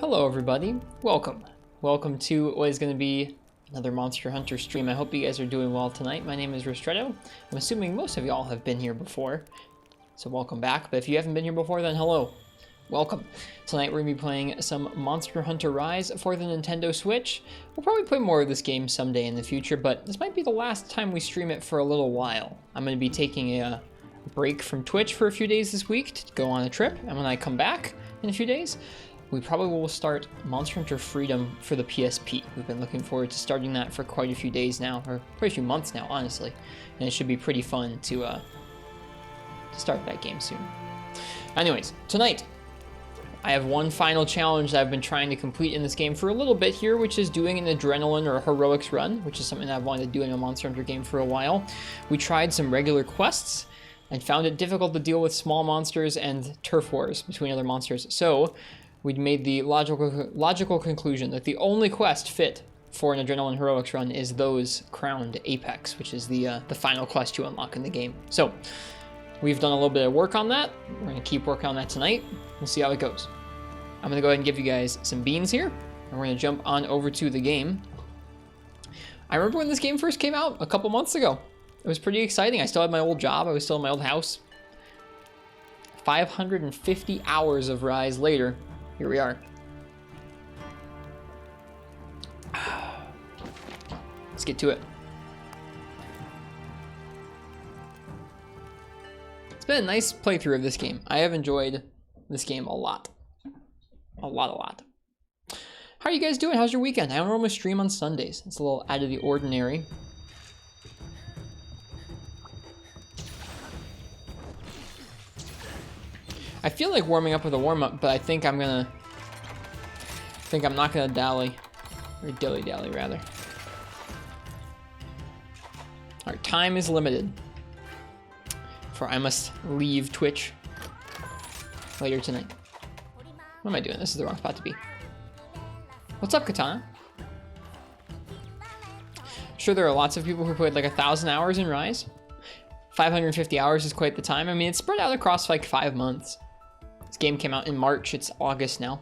Hello everybody, welcome. Welcome to what is going to be another Monster Hunter stream. I hope you guys are doing well tonight. My name is Ristretto. I'm assuming most of y'all have been here before, so welcome back. But if you haven't been here before, then hello. Welcome. Tonight we're going to be playing some Monster Hunter Rise for the Nintendo Switch. We'll probably play more of this game someday in the future, but this might be the last time we stream it for a little while. I'm going to be taking a break from Twitch for a few days this week to go on a trip, and when I come back in a few days, we probably will start Monster Hunter Freedom for the PSP. We've been looking forward to starting that for quite a few days now, or quite a few months now, honestly. And it should be pretty fun to start that game soon. Anyways, tonight, I have one final challenge that I've been trying to complete in this game for a little bit here, which is doing an adrenaline or a heroics run, which is something that I've wanted to do in a Monster Hunter game for a while. We tried some regular quests and found it difficult to deal with small monsters and turf wars between other monsters. So we'd made the logical conclusion that the only quest fit for an adrenaline heroics run is those crowned Apex, which is the final quest you unlock in the game. So we've done a little bit of work on that. We're going to keep working on that tonight. We'll see how it goes. I'm going to go ahead and give you guys some beans here, and we're going to jump on over to the game. I remember when this game first came out a couple months ago. It was pretty exciting. I still had my old job. I was still in my old house. 550 hours of Rise later, here we are. Let's get to it. It's been a nice playthrough of this game. I have enjoyed this game a lot. A lot. How are you guys doing? How's your weekend? I don't normally stream on Sundays. It's a little out of the ordinary. I feel like warming up with a warm-up, but I think I'm not gonna dally. Or dilly-dally, rather. Our time is limited, for I must leave Twitch later tonight. What am I doing? This is the wrong spot to be. What's up, Katana? Sure, there are lots of people who played like 1,000 hours in Rise. 550 hours is quite the time. I mean, it's spread out across like 5 months. This game came out in March. It's August now.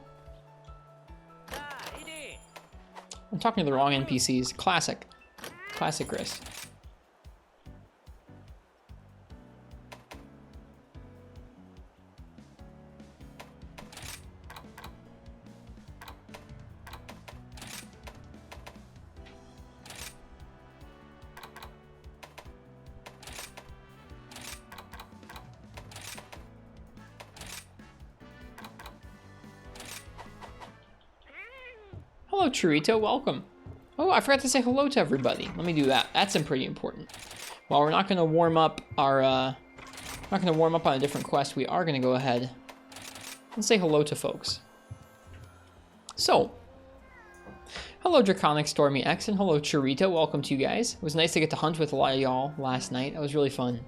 I'm talking to the wrong NPCs. Classic. Classic Riss. Hello, Churrito, welcome. Oh, I forgot to say hello to everybody. Let me do that. That's pretty important. While we're not going to warm up on a different quest, we are going to go ahead and say hello to folks. So, hello, Draconic Stormy X, and hello, Churrito. Welcome to you guys. It was nice to get to hunt with a lot of y'all last night. That was really fun.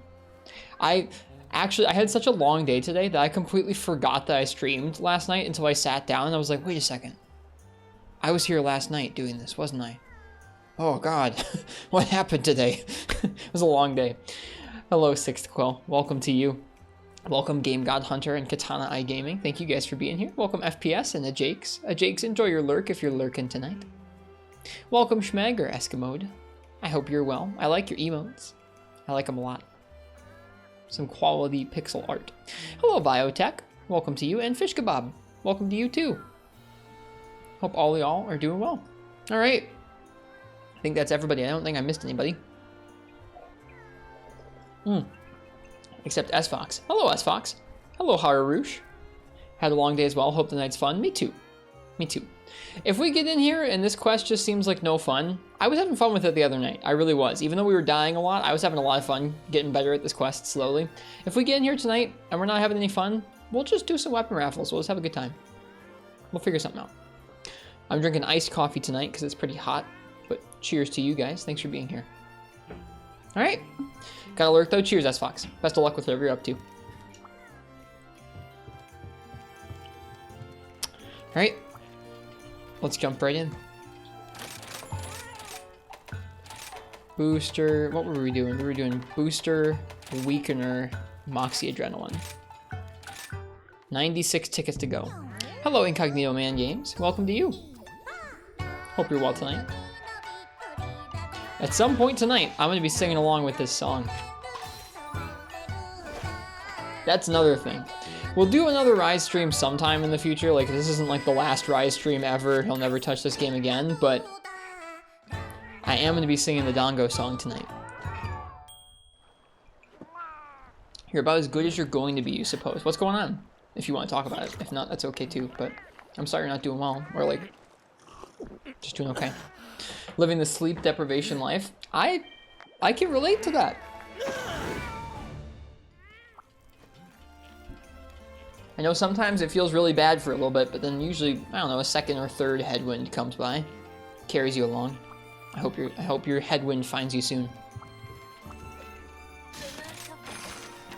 I had such a long day today that I completely forgot that I streamed last night until I sat down and I was like, wait a second. I was here last night doing this, wasn't I? Oh God, what happened today? It was a long day. Hello, Sixth Quill. Welcome to you. Welcome, Game God Hunter and Katana Eye Gaming. Thank you guys for being here. Welcome, FPS and Jakes. Jakes, enjoy your lurk if you're lurking tonight. Welcome, Schmeg or Eskimode. I hope you're well. I like your emotes. I like them a lot. Some quality pixel art. Hello, Biotech. Welcome to you. And Fish Kebab. Welcome to you too. Hope all y'all are doing well. All right. I think that's everybody. I don't think I missed anybody. Except S-Fox. Hello, S-Fox. Hello, Harurush. Had a long day as well. Hope the night's fun. Me too. Me too. If we get in here and this quest just seems like no fun, I was having fun with it the other night. I really was. Even though we were dying a lot, I was having a lot of fun getting better at this quest slowly. If we get in here tonight and we're not having any fun, we'll just do some weapon raffles. We'll just have a good time. We'll figure something out. I'm drinking iced coffee tonight because it's pretty hot, but cheers to you guys. Thanks for being here. All right. Got alert though. Cheers, S-Fox. Best of luck with whatever you're up to. All right. Let's jump right in. Booster. What were we doing? We were doing booster, weakener, Moxie Adrenaline. 96 tickets to go. Hello, Incognito Man Games. Welcome to you. Hope you're well tonight. At some point tonight, I'm going to be singing along with this song. That's another thing. We'll do another Rise stream sometime in the future. Like, this isn't like the last Rise stream ever. He'll never touch this game again, but I am going to be singing the Dango song tonight. You're about as good as you're going to be, you suppose. What's going on? If you want to talk about it. If not, that's okay too, but I'm sorry you're not doing well. Or like, just doing okay. Living the sleep deprivation life. I can relate to that. I know sometimes it feels really bad for a little bit, but then usually, I don't know, a second or third headwind comes by, carries you along. I hope your headwind finds you soon.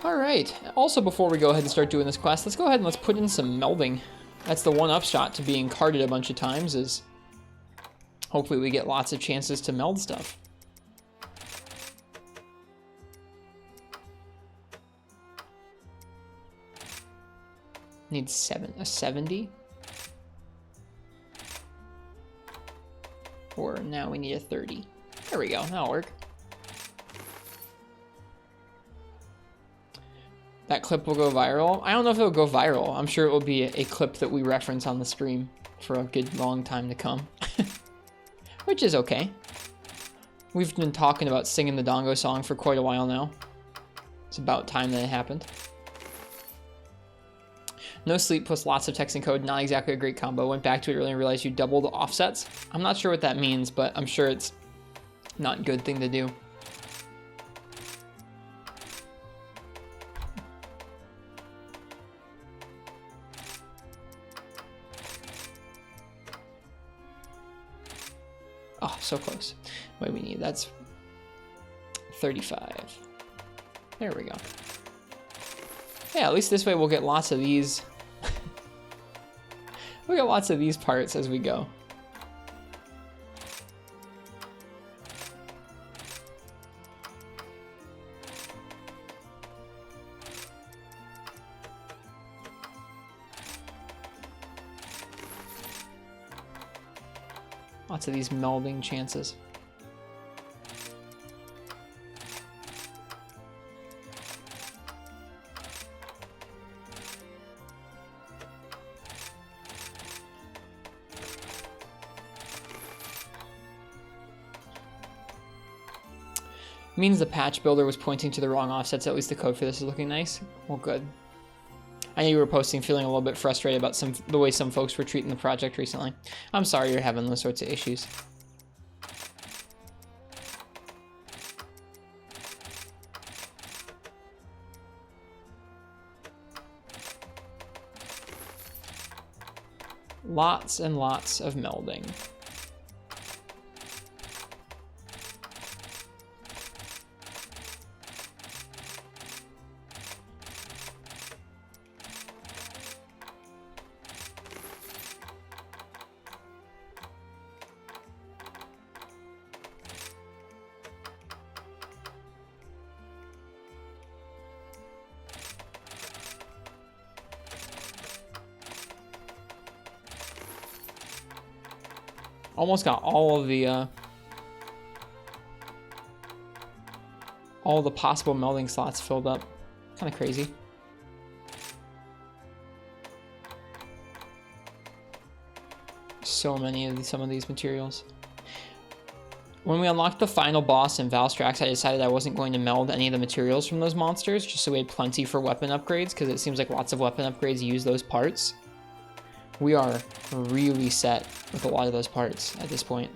All right. Also, before we go ahead and start doing this quest, let's go ahead and let's put in some melding. That's the one upshot to being carded a bunch of times is hopefully we get lots of chances to meld stuff. Need a 70. Or now we need a 30. There we go, that'll work. That clip will go viral. I don't know if it'll go viral. I'm sure it will be a clip that we reference on the stream for a good long time to come. Which is okay. We've been talking about singing the Dango song for quite a while now. It's about time that it happened. No sleep plus lots of text and code, not exactly a great combo. Went back to it earlier and realized you doubled the offsets. I'm not sure what that means, but I'm sure it's not a good thing to do. Oh, so close. What do we need? That's 35. There we go. Yeah, at least this way we'll get lots of these. We'll get lots of these parts as we go. Lots of these melding chances. Means the patch builder was pointing to the wrong offsets. At least the code for this is looking nice. Well, good. I know you were posting feeling a little bit frustrated about the way some folks were treating the project recently. I'm sorry you're having those sorts of issues. Lots and lots of melding. Almost got all the possible melding slots filled up. Kind of crazy. So many of some of these materials. When we unlocked the final boss in Valstrax, I decided I wasn't going to meld any of the materials from those monsters, just so we had plenty for weapon upgrades, because it seems like lots of weapon upgrades use those parts. We are really set with a lot of those parts at this point.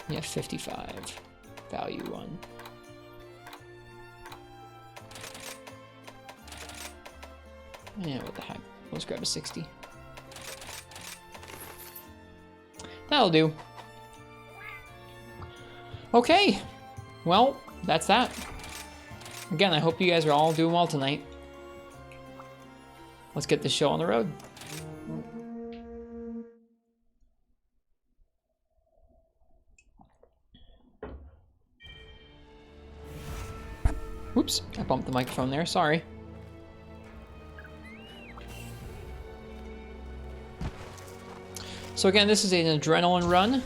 Yeah, 55. Value 1. Yeah, what the heck? Let's grab a 60. That'll do. Okay, well, that's that. Again, I hope you guys are all doing well tonight. Let's get this show on the road. Oops, I bumped the microphone there, sorry. So again, this is an adrenaline run,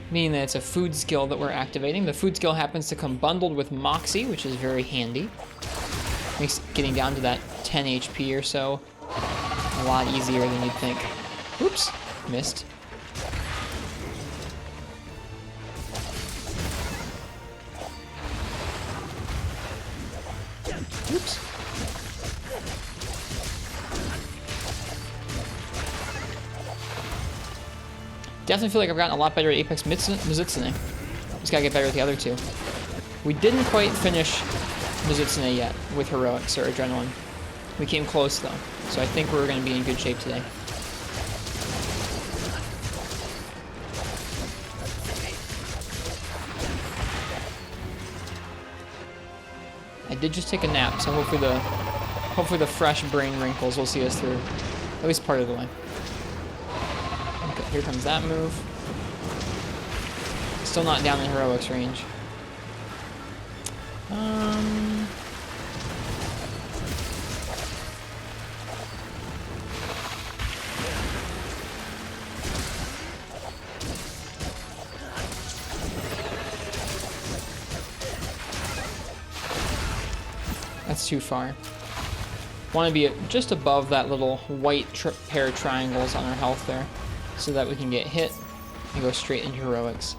meaning that it's a food skill that we're activating. The food skill happens to come bundled with Moxie, which is very handy. Makes getting down to that 10 HP or so a lot easier than you'd think. Oops, missed. Oops. Definitely feel like I've gotten a lot better at Apex Mizutsune. Just gotta get better at the other two. We didn't quite finish Mizutsune yet with Heroics or Adrenaline. We came close though, so I think we're gonna be in good shape today. I did just take a nap, so hopefully the fresh brain wrinkles will see us through at least part of the way. Okay, here comes that move. Still not down in Heroics range. That's too far. Want to be just above that little white pair of triangles on our health there, so that we can get hit and go straight into Heroics.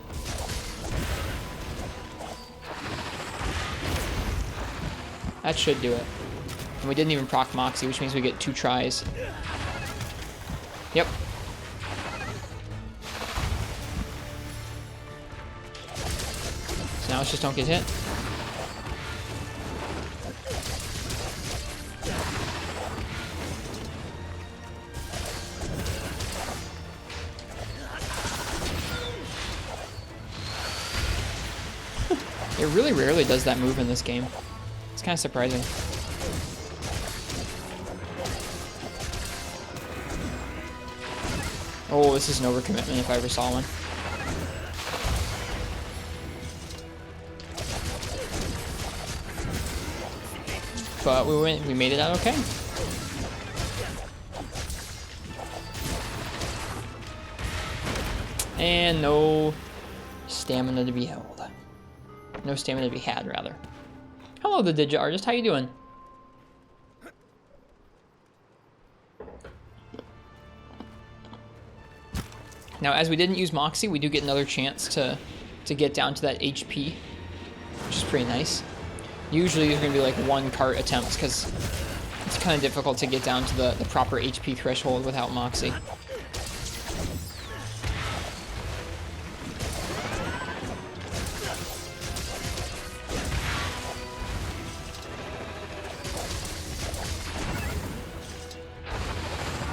That should do it. And we didn't even proc Moxie, which means we get 2 tries. Yep. So now let's just don't get hit. It really rarely does that move in this game. It's kind of surprising. Oh, this is an overcommitment if I ever saw one. But we made it out okay. And no stamina to be held. No stamina to be had, rather. Hello, the Digit Artist. How you doing? Now, as we didn't use Moxie, we do get another chance to get down to that HP, which is pretty nice. Usually, there's going to be like 1 cart attempts because it's kind of difficult to get down to the proper HP threshold without Moxie.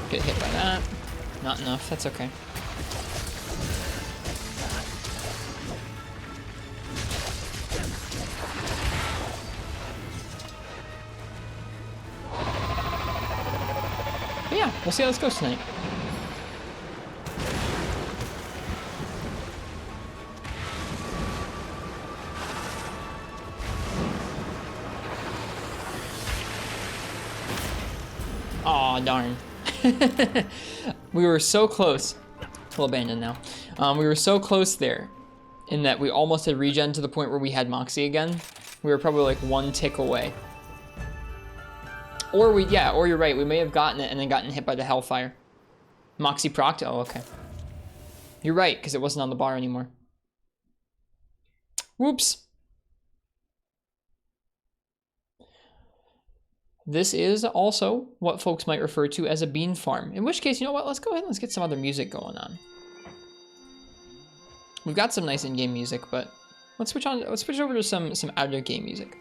Get hit by that. Not enough, that's okay. But yeah, we'll see how this goes tonight. Aw, darn. We were so close. We'll abandon now. We were so close there in that we almost had regen to the point where we had Moxie again. We were probably like 1 tick away. Or or you're right, we may have gotten it and then gotten hit by the Hellfire. Moxie procced? Oh, okay. You're right, because it wasn't on the bar anymore. Whoops. This is also what folks might refer to as a bean farm. In which case, you know what? Let's go ahead and let's get some other music going on. We've got some nice in-game music, but let's switch over to some out-of-game music.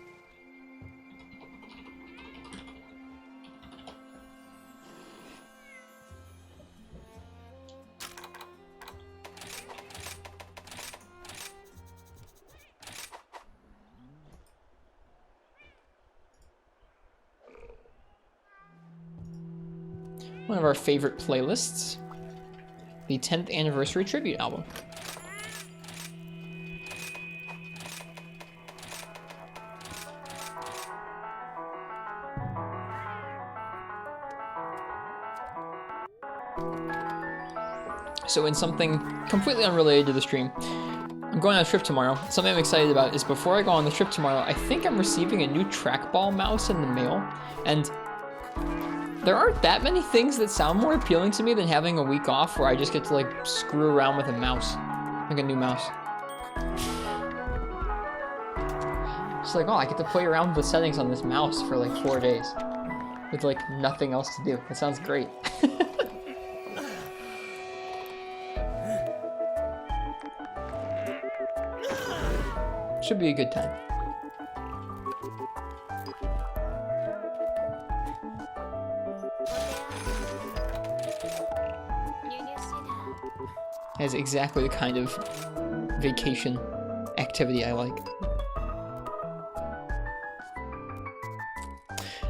One of our favorite playlists, the 10th Anniversary Tribute album. So in something completely unrelated to the stream, I'm going on a trip tomorrow. Something I'm excited about is before I go on the trip tomorrow, I think I'm receiving a new trackball mouse in the mail. And there aren't that many things that sound more appealing to me than having a week off where I just get to like screw around with a mouse, like a new mouse. It's like, oh, I get to play around with the settings on this mouse for like 4 days with like nothing else to do. That sounds great. Should be a good time. That's exactly the kind of vacation activity I like.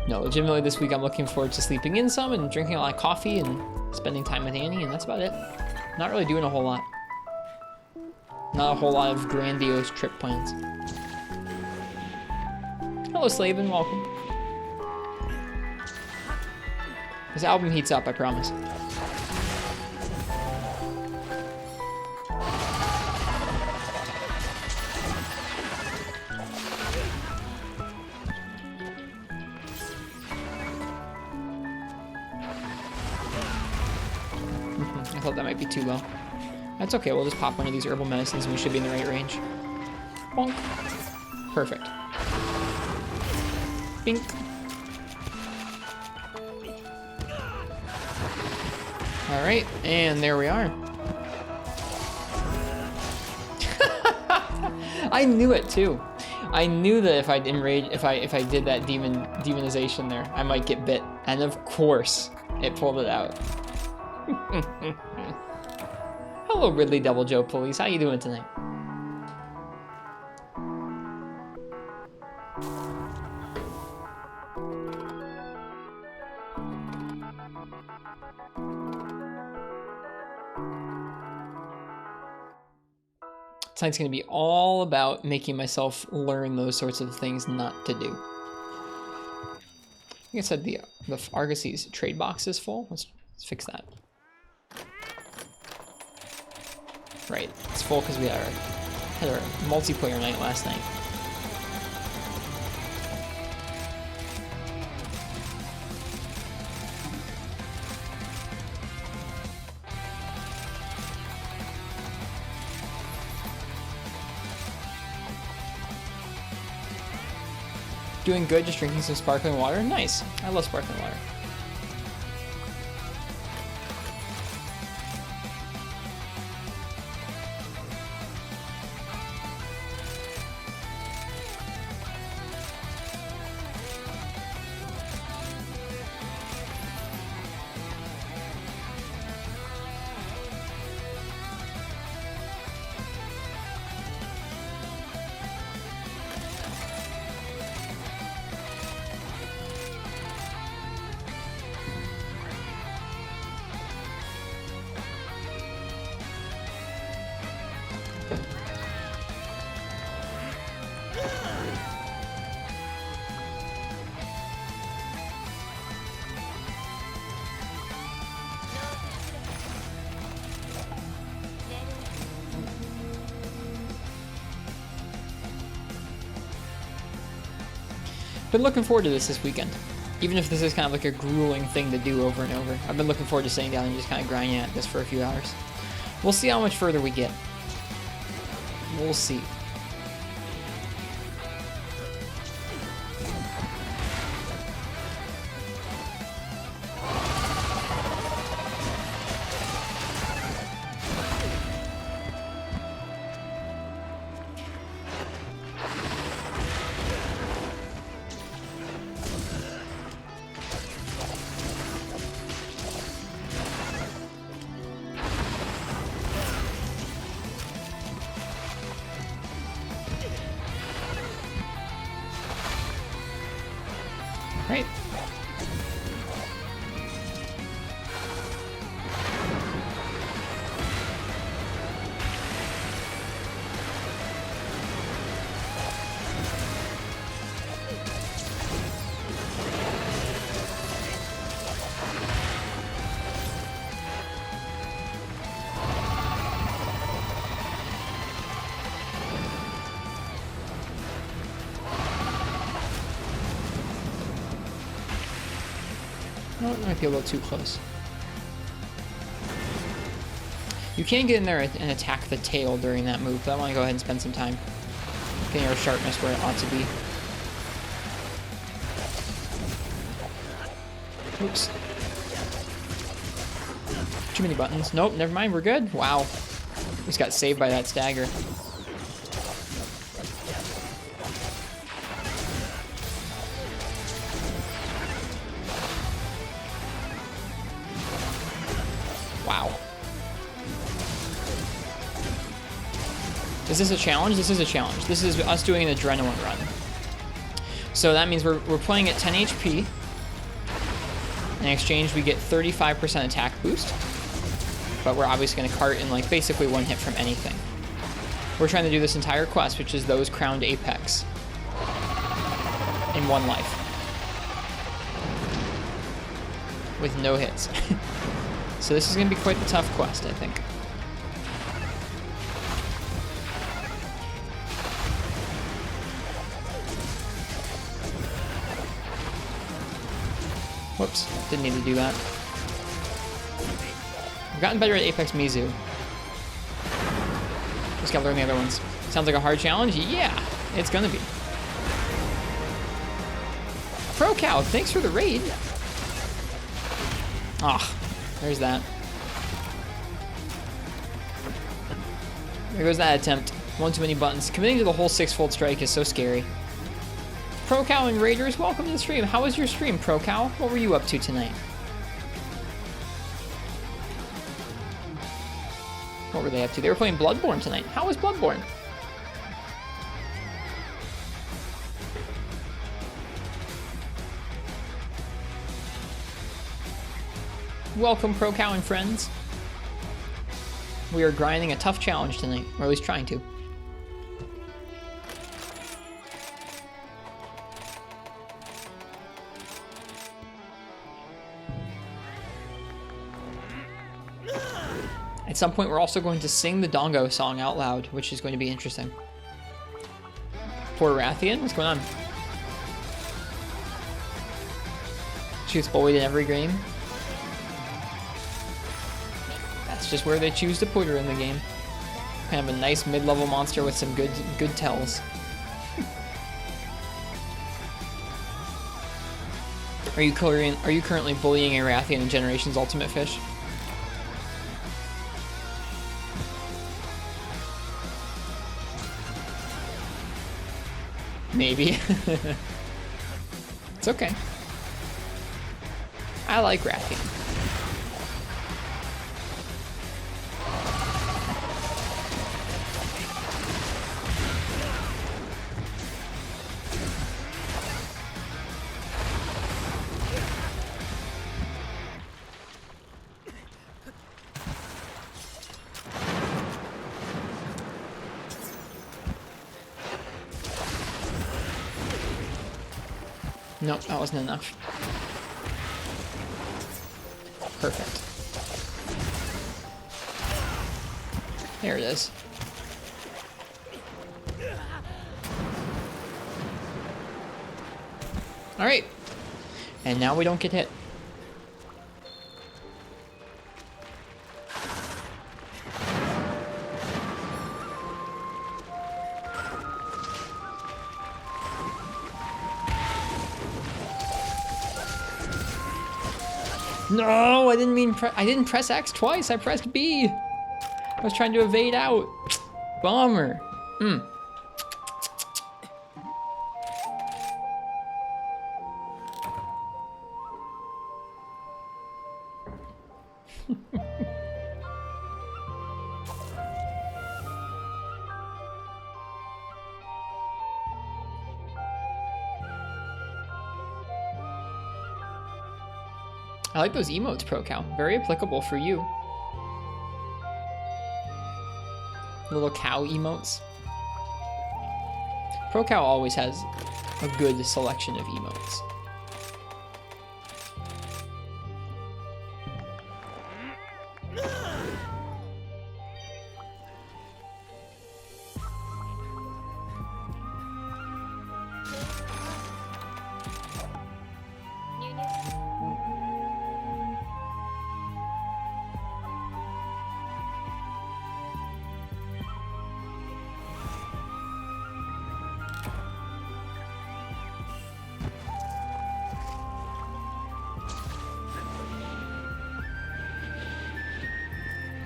No, legitimately this week I'm looking forward to sleeping in some and drinking a lot of coffee and spending time with Annie, and that's about it. Not really doing a whole lot. Not a whole lot of grandiose trip plans. Hello, Slavin, welcome. This album heats up, I promise. I thought that might be too low. That's okay, we'll just pop one of these herbal medicines and we should be in the right range. Bonk. Perfect. Bink. Alright, and there we are. I knew it too. I knew that if I did that demonization there, I might get bit. And of course, it pulled it out. Hello, Ridley Double Joe Police. How you doing tonight? Tonight's going to be all about making myself learn those sorts of things not to do. Like I said, the Argosy's trade box is full. Let's fix that. Right, it's full because we had our multiplayer night last night. Doing good, just drinking some sparkling water. Nice. I love sparkling water. Been looking forward to this weekend. Even if this is kind of like a grueling thing to do over and over. I've been looking forward to sitting down and just kind of grinding at this for a few hours. We'll see how much further we get. We'll see. Might be a little too close. You can get in there and attack the tail during that move, but I want to go ahead and spend some time getting our sharpness where it ought to be. Oops. Too many buttons. Nope, never mind, we're good. Wow. Just got saved by that stagger. Wow. Is this a challenge? This is a challenge. This is us doing an adrenaline run. So that means we're playing at 10 HP. In exchange, we get 35% attack boost. But we're obviously going to cart in like basically one hit from anything. We're trying to do this entire quest, which is those crowned apex in one life. With no hits. So this is going to be quite the tough quest, I think. Whoops, didn't need to do that. I've gotten better at Apex Mizu. Just gotta learn the other ones. Sounds like a hard challenge? Yeah, it's gonna be. Pro Cow, thanks for the raid. Ah, there's that. There goes that attempt. One too many buttons. Committing to the whole six-fold strike is so scary. Pro Cow and Raiders, welcome to the stream. How was your stream, Pro Cow? What were you up to tonight? What were they up to? They were playing Bloodborne tonight. How was Bloodborne? Welcome, Pro Cow and friends. We are grinding a tough challenge tonight, or at least trying to. At some point, we're also going to sing the Dongo song out loud, which is going to be interesting. Poor Rathian, what's going on? She gets bullied in every game. That's just where they choose to put her in the game. Kind of a nice mid-level monster with some good tells. Are you currently bullying a Rathian in Generations Ultimate Fish? Maybe. It's okay. I like Rathian. Nope, that wasn't enough. Perfect. There it is. Alright. And now we don't get hit. No, I didn't press X twice. I pressed B. I was trying to evade out. Bummer. I like those emotes, Pro Cow. Very applicable for you. Little cow emotes. Pro Cow always has a good selection of emotes.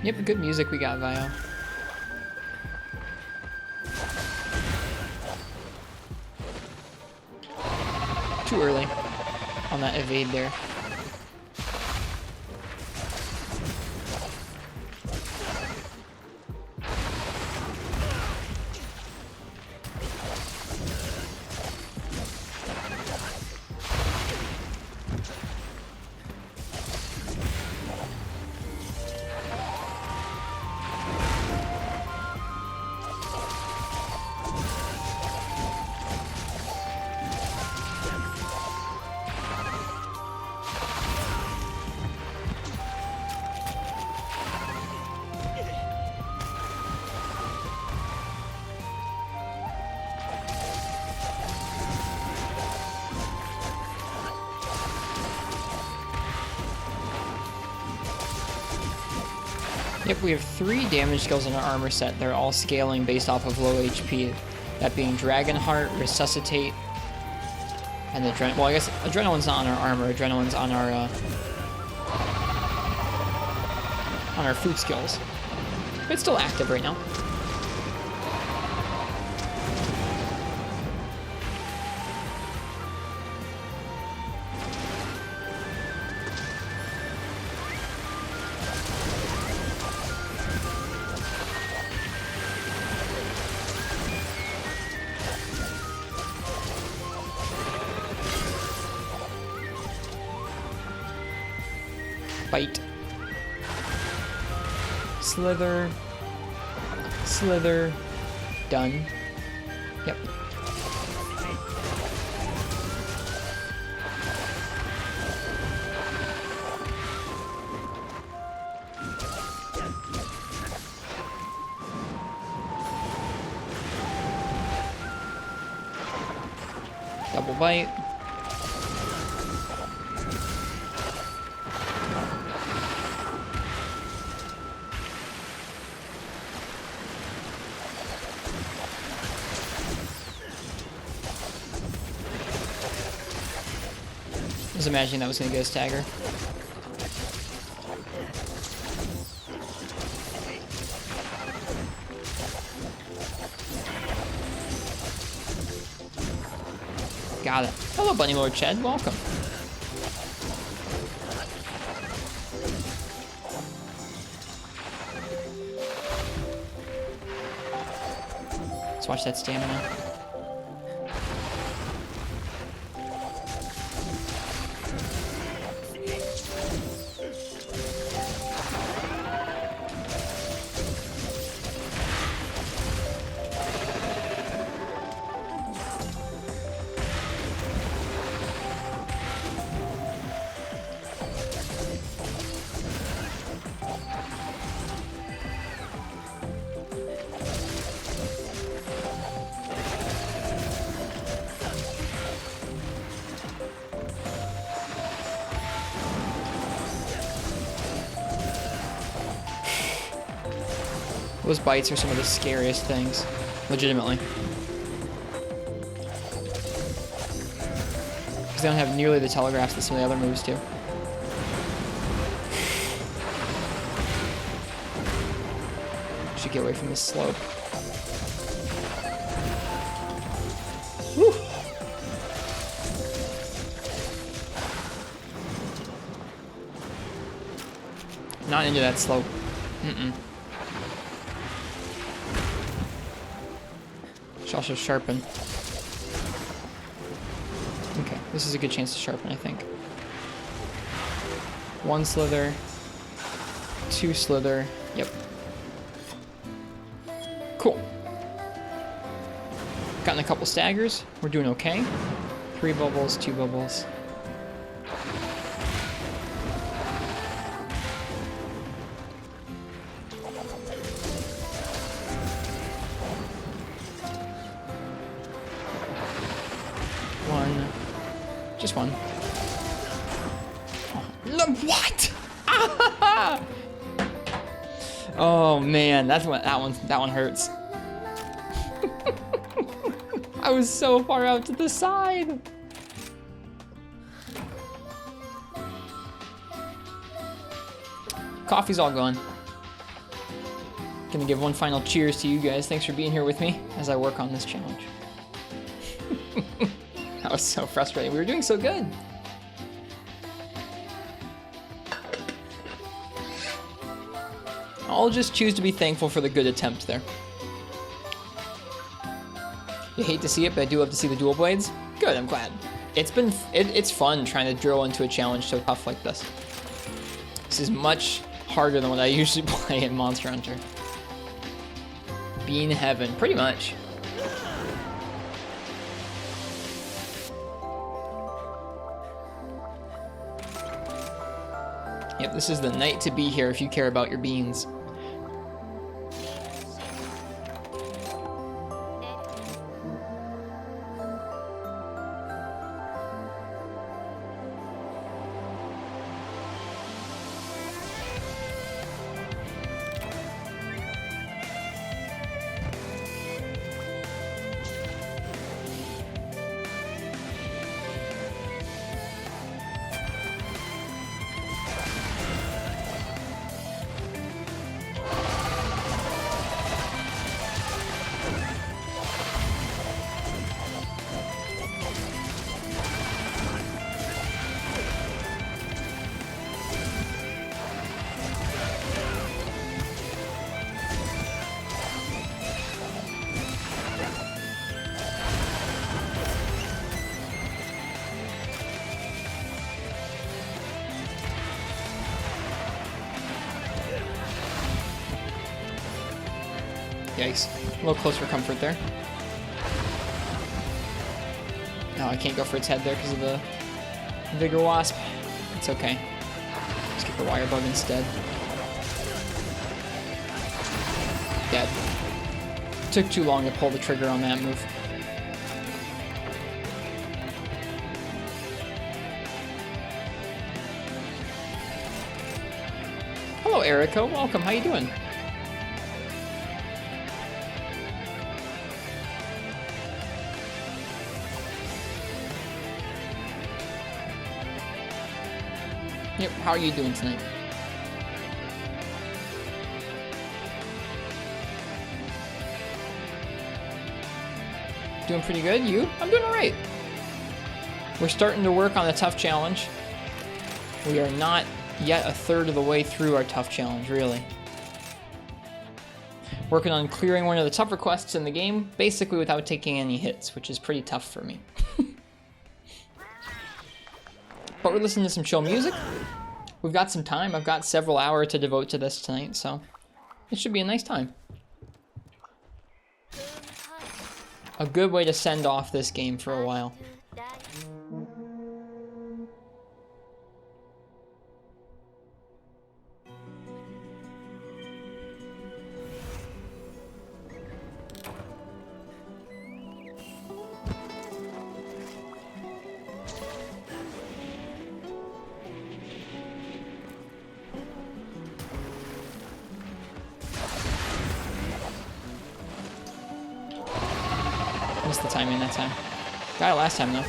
Yep, good music we got, Vio. Too early on that evade there. Yep, we have 3 damage skills in our armor set. They're all scaling based off of low HP. That being Dragon Heart, Resuscitate, and Adrenaline. Well, I guess Adrenaline's not on our armor. Adrenaline's on our food skills. But it's still active right now. Bite. Slither. Slither. Done. Yep. Double bite. I was imagining that was going to get a stagger. Got it. Hello, Bunny Lord Chad. Welcome. Let's watch that stamina. Those bites are some of the scariest things, legitimately. Because they don't have nearly the telegraphs that some of the other moves do. Should get away from this slope. Woo! Not into that slope. Mm-mm. Should also sharpen. Okay, this is a good chance to sharpen, I think. 1 slither. 2 slither. Yep. Cool. Gotten a couple staggers. We're doing okay. 3 bubbles, 2 bubbles. Just 1. Oh, what? Oh man, that one hurts. I was so far out to the side. Coffee's all gone. Gonna give one final cheers to you guys. Thanks for being here with me as I work on this challenge. That was so frustrating. We were doing so good. I'll just choose to be thankful for the good attempt there. You hate to see it, but I do love to see the dual blades. Good, I'm glad. It's fun trying to drill into a challenge so tough like this. This is much harder than what I usually play in Monster Hunter. Bean heaven, pretty much. Yep, this is the night to be here if you care about your beans. Yikes. A little close for comfort there. No, I can't go for its head there because of the Vigor Wasp. It's okay. Let's get the Wire Bug instead. Dead. Took too long to pull the trigger on that move. Hello, Erico. Welcome. How you doing? Yep, how are you doing tonight? Doing pretty good, you? I'm doing alright. We're starting to work on the tough challenge. We are not yet a third of the way through our tough challenge, really. Working on clearing one of the tougher quests in the game, basically without taking any hits, which is pretty tough for me. But we're listening to some chill music. We've got some time. I've got several hours to devote to this tonight, so it should be a nice time. A good way to send off this game for a while. Missed the timing that time. Got it last time though.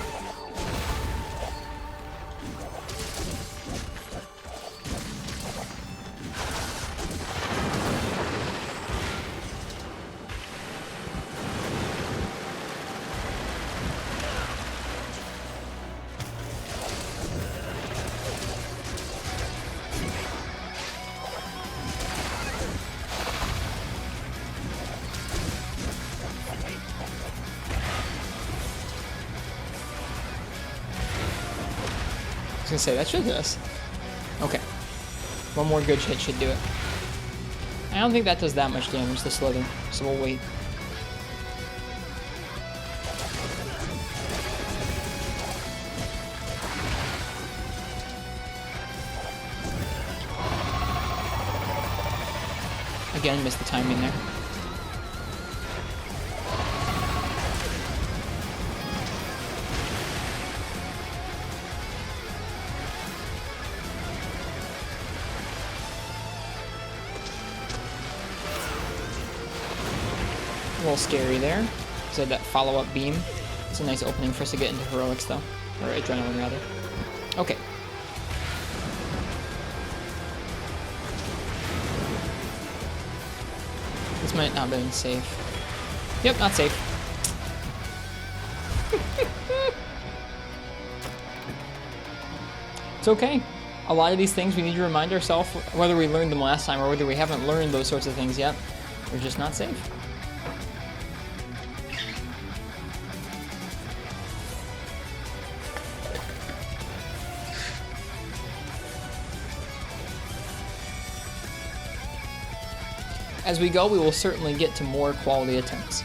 I was gonna say, that should do us. Okay. One more good hit should do it. I don't think that does that much damage, the Slither, so we'll wait. Again, missed the timing there. A little scary there. So that follow-up beam. It's a nice opening for us to get into heroics though. Or adrenaline rather. Okay. might not have been safe. Yep, not safe. It's okay. A lot of these things we need to remind ourselves, whether we learned them last time or whether we haven't learned those sorts of things yet, they're just not safe. As we go, we will certainly get to more quality attempts.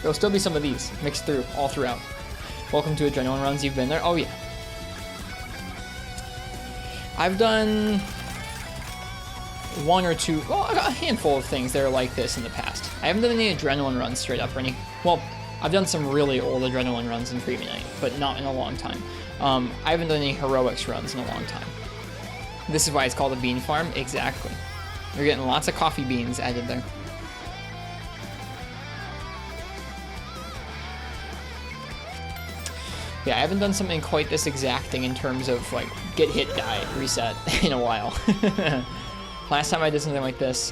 There'll still be some of these mixed through, all throughout. Welcome to Adrenaline Runs, you've been there? Oh yeah. I've done one or two, well, a handful of things that are like this in the past. I haven't done any Adrenaline Runs straight up or any, well, I've done some really old Adrenaline Runs in Creamy Night, but not in a long time. I haven't done any Heroics runs in a long time. This is why it's called a bean farm, exactly. You're getting lots of coffee beans added there. Yeah, I haven't done something quite this exacting in terms of like get hit, die, reset in a while. Last time I did something like this,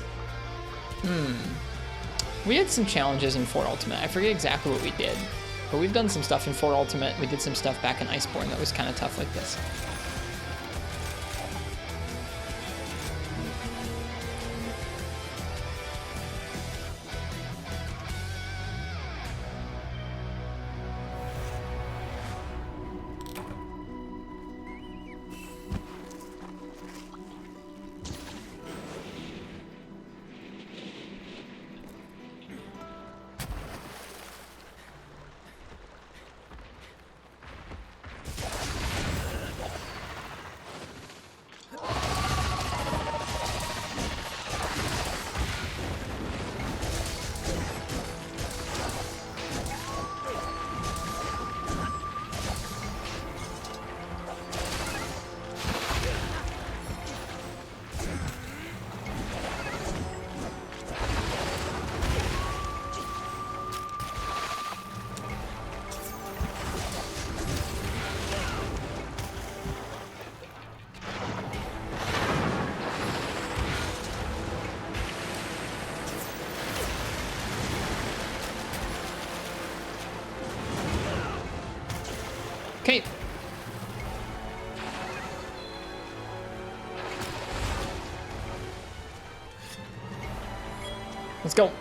we had some challenges in Fort Ultimate. I forget exactly what we did, but we've done some stuff in Fort Ultimate. We did some stuff back in Iceborne that was kind of tough like this. Okay. Let's go.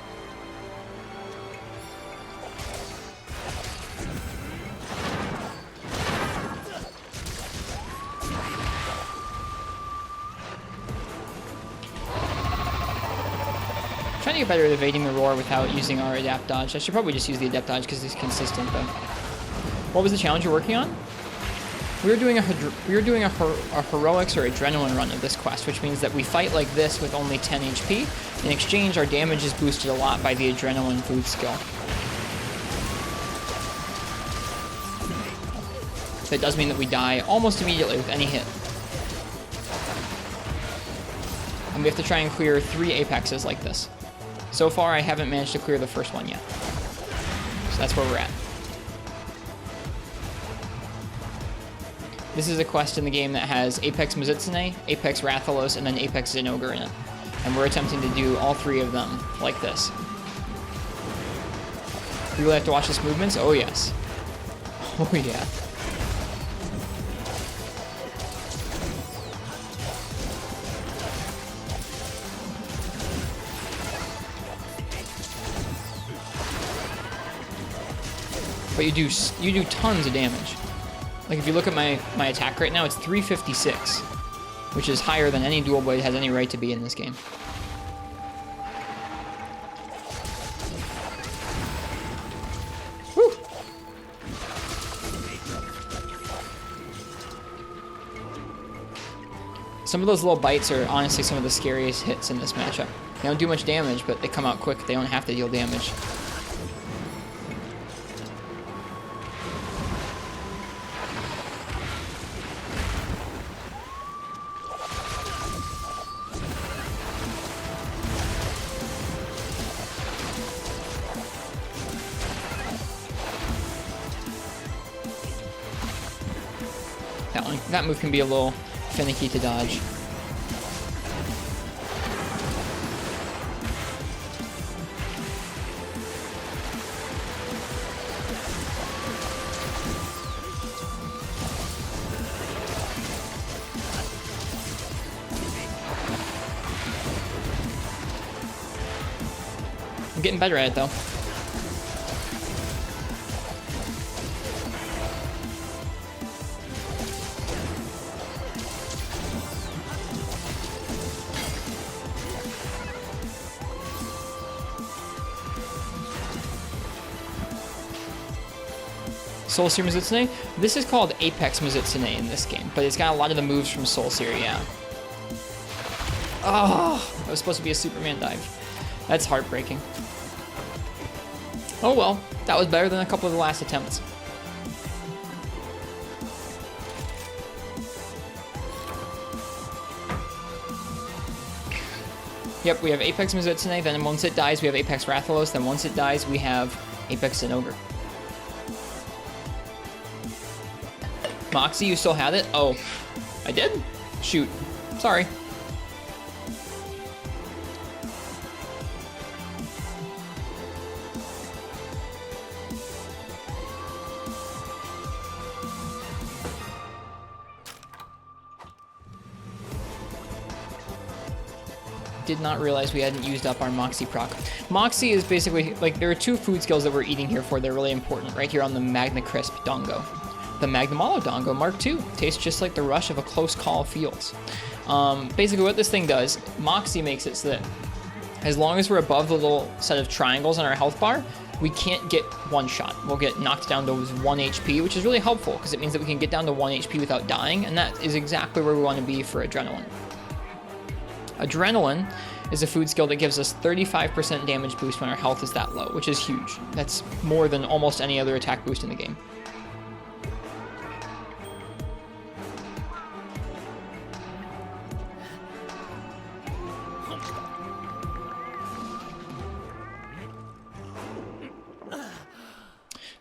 Trying to get better at evading the roar without using our adapt dodge. I should probably just use the adapt dodge because it's consistent though. What was the challenge you're working on? We were doing a heroics or adrenaline run of this quest, which means that we fight like this with only 10 HP. In exchange, our damage is boosted a lot by the adrenaline food skill. That does mean that we die almost immediately with any hit. And we have to try and clear 3 apexes like this. So far, I haven't managed to clear the first one yet. So that's where we're at. This is a quest in the game that has Apex Mizutsune, Apex Rathalos, and then Apex Zinogre in it. And we're attempting to do all 3 of them like this. You really have to watch this movements? Oh yes. Oh yeah. But you do tons of damage. Like if you look at my attack right now, it's 356, which is higher than any dual blade has any right to be in this game. Whew. Some of those little bites are honestly some of the scariest hits in this matchup. They don't do much damage, but they come out quick. They don't have to deal damage. That move can be a little finicky to dodge. getting better at it, though. Soul Seer Mizutsune? This is called Apex Mizutsune in this game, but it's got a lot of the moves from Soul Seer, yeah. Oh, that was supposed to be a Superman dive. That's heartbreaking. Oh well, that was better than a couple of the last attempts. Yep, we have Apex Mizutsune, then once it dies, we have Apex Rathalos, then once it dies, we have Apex Zinogre. Moxie, you still had it? Oh, I did? Shoot. Sorry. Did not realize we hadn't used up our Moxie proc. Moxie is basically, like, there are two food skills that we're eating here for. They're really important right here on the Magna Crisp Dongo. The Magnamalo Dongo Mark II tastes just like the rush of a close call feels. Basically what this thing does, Moxie makes it so that as long as we're above the little set of triangles on our health bar, we can't get one shot. We'll get knocked down to 1 HP, which is really helpful because it means that we can get down to 1 HP without dying, and that is exactly where we want to be for Adrenaline. Adrenaline is a food skill that gives us 35% damage boost when our health is that low, which is huge. That's more than almost any other attack boost in the game.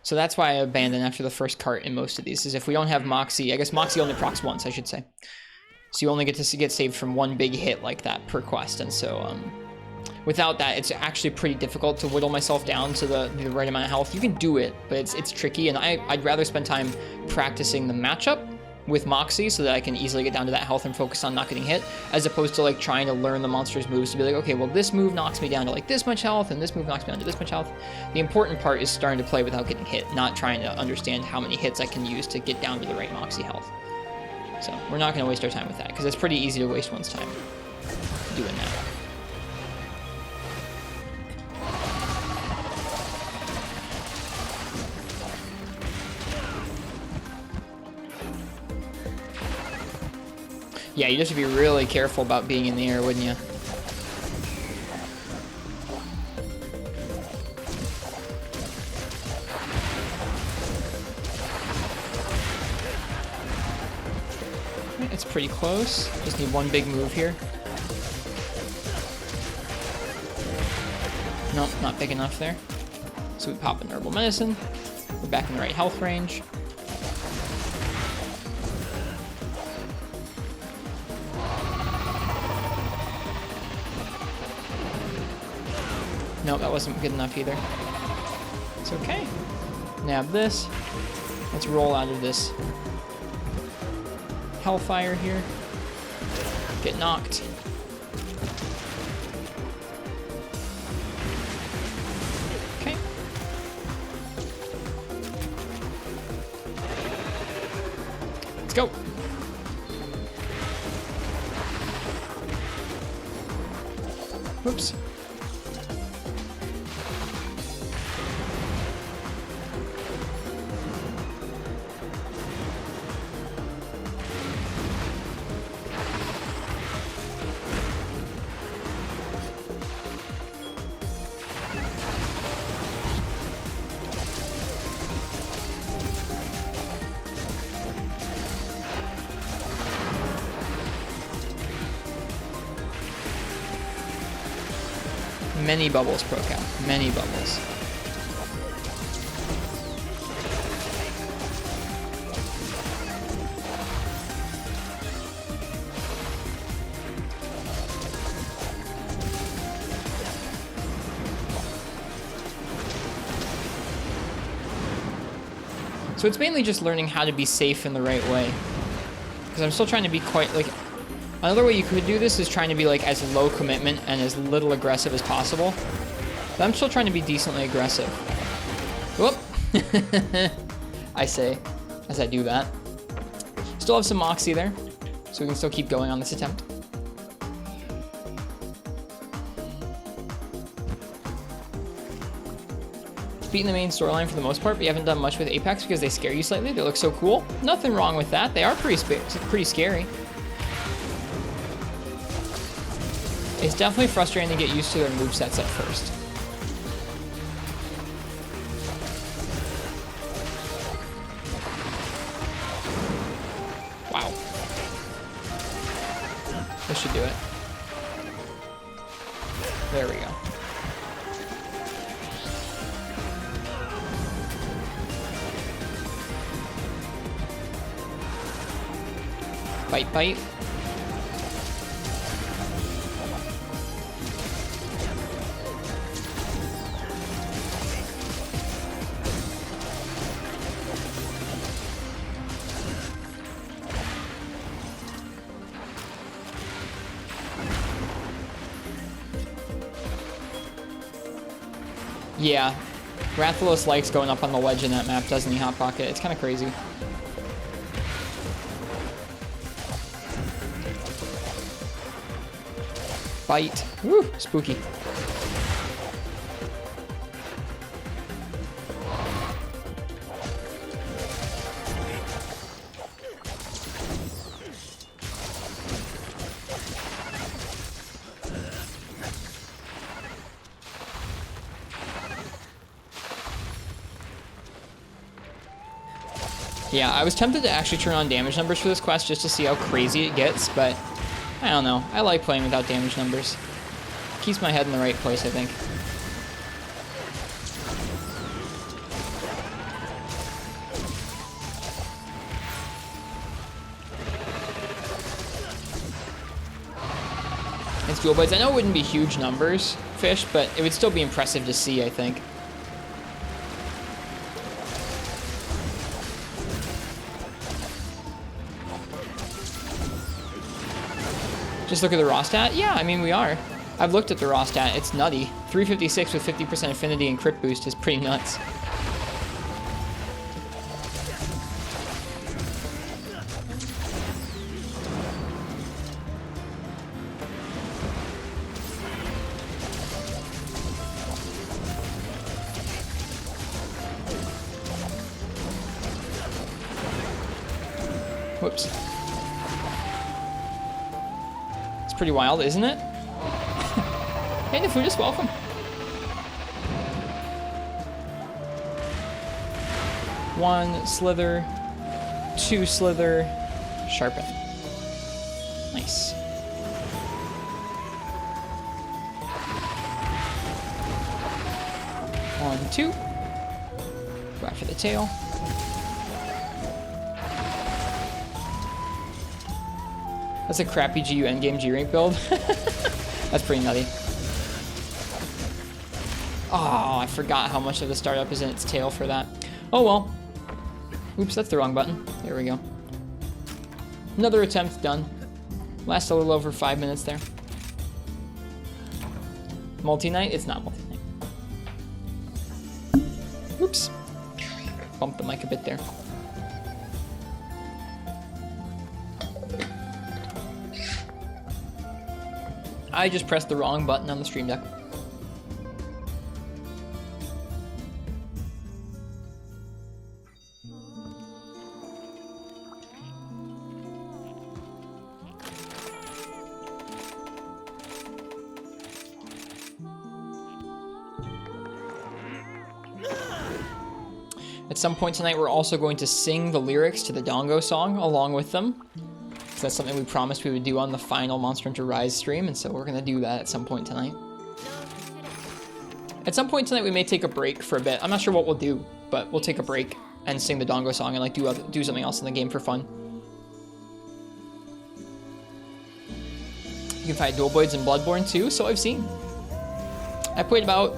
So that's why I abandon after the first cart in most of these, is if we don't have Moxie, I guess Moxie only procs once, I should say. So you only get to get saved from one big hit like that per quest, and so without that, it's actually pretty difficult to whittle myself down to the right amount of health. You can do it, but it's tricky, and I'd rather spend time practicing the matchup with Moxie so that I can easily get down to that health and focus on not getting hit, as opposed to like trying to learn the monster's moves to be like, okay, well this move knocks me down to like this much health, and this move knocks me down to this much health. The important part is starting to play without getting hit, not trying to understand how many hits I can use to get down to the right Moxie health. So we're not going to waste our time with that, because it's pretty easy to waste one's time doing that. Yeah, you just have to be really careful about being in the air, wouldn't you? It's pretty close. Just need one big move here. Nope, not big enough there. So we pop an herbal medicine. We're back in the right health range. Nope, that wasn't good enough either. It's okay. Nab this. Let's roll out of this Hellfire here. Get knocked. Okay. Let's go. Whoops. Many bubbles, ProCal. Many bubbles. So it's mainly just learning how to be safe in the right way. Because I'm still trying to be quite, like... Another way you could do this is trying to be like as low commitment and as little aggressive as possible. But I'm still trying to be decently aggressive. Whoop! I say, as I do that. Still have some moxie there, so we can still keep going on this attempt. Beating the main storyline for the most part, but you haven't done much with Apex because they scare you slightly. They look so cool. Nothing wrong with that. They are pretty scary. It's definitely frustrating to get used to their movesets at first. Wow. This should do it. There we go. Bite, bite. Yeah, Rathalos likes going up on the ledge in that map, doesn't he, Hot Pocket? It's kind of crazy. Bite. Woo, spooky. Yeah, I was tempted to actually turn on damage numbers for this quest just to see how crazy it gets, but I don't know. I like playing without damage numbers. Keeps my head in the right place, I think. It's dual blades. I know it wouldn't be huge numbers, Fish, but it would still be impressive to see, I think. Just look at the raw stat? Yeah, I mean, we are. I've looked at the raw stat. It's nutty. 356 with 50% affinity and crit boost is pretty nuts. Whoops. Pretty wild, isn't it? Hey, Nefudis, welcome. One slither, two slither, sharpen. Nice. One, two. Go after the tail. That's a crappy GU endgame G-Rank build. That's pretty nutty. Oh, I forgot how much of the startup is in its tail for that. Oh well. Oops, that's the wrong button. There we go. Another attempt done. Last a little over 5 minutes there. Multi-night? It's not multi-night. Oops. Bumped the mic a bit there. I just pressed the wrong button on the stream deck. At some point tonight, we're also going to sing the lyrics to the Dongo song along with them. So that's something we promised we would do on the final Monster Hunter Rise stream, and so we're going to do that at some point tonight. At some point tonight, we may take a break for a bit. I'm not sure what we'll do, but we'll take a break and sing the Dongo song and like do something else in the game for fun. You can fight dual blades in Bloodborne too, so I've seen. I played about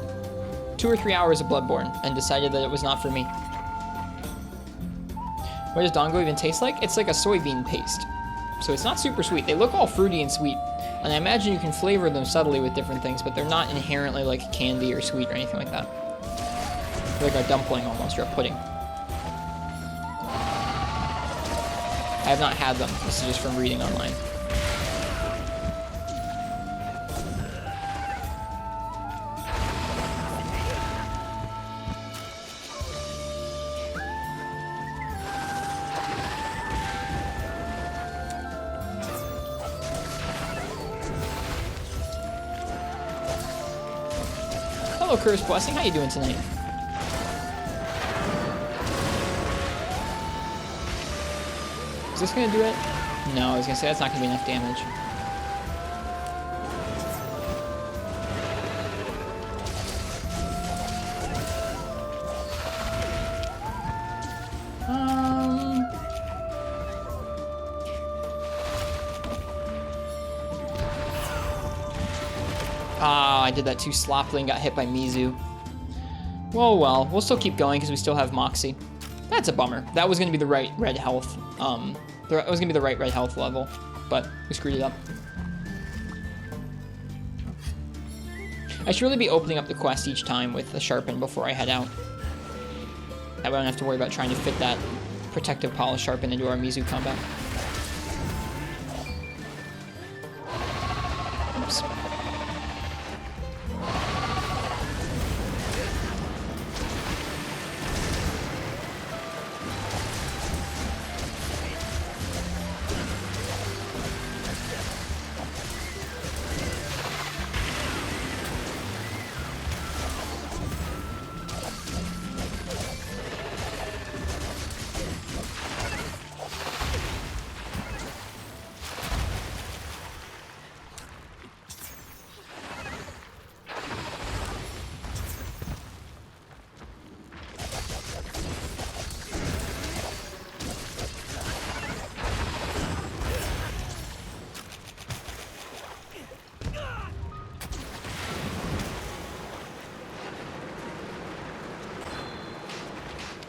2 or 3 hours of Bloodborne and decided that it was not for me. What does Dongo even taste like? It's like a soybean paste. So it's not super sweet. They look all fruity and sweet, And I imagine you can flavor them subtly with different things, but they're not inherently like candy or sweet or anything like that. They're like a dumpling almost, or a pudding. I have not had them. This is just from reading online. Hello, Cursed Blessing. How you doing tonight? Is this gonna do it? No, I was gonna say that's not gonna be enough damage. I did that too sloppily and got hit by Mizu. Well, we'll still keep going because we still have Moxie. That's a bummer. That was going to be the right red health. That was going to be the right red health level, but we screwed it up. I should really be opening up the quest each time with a Sharpen before I head out. That way I don't have to worry about trying to fit that Protective Polish Sharpen into our Mizu combat. Oops.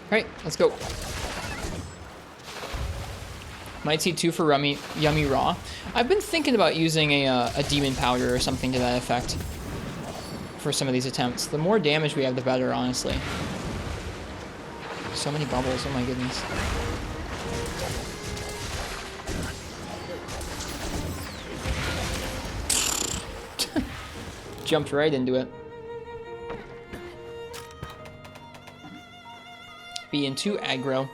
Alright, let's go. Might see 2 for Yummy Raw. I've been thinking about using a Demon Powder or something to that effect for some of these attempts. The more damage we have, the better, honestly. So many bubbles, oh my goodness. Jumped right into it. Being too aggro.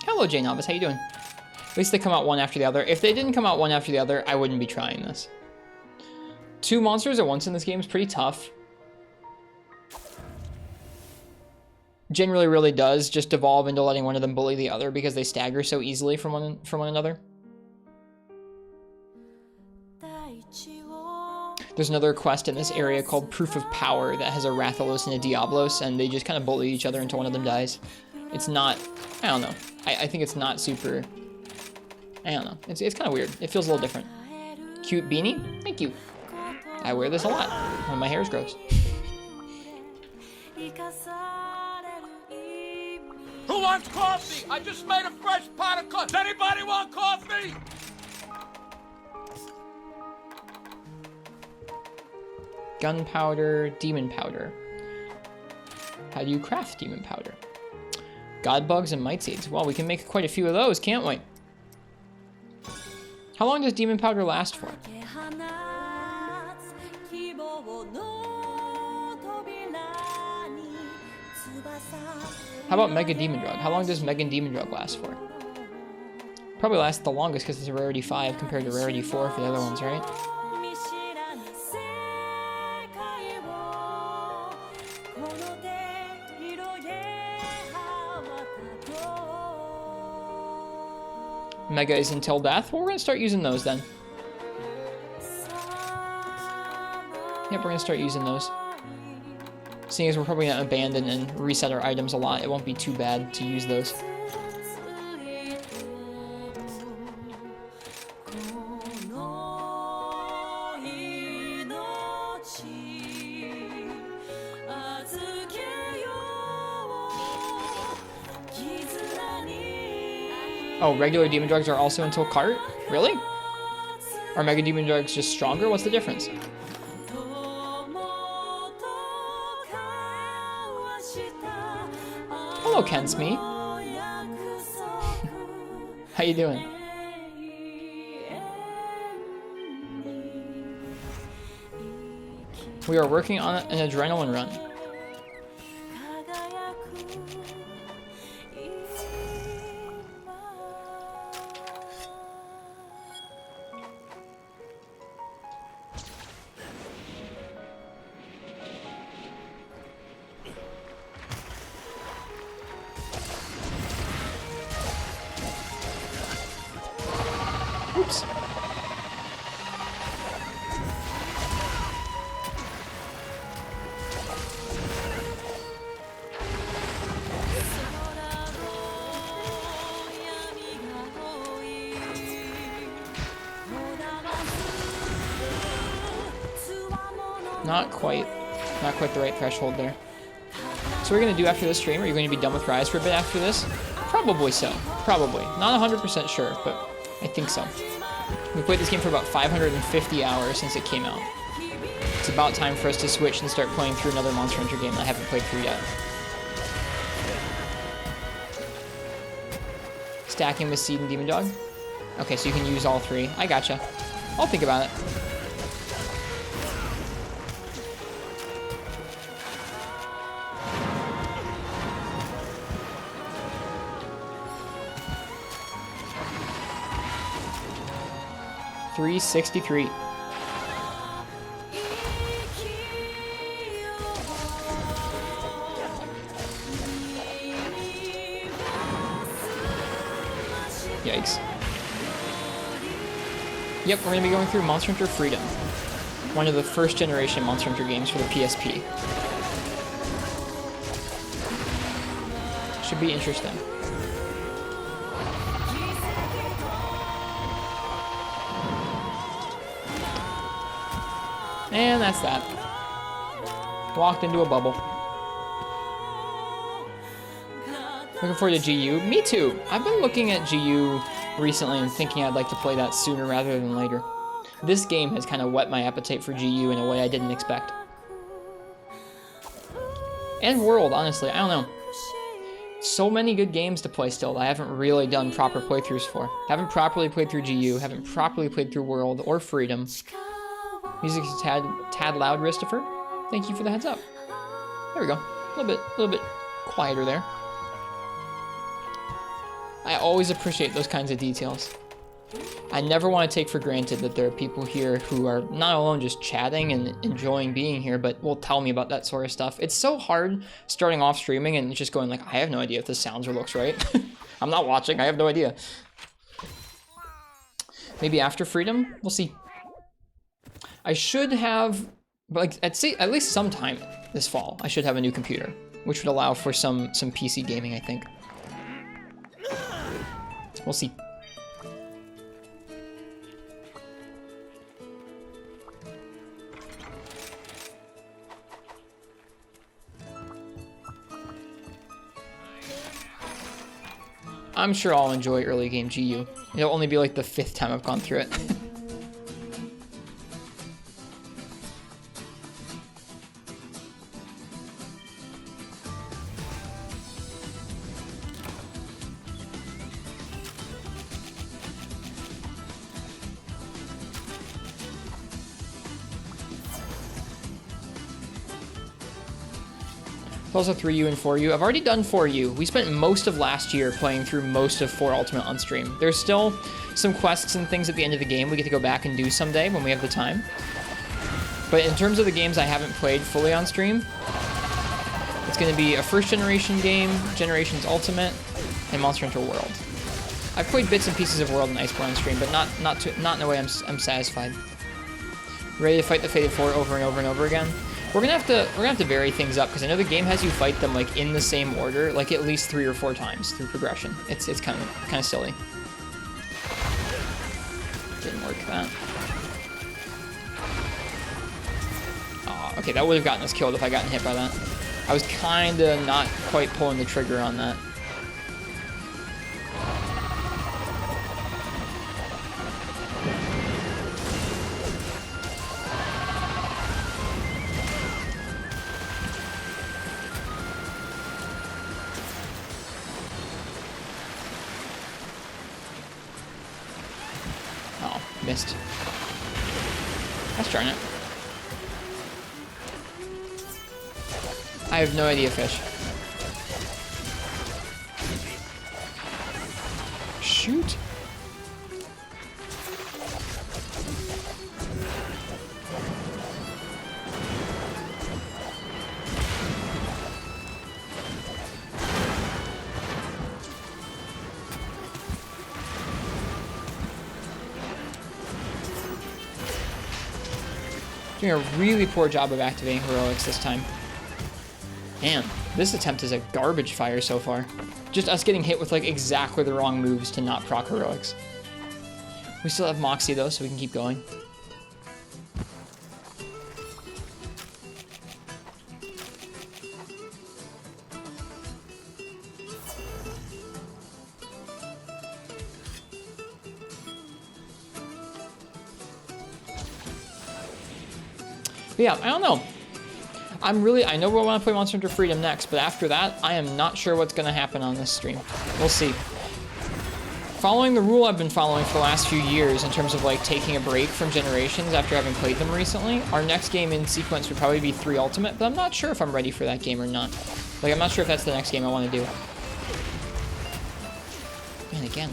Hello, J Novice. How you doing? At least they come out one after the other. If they didn't come out one after the other, I wouldn't be trying this. 2 monsters at once in this game is pretty tough. Generally really does just devolve into letting one of them bully the other because they stagger so easily from one another. There's another quest in this area called Proof of Power that has a Rathalos and a Diablos, and they just kind of bully each other until one of them dies. It's not, I don't know. I think it's not super, I don't know. It's kind of weird. It feels a little different. Cute beanie? Thank you. I wear this a lot when my hair grows. Who wants coffee? I just made a fresh pot of coffee. Does anybody want coffee? Gunpowder, Demon Powder. How do you craft Demon Powder? God Bugs and Might Seeds. Well, we can make quite a few of those, can't we? How long does Demon Powder last for? How about Mega Demon Drug? How long does Mega Demon Drug last for? Probably lasts the longest because it's a rarity 5 compared to rarity 4 for the other ones, right? Mega is until death. Well, we're gonna start using those then. Yep, we're gonna start using those. Seeing as we're probably gonna abandon and reset our items a lot, it won't be too bad to use those. Oh, regular demon drugs are also until cart? Really? Are Mega Demon Drugs just stronger? What's the difference? Hello, Kensme. How you doing? We are working on an adrenaline run. Oops. Not quite the right threshold there. So what are you going to do after this stream? Are you going to be done with Rise for a bit after this? Probably so. Probably. Not 100% sure, but I think so. We played this game for about 550 hours since it came out. It's about time for us to switch and start playing through another Monster Hunter game that I haven't played through yet. Stacking with Seed and Demon Dog? Okay, so you can use all three. I gotcha. I'll think about it. $363. Yikes. Yep, we're going to be going through Monster Hunter Freedom. One of the first generation Monster Hunter games for the PSP. Should be interesting. And that's that. Walked into a bubble. Looking forward to GU. Me too. I've been looking at GU recently and thinking I'd like to play that sooner rather than later. This game has kind of whet my appetite for GU in a way I didn't expect. And World, honestly. I don't know. So many good games to play still that I haven't really done proper playthroughs for. Haven't properly played through GU, haven't properly played through World or Freedom. Music is tad loud, Christopher. Thank you for the heads up. There we go. A little bit quieter there. I always appreciate those kinds of details. I never want to take for granted that there are people here who are not alone just chatting and enjoying being here, but will tell me about that sort of stuff. It's so hard starting off streaming and just going like, I have no idea if this sounds or looks right. I'm not watching. I have no idea. Maybe after Freedom? We'll see. I should have, like, at least sometime this fall, I should have a new computer, which would allow for some PC gaming, I think. We'll see. I'm sure I'll enjoy early game GU. It'll only be like the 5th time I've gone through it. Also 3U and 4U. I've already done 4U. We spent most of last year playing through most of 4 Ultimate on stream. There's still some quests and things at the end of the game we get to go back and do someday when we have the time. But in terms of the games I haven't played fully on stream, it's going to be a first generation game, Generations Ultimate, and Monster Hunter World. I've played bits and pieces of World and Iceborne on stream, but not in a way I'm satisfied. Ready to fight the Fated Four over and over and over again? We're gonna have to vary things up because I know the game has you fight them like in the same order, like at least 3 or 4 times through progression. It's kind of silly. Didn't work that. Oh, okay, that would have gotten us killed if I gotten hit by that. I was kinda not quite pulling the trigger on that. missed. Gosh darn it. I have no idea, fish. Shoot. Doing a really poor job of activating heroics this time. Man, this attempt is a garbage fire so far. Just us getting hit with like exactly the wrong moves to not proc heroics. We still have Moxie though, so we can keep going. But yeah, I don't know. I know we want to play Monster Hunter Freedom next, but after that, I am not sure what's going to happen on this stream. We'll see. Following the rule I've been following for the last few years in terms of like taking a break from Generations after having played them recently, our next game in sequence would probably be 3 Ultimate, but I'm not sure if I'm ready for that game or not. Like, I'm not sure if that's the next game I want to do. Man, again.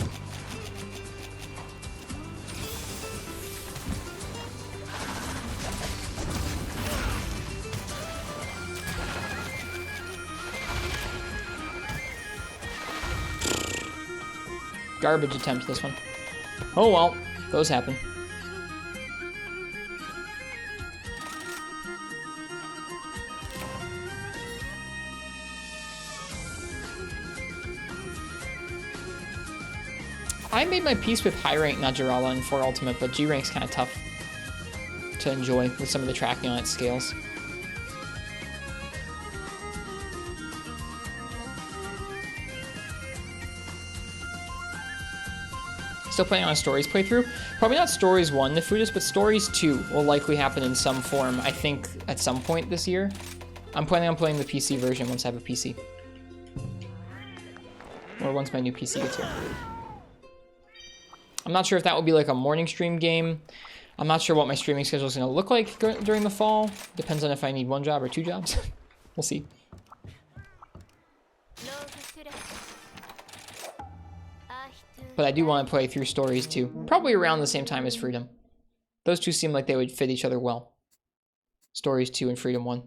Garbage attempt, this one. Oh well, those happen. I made my peace with high rank Najarala in 4 Ultimate, but G rank's kind of tough to enjoy with some of the tracking on its scales. Still planning on a Stories playthrough. Probably not Stories 1, the Foodist, but Stories 2 will likely happen in some form, I think, at some point this year. I'm planning on playing the PC version once I have a PC. Or once my new PC gets here. I'm not sure if that will be like a morning stream game. I'm not sure what my streaming schedule is going to look like during the fall. Depends on if I need 1 job or 2 jobs. We'll see. But I do want to play through Stories too. Probably around the same time as Freedom. Those two seem like they would fit each other well. Stories 2 and Freedom 1.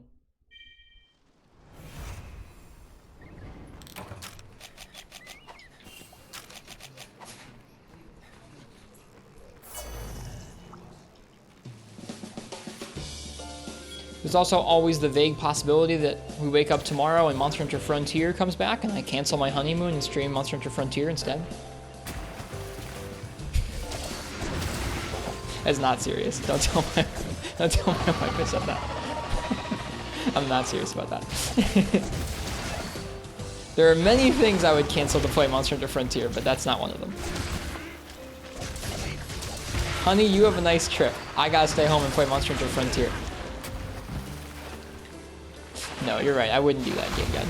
There's also always the vague possibility that we wake up tomorrow and Monster Hunter Frontier comes back and I cancel my honeymoon and stream Monster Hunter Frontier instead. That's not serious. Don't tell my wife I said that. I'm not serious about that. There are many things I would cancel to play Monster Hunter Frontier, but that's not one of them. Honey, you have a nice trip. I gotta stay home and play Monster Hunter Frontier. No, you're right. I wouldn't do that, Game God.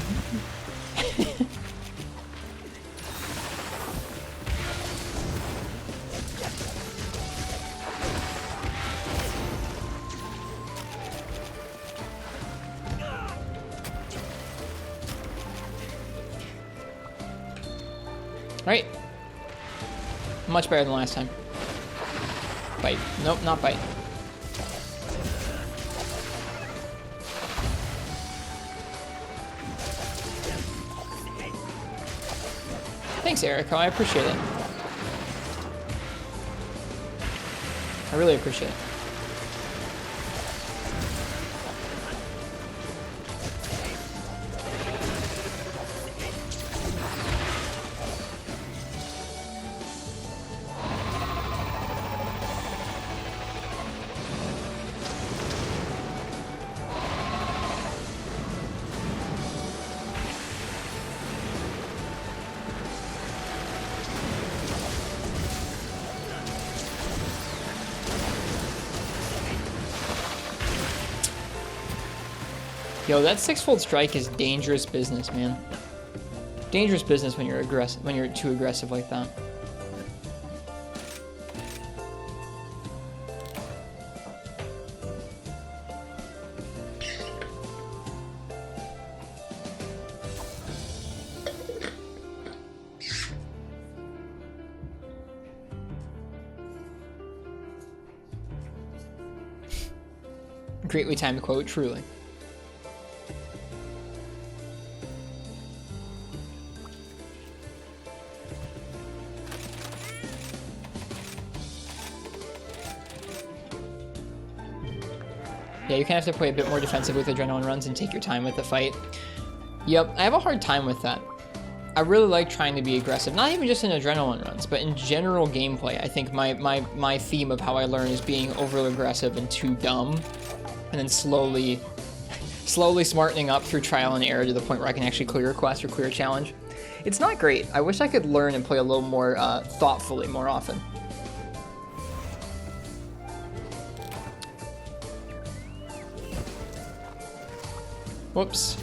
Right. Much better than last time. Bite. Nope, not bite. Thanks, Erica. I appreciate it. I really appreciate it. Yo, that 6-fold strike is dangerous business, man. Dangerous business when you're aggressive, when you're too aggressive like that. Greatly timed quote, truly. Yeah, you kind of have to play a bit more defensive with adrenaline runs and take your time with the fight. Yep, I have a hard time with that. I really like trying to be aggressive, not even just in adrenaline runs, but in general gameplay. I think my theme of how I learn is being overly aggressive and too dumb, and then slowly smartening up through trial and error to the point where I can actually clear a quest or clear a challenge. It's not great. I wish I could learn and play a little more thoughtfully more often. Whoops.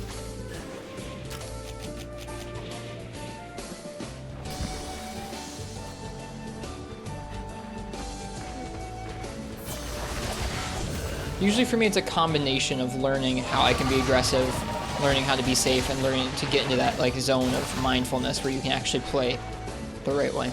Usually for me, it's a combination of learning how I can be aggressive, learning how to be safe, and learning to get into that like zone of mindfulness where you can actually play the right way.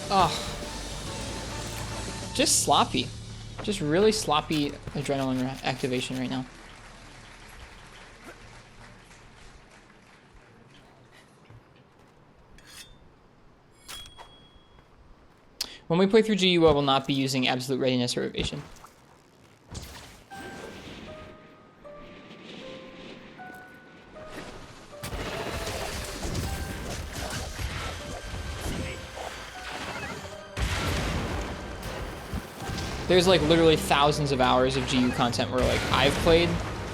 Oh, just sloppy. Just really sloppy adrenaline activation right now. When we play through GU, I will not be using absolute readiness or evasion. There's like literally thousands of hours of GU content where like I've played.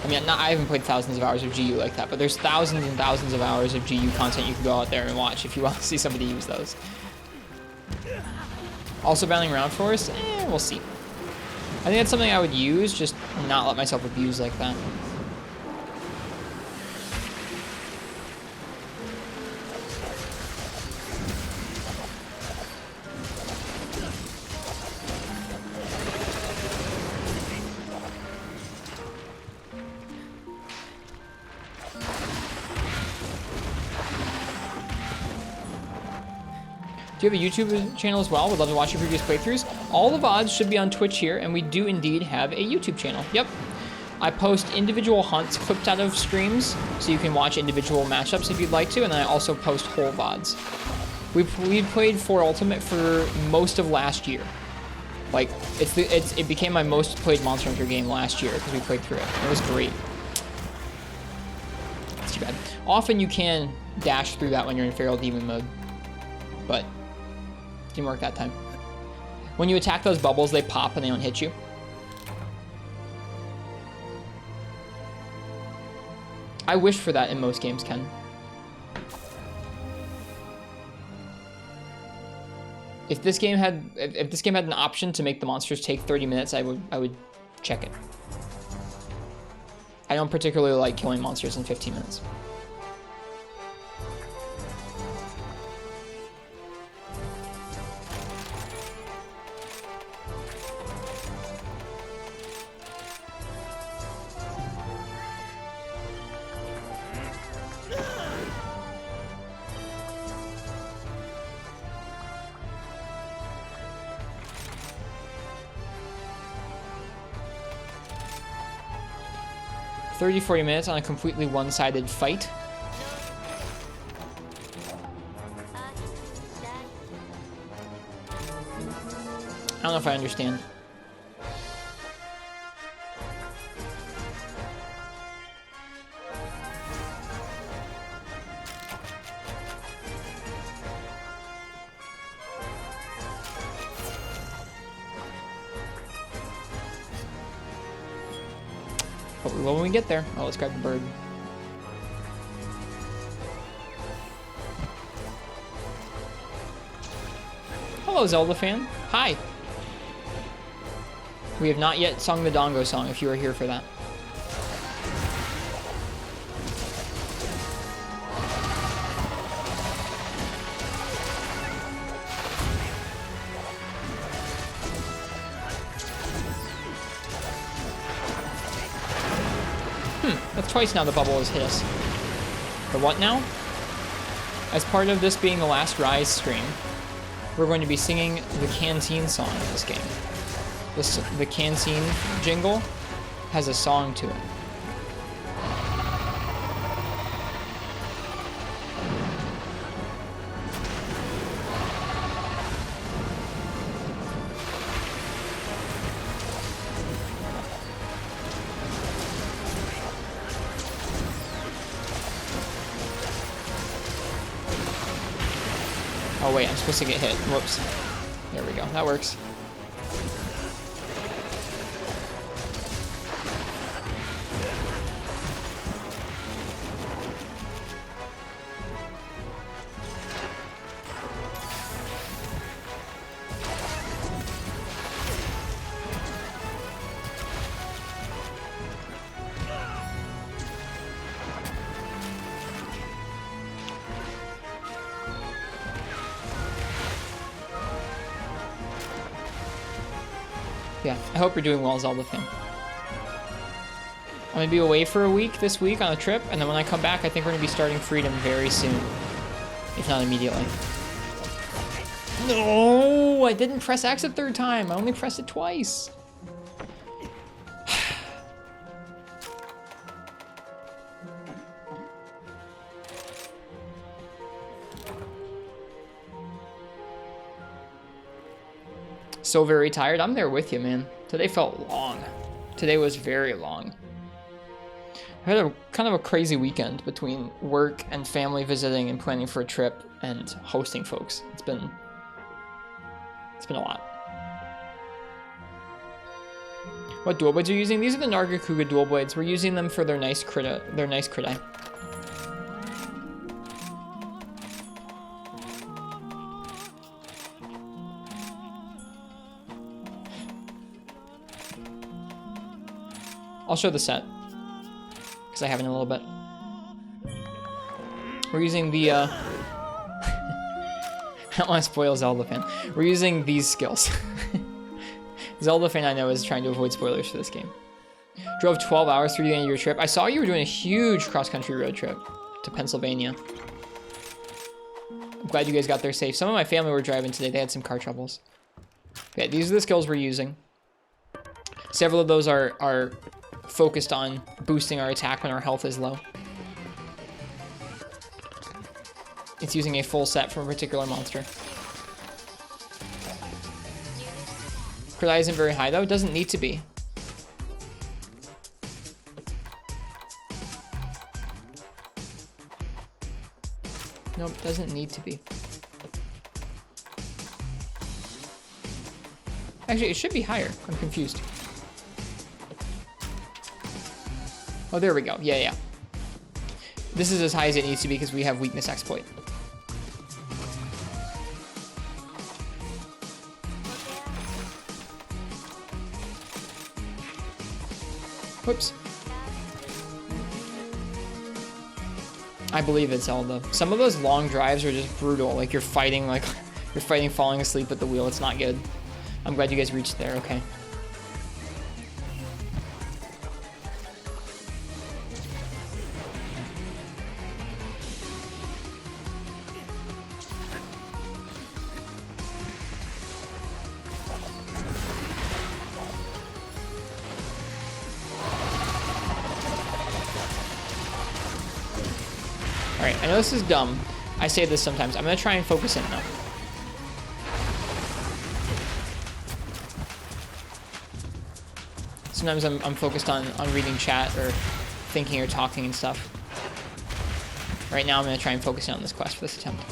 I mean, I haven't played thousands of hours of GU like that, but there's thousands and thousands of hours of GU content you can go out there and watch if you want to see somebody use those. Also battling Round Force? We'll see. I think that's something I would use, just not let myself abuse like that. Do you have a YouTube channel as well? Would love to watch your previous playthroughs. All the VODs should be on Twitch here, and we do indeed have a YouTube channel. Yep. I post individual hunts clipped out of streams, so you can watch individual matchups if you'd like to, and then I also post whole VODs. We played 4 Ultimate for most of last year. Like, it became my most played Monster Hunter game last year, because we played through it. It was great. It's too bad. Often you can dash through that when you're in Feral Demon mode, but didn't work that time. When you attack those bubbles, they pop and they don't hit you. I wish for that in most games, Ken. If this game had an option to make the monsters take 30 minutes, I would check it. I don't particularly like killing monsters in 15 minutes. $30-40 minutes on a completely one-sided fight. I don't know if I understand. But we will when we get there. Oh, let's grab the bird. Hello, Zelda fan. Hi. We have not yet sung the Dongo song, if you are here for that. That's twice now the bubble has hit us. The what now? As part of this being the last Rise stream, we're going to be singing the Canteen song in this game. The Canteen jingle has a song to it. Oh wait, I'm supposed to get hit. Whoops. There we go. That works. Yeah, I hope you're doing well, Zelda fan. I'm gonna be away for a week this week on a trip, and then when I come back, I think we're gonna be starting Freedom very soon. If not immediately. No, I didn't press X a third time. I only pressed it twice. So very tired. I'm there with you, man. Today felt long. Today was very long. I had a kind of a crazy weekend between work and family visiting and planning for a trip and hosting folks. It's been a lot. What dual blades are you using? These are the Nargacuga dual blades. We're using them for their nice crit eye. I'll show the set, because I have it in a little bit. We're using the, I don't want to spoil Zelda fan. We're using these skills. Zelda fan I know is trying to avoid spoilers for this game. Drove 12 hours through the end of your trip. I saw you were doing a huge cross-country road trip to Pennsylvania. I'm glad you guys got there safe. Some of my family were driving today. They had some car troubles. Okay, these are the skills we're using. Several of those are focused on boosting our attack when our health is low. It's using a full set from a particular monster. Crit eye isn't very high though, it doesn't need to be. Nope, it doesn't need to be. Actually, it should be higher. I'm confused. Oh, there we go. Yeah. This is as high as it needs to be because we have weakness exploit. Whoops. I believe it's Zelda. Some of those long drives are just brutal. Like you're fighting falling asleep at the wheel. It's not good. I'm glad you guys reached there. Okay. Alright, I know this is dumb. I say this sometimes. I'm gonna try and focus in now. Sometimes I'm focused on reading chat or thinking or talking and stuff. Right now I'm gonna try and focus in on this quest for this attempt.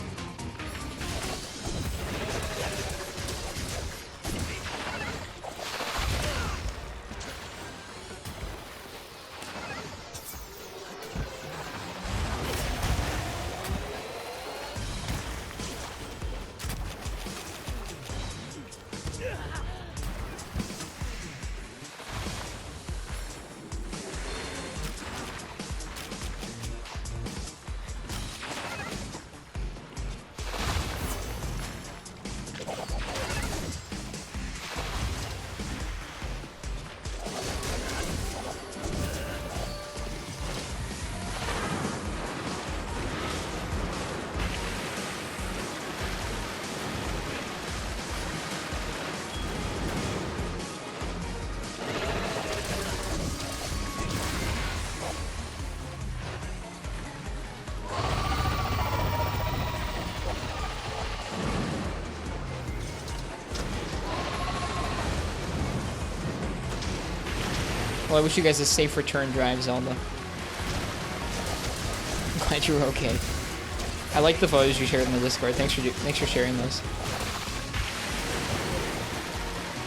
Well, I wish you guys a safe return drive, Zelda. I'm glad you were okay. I like the photos you shared in the Discord. Thanks for sharing those.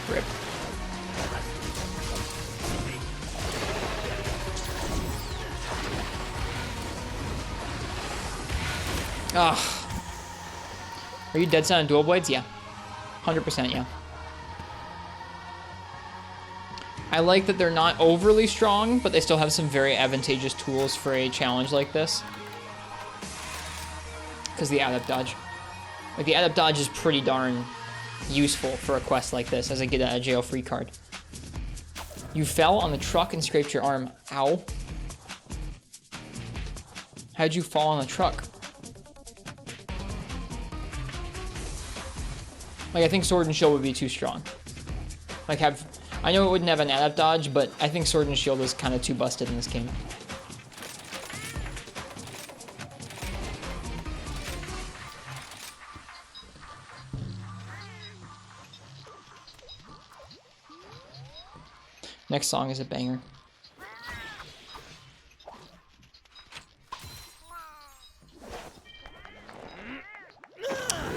Rip. Ah. Are you dead set on dual blades? Yeah. 100% yeah. I like that they're not overly strong, but they still have some very advantageous tools for a challenge like this. Because the adept dodge. Like, the adept dodge is pretty darn useful for a quest like this, as a get out of jail free card. You fell on the truck and scraped your arm. Ow. How'd you fall on the truck? Like, I think Sword and Shield would be too strong. Like, I know it wouldn't have an adept dodge, but I think Sword and Shield is kind of too busted in this game. Next song is a banger.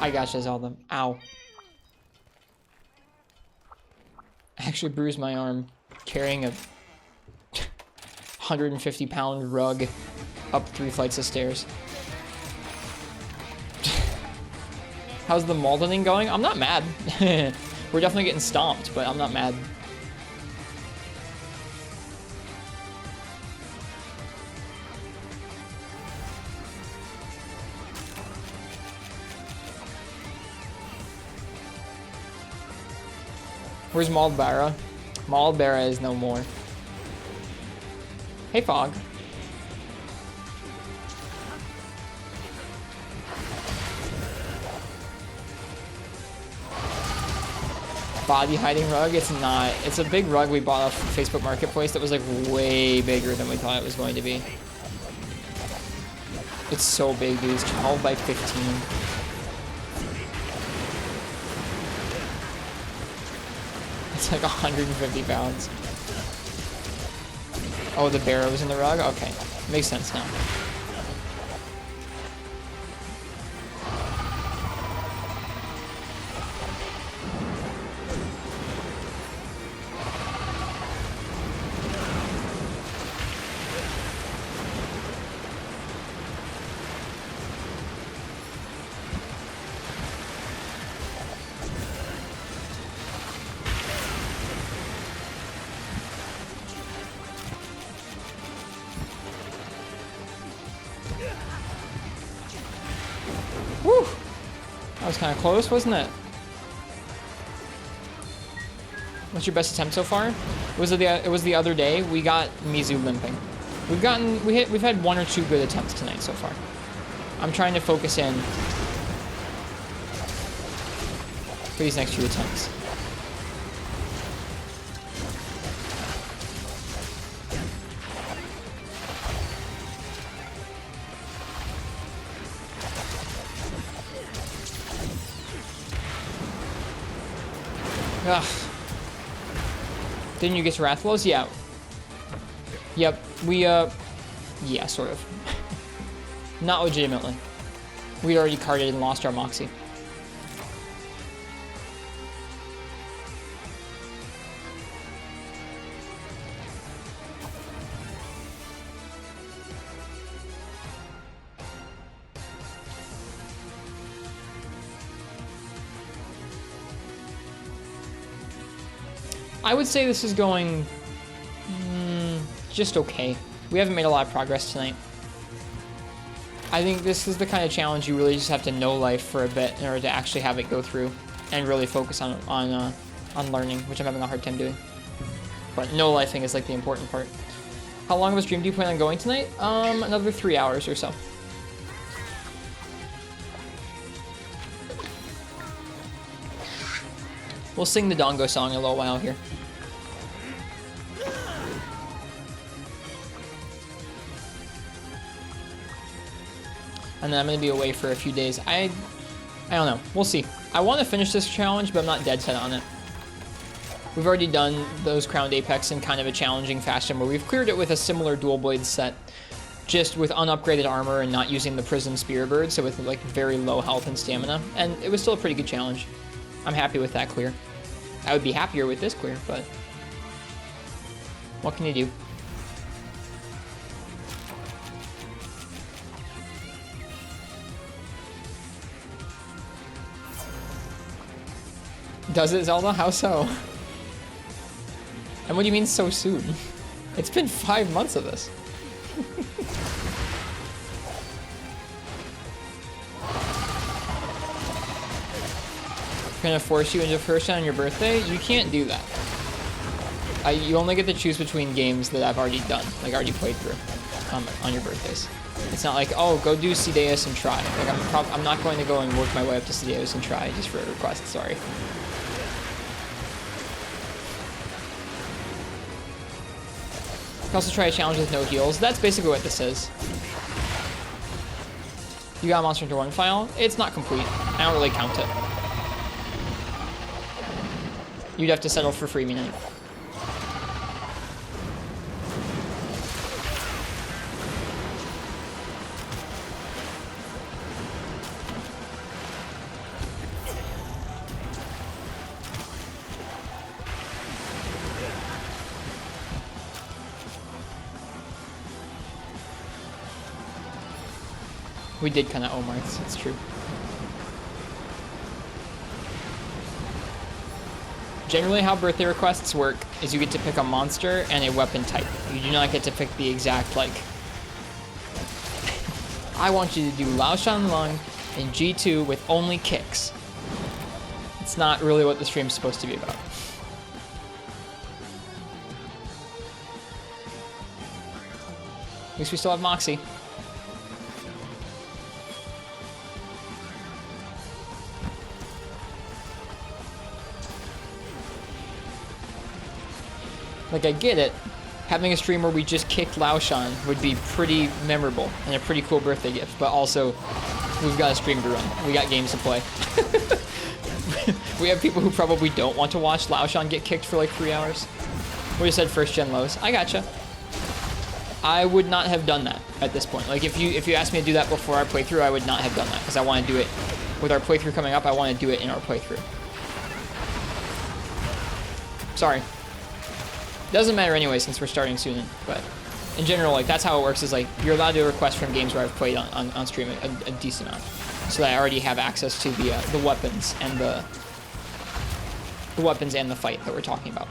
I gotcha, Zelda. Ow. I actually bruised my arm carrying a 150-pound rug up 3 flights of stairs. How's the Maldening going? I'm not mad. We're definitely getting stomped, but I'm not mad. Where's Maldbara? Maldbara is no more. Hey, Fog. Body hiding rug? It's not. It's a big rug we bought off Facebook Marketplace that was like way bigger than we thought it was going to be. It's so big, dude. It's 12 by 15. It's like 150 pounds. Oh, the barrow's in the rug? Okay. Makes sense now. That was kind of close, wasn't it? What's your best attempt so far? It was the other day. We got Mizu limping. We've had 1 or 2 good attempts tonight so far. I'm trying to focus in for these next few attempts. Ugh. Didn't you get to Rathlos? Yeah. Yep. Yeah, sort of. Not legitimately. We'd already carded and lost our Moxie. I would say this is going just okay. We haven't made a lot of progress tonight. I think this is the kind of challenge you really just have to know life for a bit in order to actually have it go through and really focus on learning, which I'm having a hard time doing. But no lifing is like the important part. How long of a stream do you plan on going tonight? Another 3 hours or so. We'll sing the Dongo song in a little while here. And then I'm going to be away for a few days. I don't know. We'll see. I want to finish this challenge, but I'm not dead set on it. We've already done those Crowned Apex in kind of a challenging fashion where we've cleared it with a similar dual blade set, just with unupgraded armor and not using the Prism Spear Bird, so with like very low health and stamina, and it was still a pretty good challenge. I'm happy with that clear. I would be happier with this clear, but what can you do? Does it, Zelda? How so? And what do you mean so soon? It's been 5 months of this. Gonna force you into first on your birthday? You can't do that. You only get to choose between games that I've already done, like already played through, on your birthdays. It's not like, oh, go do Cedeus and try. Like I'm not going to go and work my way up to Cedeus and try just for a request. Sorry. You can also try a challenge with no heals. That's basically what this is. You got a Monster Hunter 1 file. It's not complete. I don't really count it. You'd have to settle for free minute. We did kind of owe Marks, it's true. Generally how birthday requests work is you get to pick a monster and a weapon type. You do not get to pick the exact, like, I want you to do Lao Shan Lung in G2 with only kicks. It's not really what the stream's supposed to be about. At least we still have Moxie. Like, I get it. Having a stream where we just kicked Lao Shan would be pretty memorable and a pretty cool birthday gift, but also, we've got a stream to run. We got games to play. We have people who probably don't want to watch Lao Shan get kicked for like 3 hours. We just said first gen lows. I gotcha. I would not have done that at this point. Like, if you asked me to do that before our playthrough, I would not have done that, because I want to do it with our playthrough coming up. I want to do it in our playthrough. Sorry. Doesn't matter anyway since we're starting soon, but in general, like, that's how it works, is like you're allowed to request from games where I've played on stream a decent amount, so that I already have access to the weapons and the weapons and the fight that we're talking about.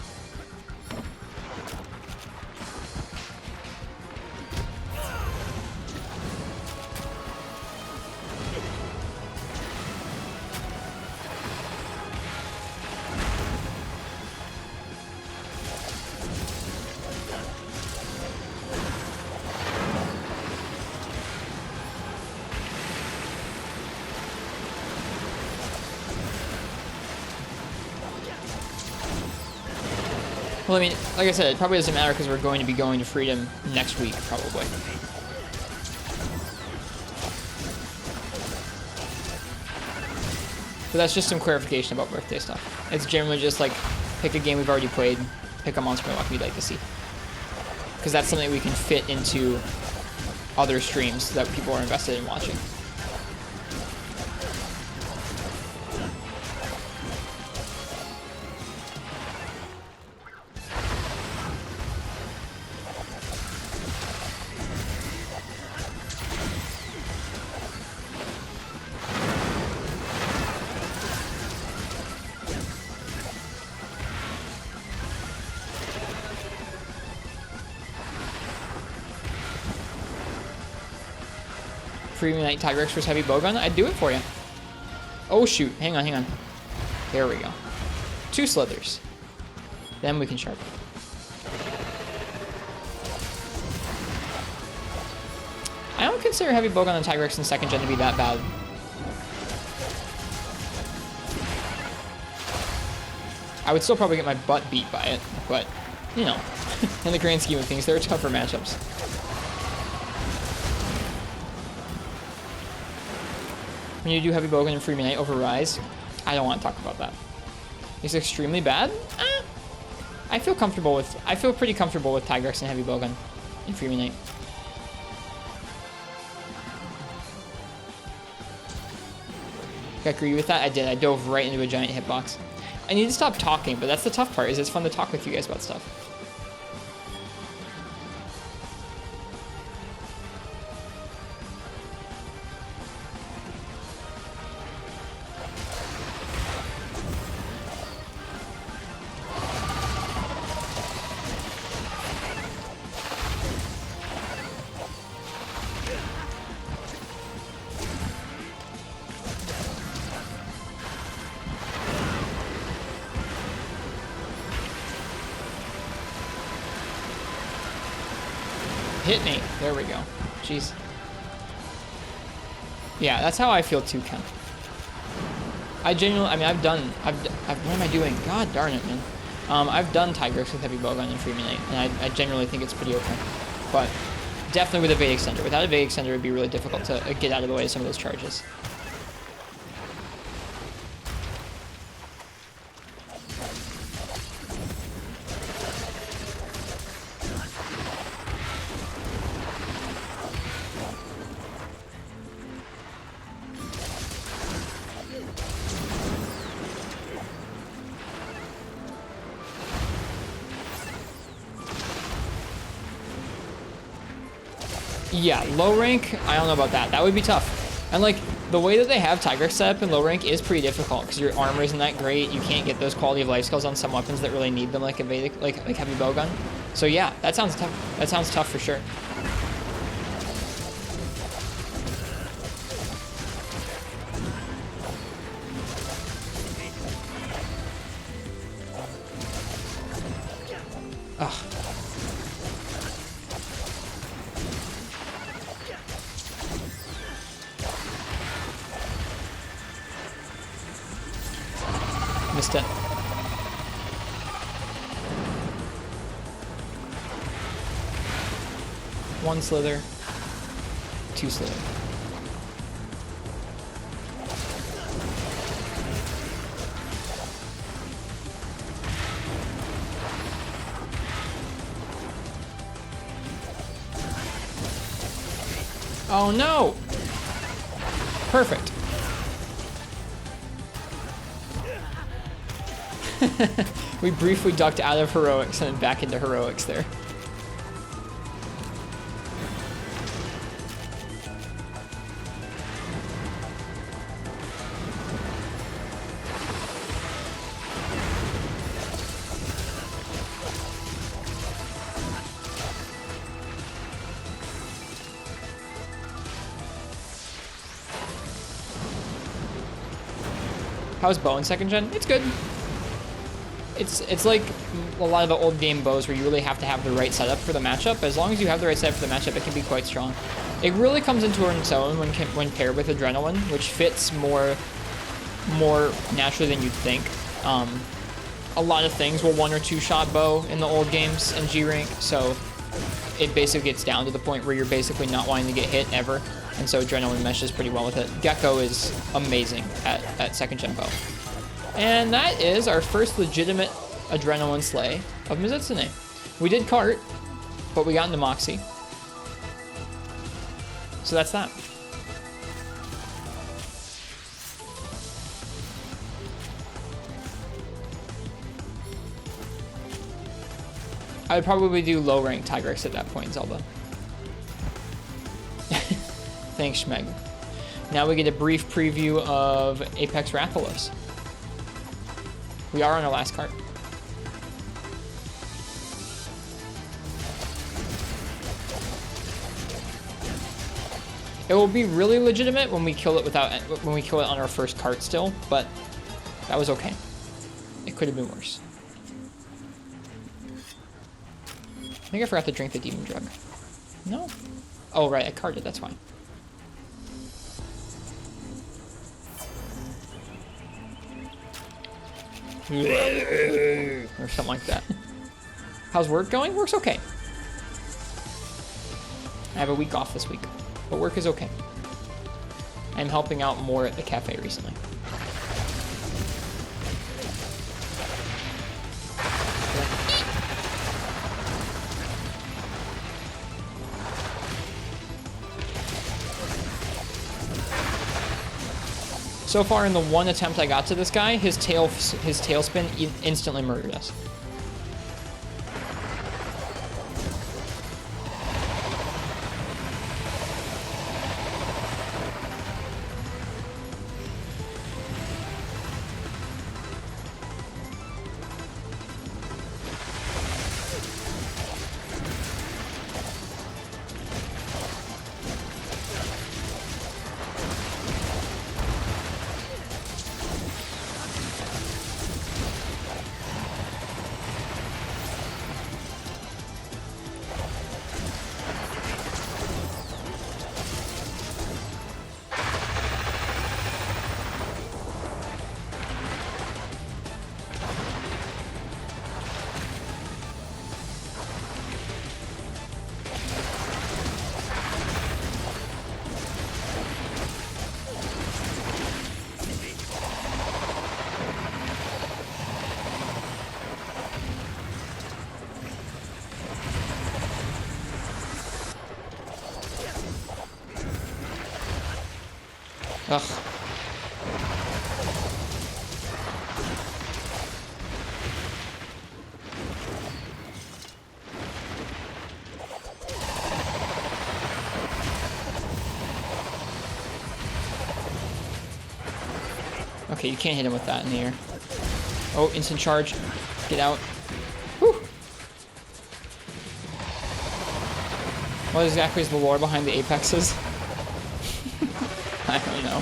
Well, I mean, like I said, it probably doesn't matter because we're going to be going to Freedom next week, probably. But that's just some clarification about birthday stuff. It's generally just like, pick a game we've already played, pick a monster walk we'd like to see. Because that's something we can fit into other streams that people are invested in watching. Free Night Tigrex vs Heavy Bowgun? I'd do it for you. Oh shoot, hang on. There we go. 2 slithers. Then we can sharpen. I don't consider Heavy Bowgun and Tigrex in 2nd gen to be that bad. I would still probably get my butt beat by it, but, you know, in the grand scheme of things, there are tougher matchups. When you do Heavy Bowgun and Free Night over Rise, I don't want to talk about that. It's extremely bad? I feel pretty comfortable with Tigrex and Heavy Bowgun in Freeman Knight. I agree with that. I did. I dove right into a giant hitbox. I need to stop talking, but that's the tough part, is it's fun to talk with you guys about stuff. Hit me. There we go. Jeez. Yeah, that's how I feel too, Ken. I genuinely, I mean, what am I doing? God darn it, man. I've done Tigrex with Heavy Bowgun and Freeman Knight, and I genuinely think it's pretty okay. But definitely with a Evade Extender. Without a Evade Extender, it'd be really difficult to get out of the way of some of those charges. Yeah, low rank, I don't know about that. That would be tough. And like, the way that they have Tigrex set up in low rank is pretty difficult because your armor isn't that great. You can't get those quality of life skills on some weapons that really need them, like Heavy Bowgun. So yeah, that sounds tough. That sounds tough for sure. Ugh. Missed it. One slither. Two slither. Oh no! Perfect. We briefly ducked out of heroics and then back into heroics there. How's bow in second gen? It's good. It's like a lot of the old game bows where you really have to have the right setup for the matchup. As long as you have the right setup for the matchup, it can be quite strong. It really comes into its own when paired with Adrenaline, which fits more naturally than you'd think. A lot of things will 1 or 2 shot bow in the old games in G rank, so it basically gets down to the point where you're basically not wanting to get hit ever, and so Adrenaline meshes pretty well with it. Gecko is amazing at second gen bow. And that is our first legitimate Adrenaline slay of Mizutsune. We did cart, but we got into Moxie. So that's that. I would probably do low rank Tigrex at that point, Zelda. Thanks, Schmeg. Now we get a brief preview of Apex Rathalos. We are on our last cart. It will be really legitimate when we kill it on our first cart still, but that was okay. It could have been worse. I think I forgot to drink the demon drug. No? Oh, right, I carted, that's fine. Or something like that. How's work going? Work's okay. I have a week off this week, but work is okay. I'm helping out more at the cafe recently. So far in the one attempt I got to this guy, his tailspin instantly murdered us. Ugh. Okay, you can't hit him with that in the air. Oh, instant charge. Get out. Whew. What exactly is the lore behind the apexes? I don't know.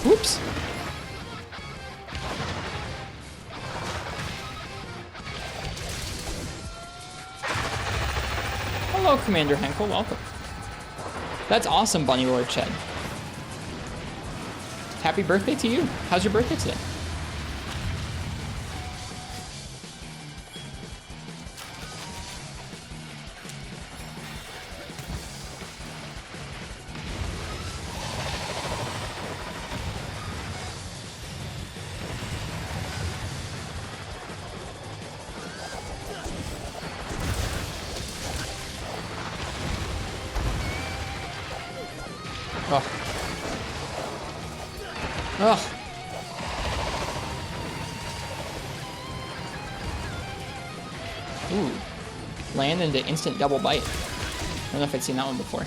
Whoops. Hello, Commander Henkel. Welcome. That's awesome, Bunny Lord Ched. Happy birthday to you. How's your birthday today? Ugh. Ugh. Ooh. Land into instant double bite. I don't know if I'd seen that one before.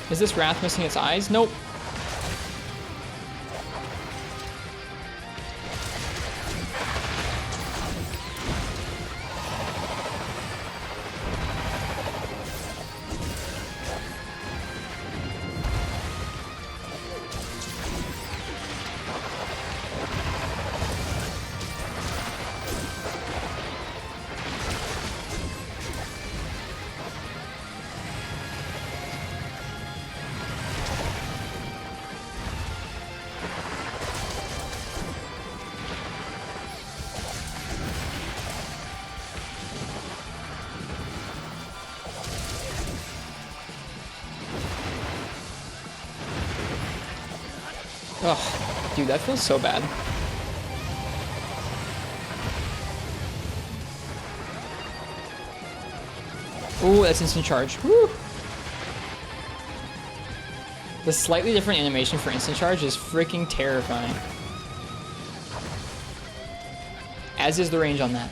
Is this Wrath missing its eyes? Nope. Ugh, dude, that feels so bad. Ooh, that's instant charge. Woo! The slightly different animation for instant charge is freaking terrifying. As is the range on that.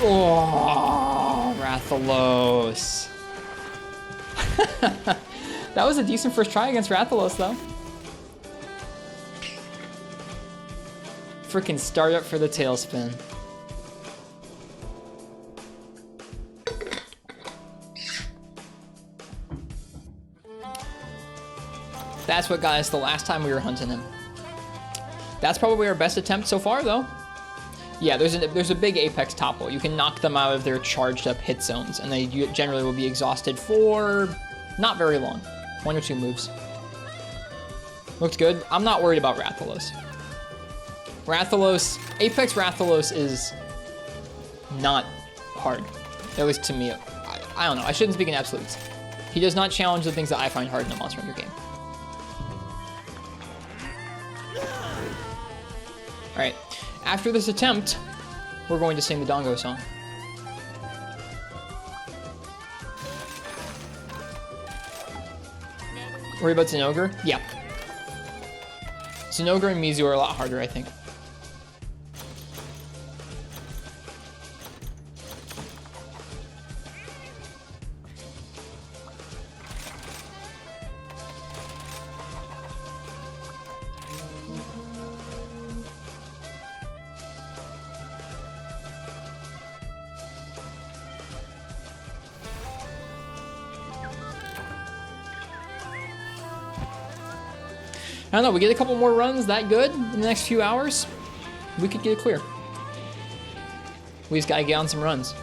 Oh, Rathalos. That was a decent first try against Rathalos, though. Freaking start up for the tailspin. That's what got us the last time we were hunting him. That's probably our best attempt so far, though. Yeah, there's a big Apex topple. You can knock them out of their charged up hit zones, and they generally will be exhausted for not very long. 1 or 2 moves. Looked good. I'm not worried about Rathalos. Apex Rathalos is not hard. At least to me. I don't know. I shouldn't speak in absolutes. He does not challenge the things that I find hard in a Monster Hunter game. Alright. After this attempt, we're going to sing the Dongo song. Worry about Zinogre? Yeah. Zinogre and Mizu are a lot harder, I think. I don't know, we get a couple more runs that good in the next few hours, we could get it clear. We just gotta get on some runs.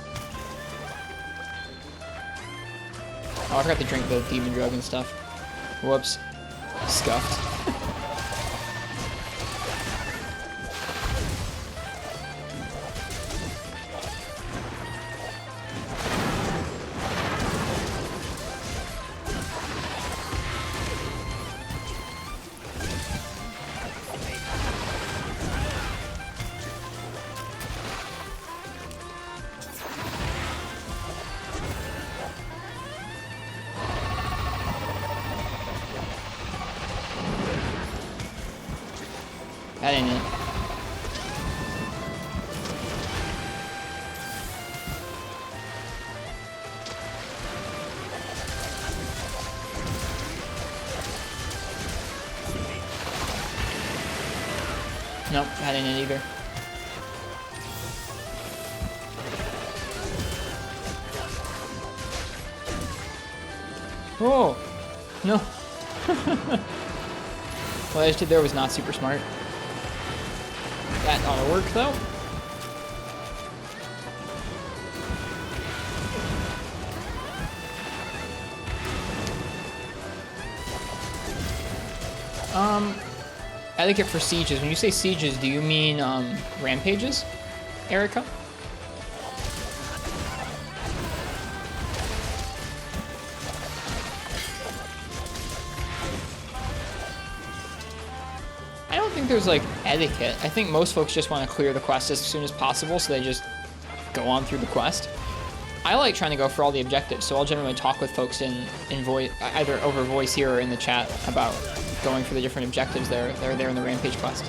Oh, I forgot to drink the demon drug and stuff. Whoops. Scuffed. That ain't it. Nope, that ain't it either. Oh! No! What I just did there was not super smart. That ought to work, though. Etiquette for sieges. When you say sieges, do you mean rampages, Erica? I don't think there's like etiquette. I think most folks just want to clear the quest as soon as possible, so they just go on through the quest. I like trying to go for all the objectives, so I'll generally talk with folks in voice, either over voice here or in the chat, about going for the different objectives that are there in the Rampage quest.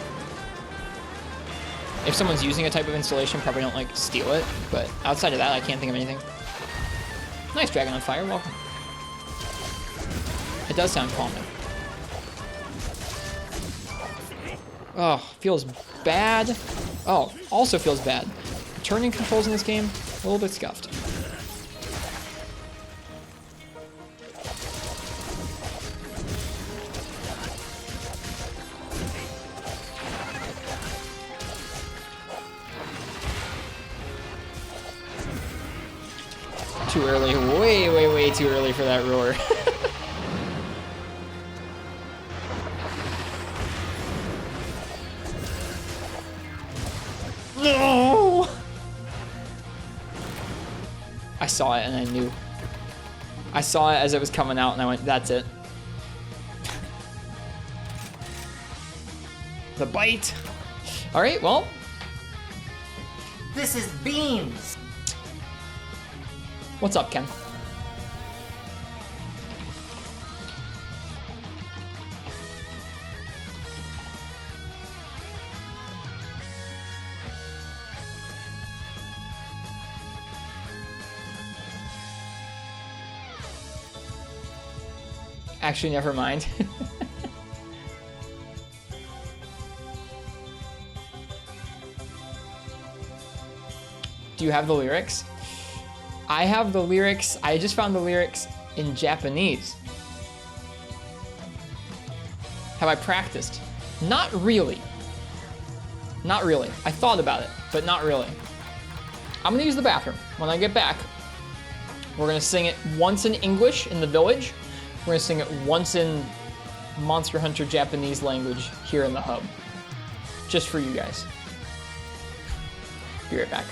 If someone's using a type of installation, probably don't like steal it, but outside of that, I can't think of anything. Nice Dragon on Fire, welcome. It does sound calming. Oh, feels bad. Oh, also feels bad. Turning controls in this game, a little bit scuffed. Too early, way too early for that roar. No! I saw it and I knew. I saw it as it was coming out and I went, that's it. The bite. All right, well. This is Beans. What's up, Ken? Actually, never mind. Do you have the lyrics? I have the lyrics. I just found the lyrics in Japanese. Have I practiced? Not really. Not really. I thought about it, but not really. I'm gonna use the bathroom. When I get back, we're gonna sing it once in English in the village. We're gonna sing it once in Monster Hunter Japanese language here in the hub. Just for you guys. Be right back.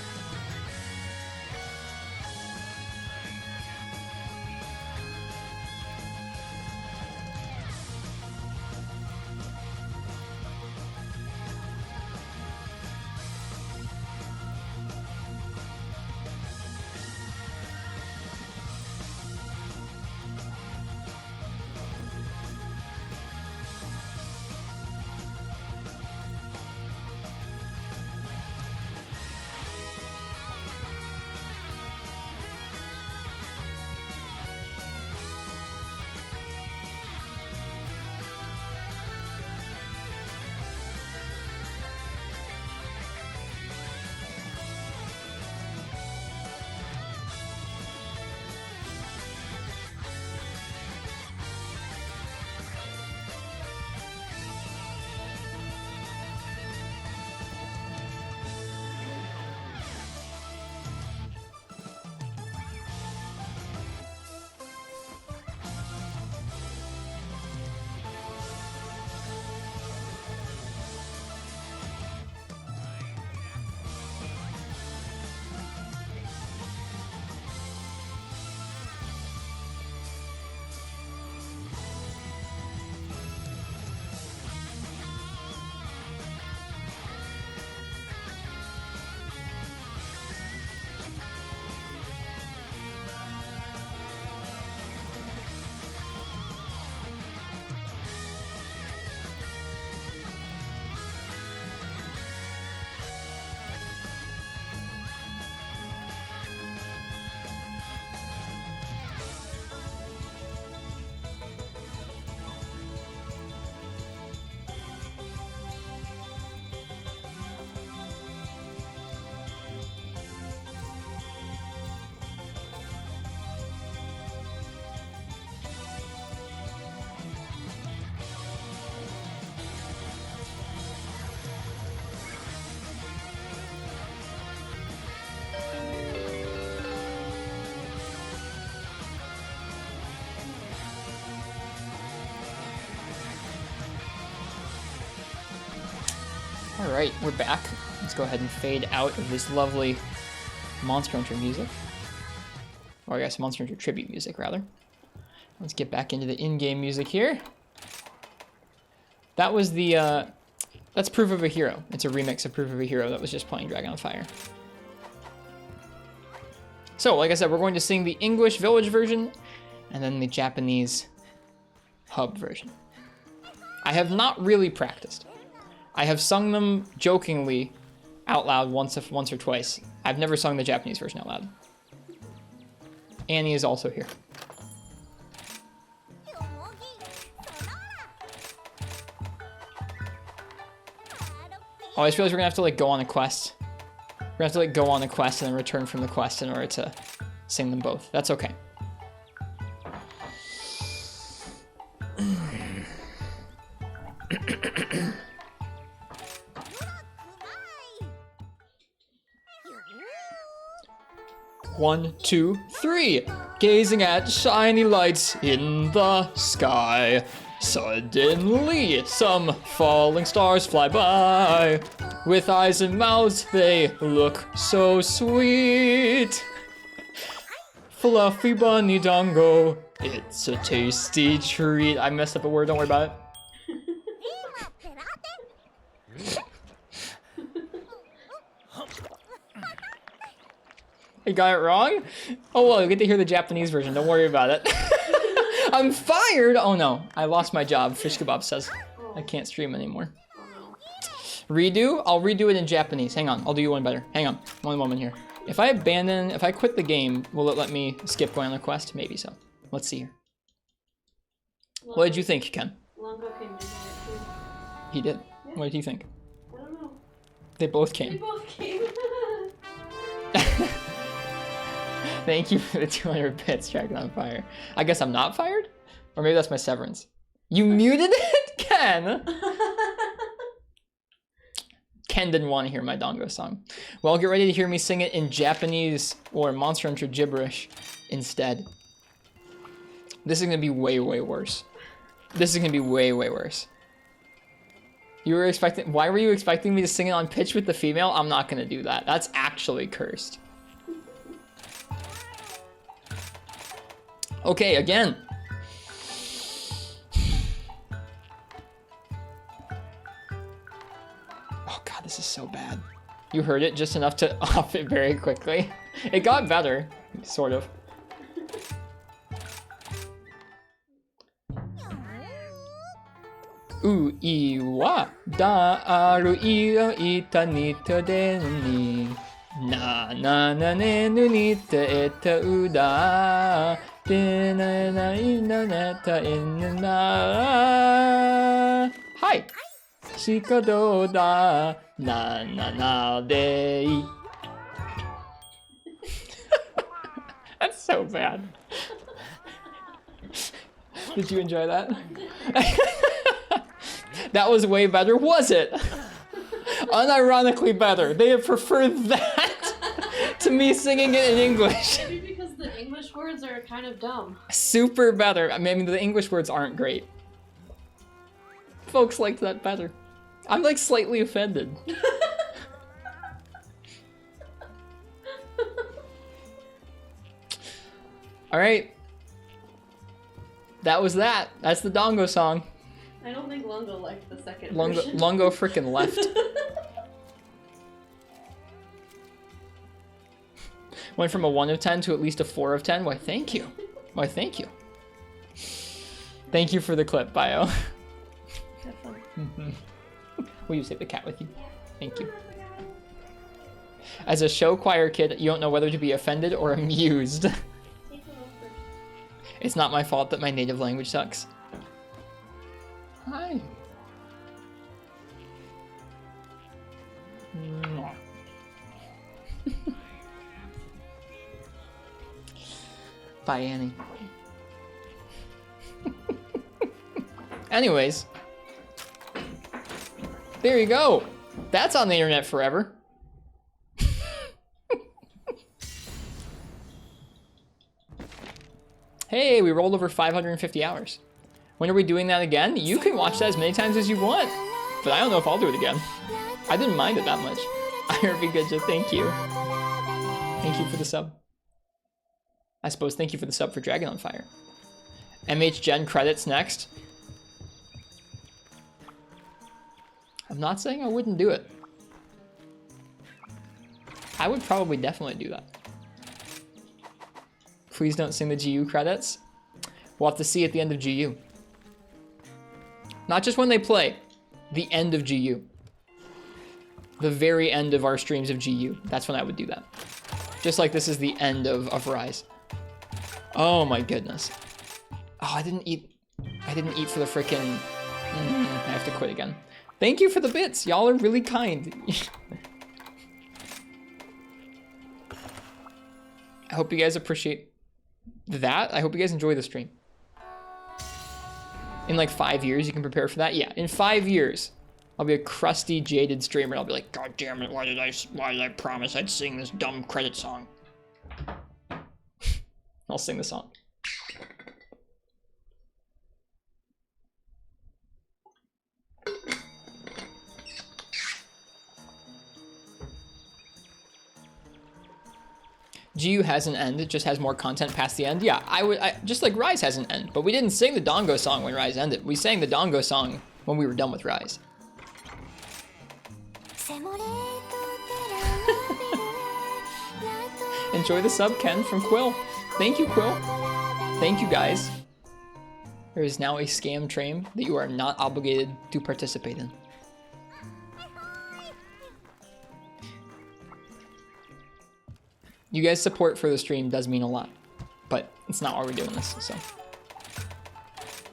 All right, we're back. Let's go ahead and fade out of this lovely Monster Hunter music. Or I guess Monster Hunter tribute music, rather. Let's get back into the in-game music here. That was the, that's Proof of a Hero. It's a remix of Proof of a Hero that was just playing Dragon on Fire. So, like I said, we're going to sing the English Village version and then the Japanese Hub version. I have not really practiced. I have sung them jokingly out loud once or twice. I've never sung the Japanese version out loud. Annie is also here. Oh, I just realized we're gonna have to like go on a quest. We're gonna have to like go on a quest and then return from the quest in order to sing them both. That's okay. One, two, three. Gazing at shiny lights in the sky. Suddenly, some falling stars fly by. With eyes and mouths, they look so sweet. Fluffy bunny dongo, it's a tasty treat. I messed up a word, don't worry about it. I got it wrong? Oh well, you get to hear the Japanese version, don't worry about it. I'm fired! Oh no, I lost my job, Fish Kebab says. I can't stream anymore. Redo? I'll redo it in Japanese. Hang on, I'll do you one better. Hang on, one moment here. If I quit the game, will it let me skip going on the quest? Maybe so. Let's see here. What did you think, Ken? Longo came to visit too. He did. Yeah. What did you think? I don't know. They both They came. both came. Thank you for the 200 bits, Dragon on Fire. I guess I'm not fired? Or maybe that's my severance. You muted it, Ken? Ken didn't want to hear my Dongo song. Well, get ready to hear me sing it in Japanese or Monster Hunter gibberish instead. This is going to be way, way worse. This is going to be way, way worse. You were expecting... Why were you expecting me to sing it on pitch with the female? I'm not going to do that. That's actually cursed. Okay, again. Oh god, this is so bad. You heard it just enough to off it very quickly. It got better, sort of. Ui wa da aru iro ita ni to de ni. Na na na ne nu ni te eta uda. De na na ina na ta in na. Hi. Shikado da na na na de. That's so bad. Did you enjoy that? That was way better, was it? Unironically better. They have preferred that to me singing it in English. Maybe because the English words are kind of dumb. Super better. I mean, the English words aren't great. Folks liked that better. I'm like slightly offended. All right. That was that. That's the Dongo song. I don't think Longo liked the second Longo, version. Longo frickin' left. Went from a 1 of 10 to at least a 4 of 10. Why, thank you. Why, thank you. Thank you for the clip, Bio. Have fun. Will you take the cat with you? Thank you. As a show choir kid, you don't know whether to be offended or amused. It's not my fault that my native language sucks. Hi. Bye, Annie. Anyways. There you go. That's on the internet forever. Hey, we rolled over 550 hours. When are we doing that again? You can watch that as many times as you want, but I don't know if I'll do it again. I didn't mind it that much. IRB Gudja, thank you. Thank you for the sub. I suppose thank you for the sub for Dragon on Fire. MH Gen credits next. I'm not saying I wouldn't do it. I would probably definitely do that. Please don't sing the GU credits. We'll have to see at the end of GU. Not just when they play, the end of GU. The very end of our streams of GU. That's when I would do that. Just like this is the end of Rise. Oh my goodness. Oh, I didn't eat for the frickin'... I have to quit again. Thank you for the bits. Y'all are really kind. I hope you guys appreciate that. I hope you guys enjoy the stream. In like 5 years, you can prepare for that. Yeah, in 5 years, I'll be a crusty, jaded streamer. And I'll be like, God damn it! Why did I promise I'd sing this dumb credit song? I'll sing the song. GU has an end, it just has more content past the end. Yeah, just like Rise has an end, but we didn't sing the Dongo song when Rise ended. We sang the Dongo song when we were done with Rise. Enjoy the sub, Ken, from Quill. Thank you, Quill. Thank you, guys. There is now a scam train that you are not obligated to participate in. You guys' support for the stream does mean a lot, but it's not why we're doing this, so.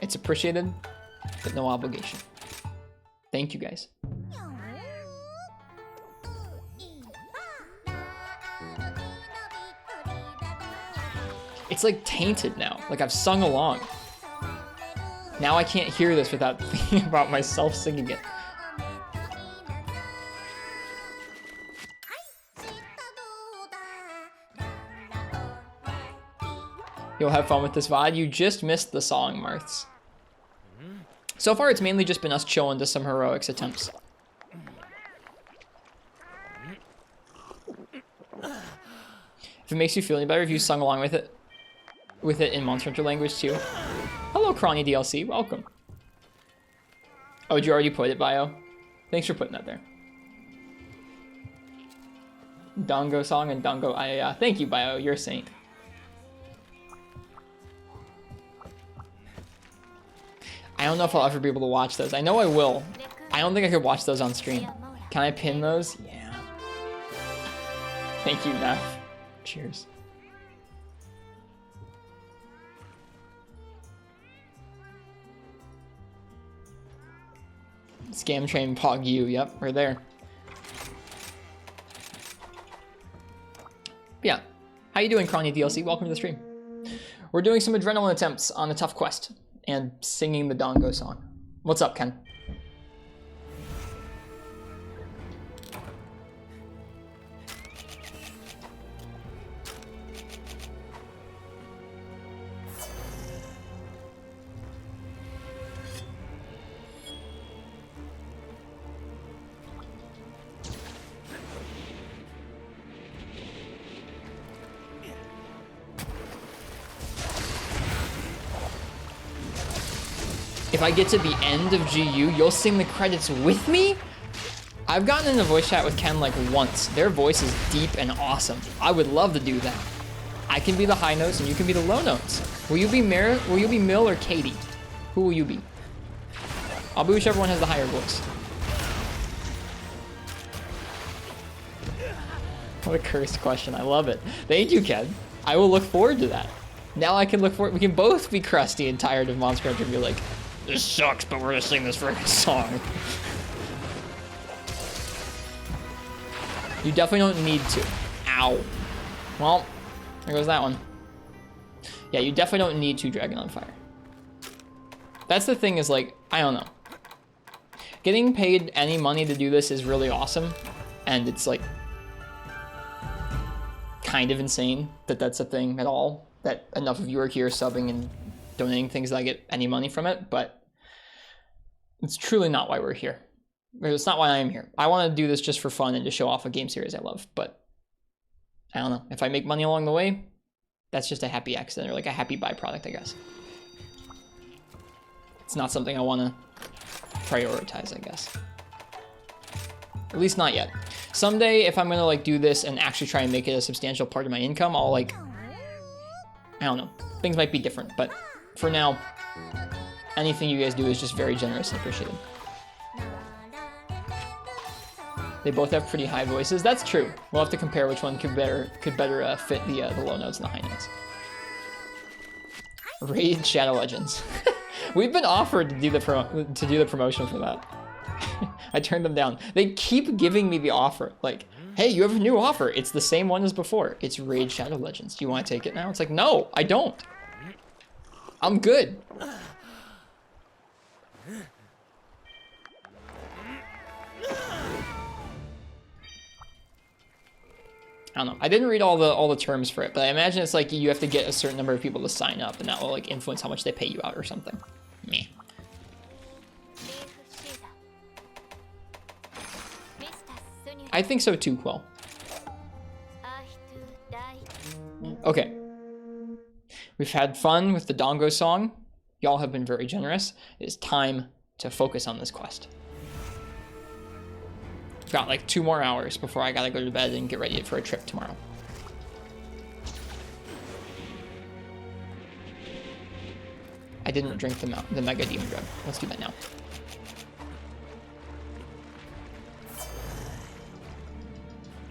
It's appreciated, but no obligation. Thank you guys. It's like tainted now. Like I've sung along. Now I can't hear this without thinking about myself singing it. You'll have fun with this VOD. You just missed the song, Marths. So far, it's mainly just been us chilling to some heroics attempts. If it makes you feel any better, if you sung along with it in Monster Hunter language too. Hello, Crawny DLC. Welcome. Oh, did you already put it, Bio? Thanks for putting that there. Dongo song and Dongo Ayaya. Thank you, Bio. You're a saint. I don't know if I'll ever be able to watch those. I know I will. I don't think I could watch those on stream. Can I pin those? Yeah. Thank you, Neff. Cheers. Scam train Pog U. Yep, we're there. Yeah. How you doing, Crawny DLC? Welcome to the stream. We're doing some adrenaline attempts on a tough quest and singing the Dongo song. What's up, Ken? If I get to the end of GU, you'll sing the credits with me? I've gotten in a voice chat with Ken like once. Their voice is deep and awesome. I would love to do that. I can be the high notes and you can be the low notes. Will you be Mill or Katie? Who will you be? I'll be whichever one has the higher voice. What a cursed question. I love it. Thank you, Ken. I will look forward to that. Now I can look forward. We can both be crusty and tired of Monster Hunter and be like, this sucks, but we're gonna sing this freaking song. You definitely don't need to. Ow. Well, there goes that one. Yeah, you definitely don't need to Dragon on Fire. That's the thing is like, I don't know. Getting paid any money to do this is really awesome. And it's like kind of insane that that's a thing at all. That enough of you are here subbing and donating things that I get any money from it, but it's truly not why we're here. It's not why I am here. I want to do this just for fun and to show off a game series I love, but I don't know. If I make money along the way, that's just a happy accident or like a happy byproduct, I guess. It's not something I want to prioritize, I guess. At least not yet. Someday, if I'm going to like do this and actually try and make it a substantial part of my income, I'll like, I don't know. Things might be different, but for now, anything you guys do is just very generous and appreciated. They both have pretty high voices. That's true. We'll have to compare which one could better fit the low notes and the high notes. Raid Shadow Legends. We've been offered to do the promotion for that. I turned them down. They keep giving me the offer. Like, hey, you have a new offer. It's the same one as before. It's Raid Shadow Legends. Do you want to take it now? It's like, no, I don't. I'm good. I don't know. I didn't read all the terms for it, but I imagine it's like you have to get a certain number of people to sign up, and that will like influence how much they pay you out or something. Meh. I think so too, Quill. Okay. We've had fun with the Dongo song. Y'all have been very generous. It is time to focus on this quest. Got like 2 more hours before I gotta go to bed and get ready for a trip tomorrow. I didn't drink the Mega Demon Drug. Let's do that now.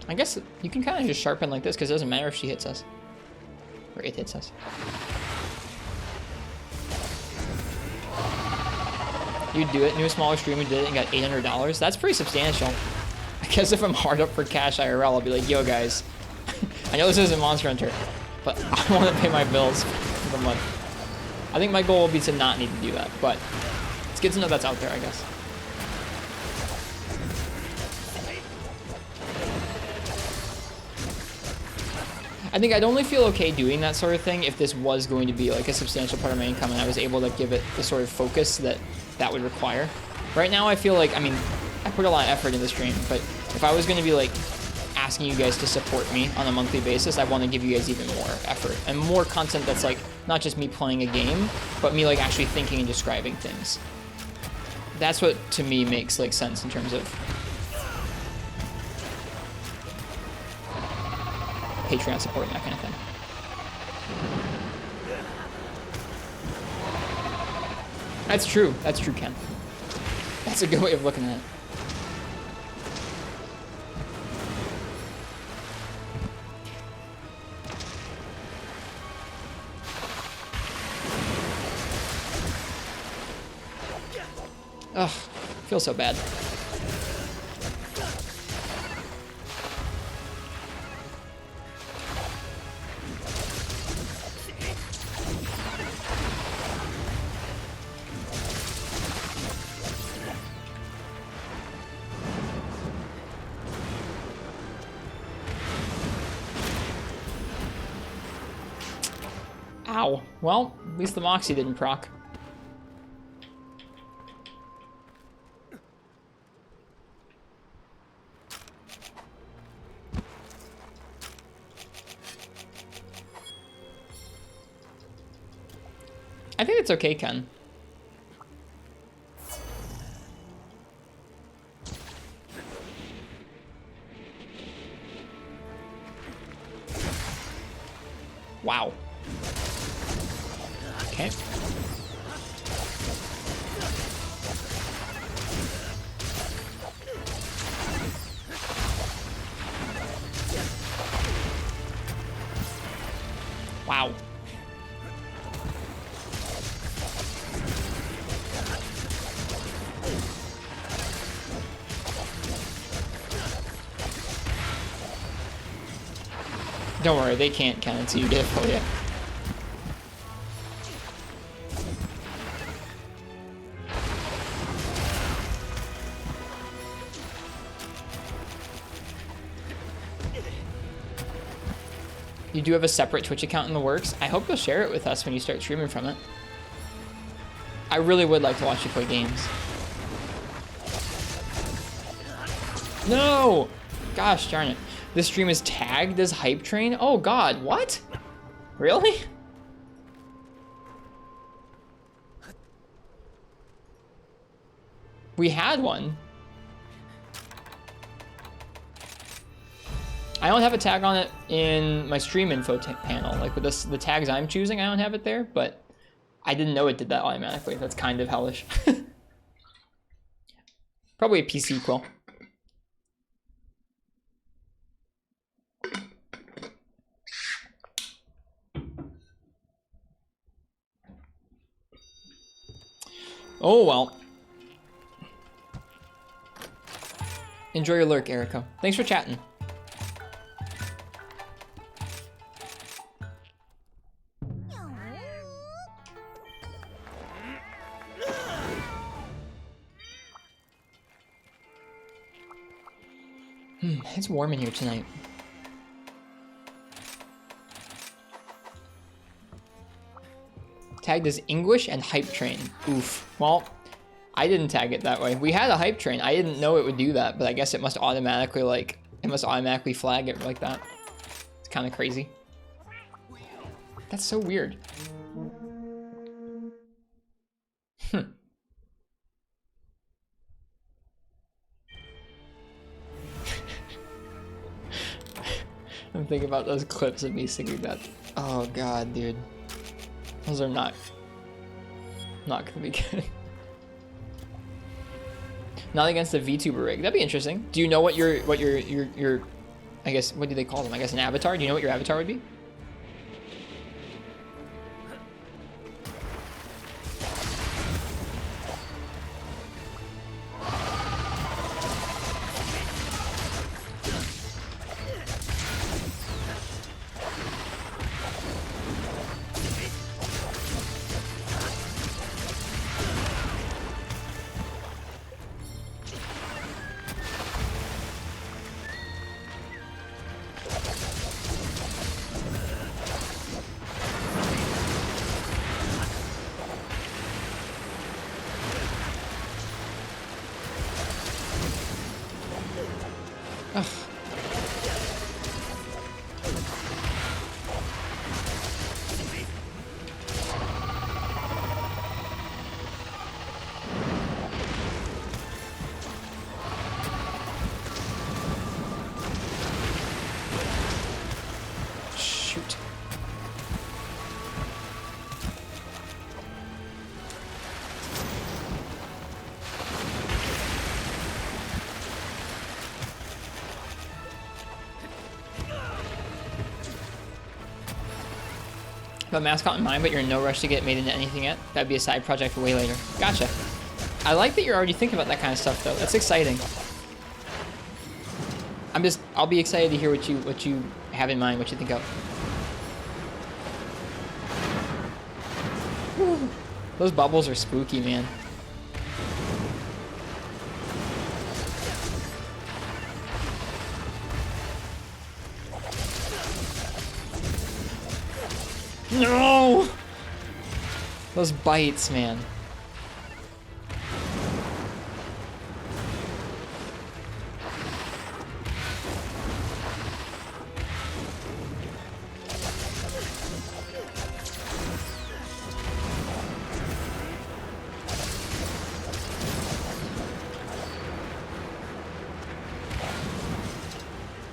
I guess you can kind of just sharpen like this because it doesn't matter if she hits us. Or it hits us. you'd do it. Knew a smaller streamer who did it and got $800. That's pretty substantial. I guess if I'm hard up for cash IRL, I'll be like, yo guys, I know this isn't Monster Hunter, but I want to pay my bills for the month. I think my goal will be to not need to do that, but it's good to know that's out there, I guess. I think I'd only feel okay doing that sort of thing if this was going to be like a substantial part of my income and I was able to give it the sort of focus that that would require. Right now I feel like, I mean, I put a lot of effort in the stream, but if I was going to be like asking you guys to support me on a monthly basis, I want to give you guys even more effort and more content that's like not just me playing a game, but me like actually thinking and describing things. That's what to me makes like sense in terms of Patreon support and that kind of thing. That's true. That's true, Ken. That's a good way of looking at it. Ugh, feels so bad. Ow. Well, at least the Moxie didn't proc. I think it's okay, Ken. Wow. Okay. Wow. Don't worry, they can't count until you get it for you. You do have a separate Twitch account in the works. I hope you'll share it with us when you start streaming from it. I really would like to watch you play games. No! Gosh darn it. This stream is tagged as Hype Train? Oh god, what? Really? We had one. I don't have a tag on it in my stream info panel. Like with this, the tags I'm choosing, I don't have it there, but I didn't know it did that automatically. That's kind of hellish. Probably a PC quill. Oh, well. Enjoy your lurk, Erica. Thanks for chatting. It's warm in here tonight. Tagged as English and Hype Train. Oof. Well, I didn't tag it that way. We had a Hype Train. I didn't know it would do that, but I guess it must automatically flag it like that. It's kind of crazy. That's so weird. I'm thinking about those clips of me singing that. Oh god, dude. Those are not gonna be good. Not against the VTuber rig. That'd be interesting. Do you know what your I guess, what do they call them? I guess an avatar? Do you know what your avatar would be? Shoot. A mascot in mind, but you're in no rush to get made into anything yet. That'd be a side project for way later. Gotcha. I like that you're already thinking about that kind of stuff, though. That's exciting. I'll be excited to hear what you have in mind, what you think of. Whew. Those bubbles are spooky, man. No! Those bites, man.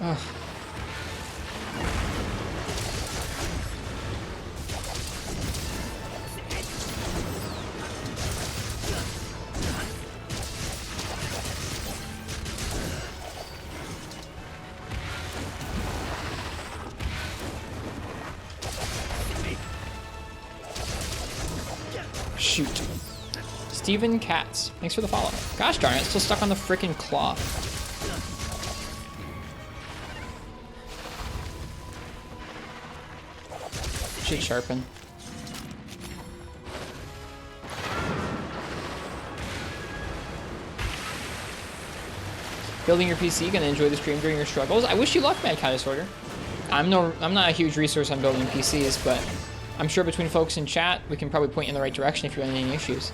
Ugh. Shoot. Steven Katz, thanks for the follow. Gosh darn it, still stuck on the frickin' claw. Should sharpen. Building your PC, gonna enjoy the stream during your struggles. I wish you luck, Mad Cow Disorder. I'm not a huge resource on building PCs, but I'm sure between folks in chat, we can probably point you in the right direction if you're having any issues.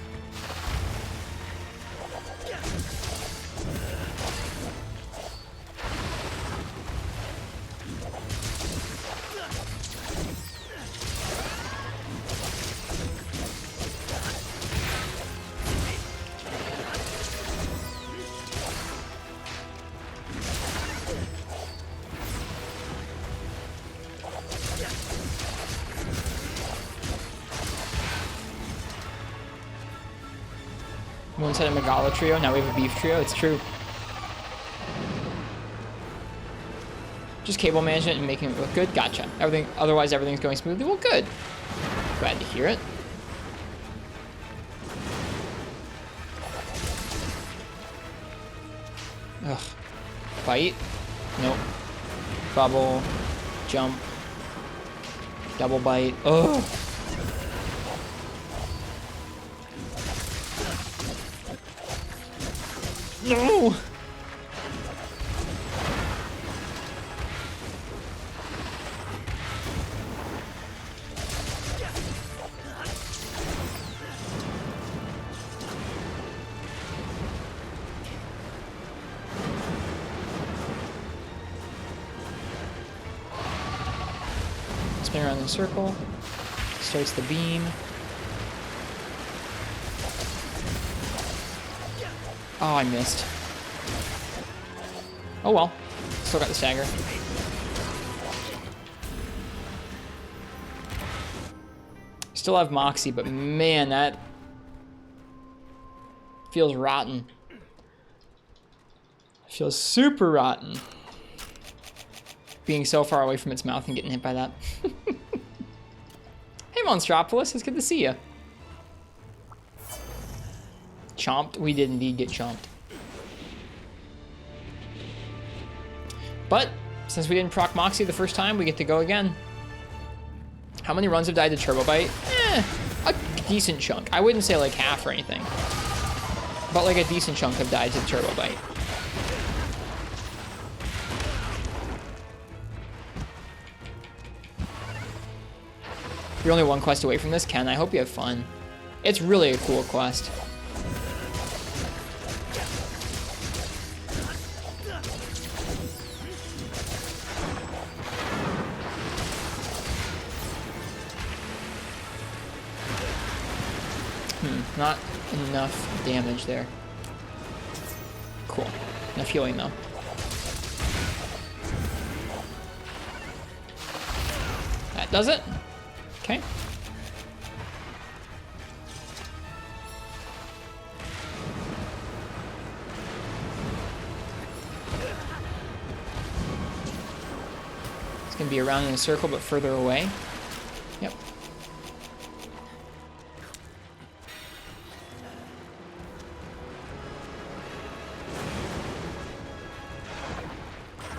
We once had a Megala trio, now we have a beef trio. It's true. Just cable management and making it look good? Gotcha. Otherwise everything's going smoothly? Well, good. Glad to hear it. Ugh. Bite? Nope. Bubble. Jump. Double bite. Ugh. No! Spin around in a circle. Starts the beam. Oh, I missed. Oh well. Still got the stagger. Still have Moxie, but man, that feels rotten. Feels super rotten. Being so far away from its mouth and getting hit by that. Hey, Monstropolis, it's good to see you. Chomped? We did indeed get chomped. But, since we didn't proc Moxie the first time, we get to go again. How many runs have died to Turbo Bite? A decent chunk. I wouldn't say like half or anything. But like a decent chunk have died to Turbo Bite. You're only one quest away from this, Ken. I hope you have fun. It's really a cool quest. Not enough damage there. Cool. Enough healing though. That does it. Okay. It's gonna be around in a circle, but further away. Yep.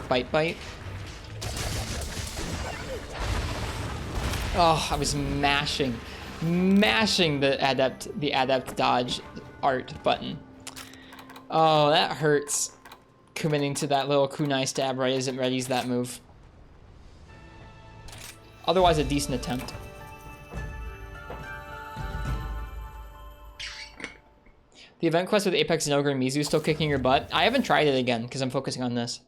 Bite, bite. Oh, I was mashing the adept dodge art button. Oh, that hurts. Committing to that little kunai stab right as it readies that move. Otherwise, a decent attempt. The event quest with Apex and Ogre and Mizu still kicking your butt? I haven't tried it again because I'm focusing on this.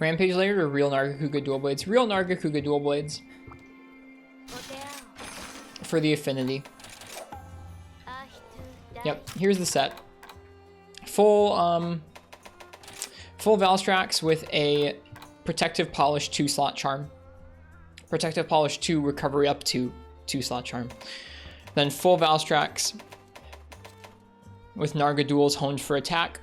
Rampage layer or real Nargacuga dual blades? Real Nargacuga dual blades. For the affinity. Yep, here's the set. Full Valstrax with a Protective Polish 2-slot charm. Protective Polish 2 recovery up to 2-slot charm. Then full Valstrax with Narga duals honed for attack.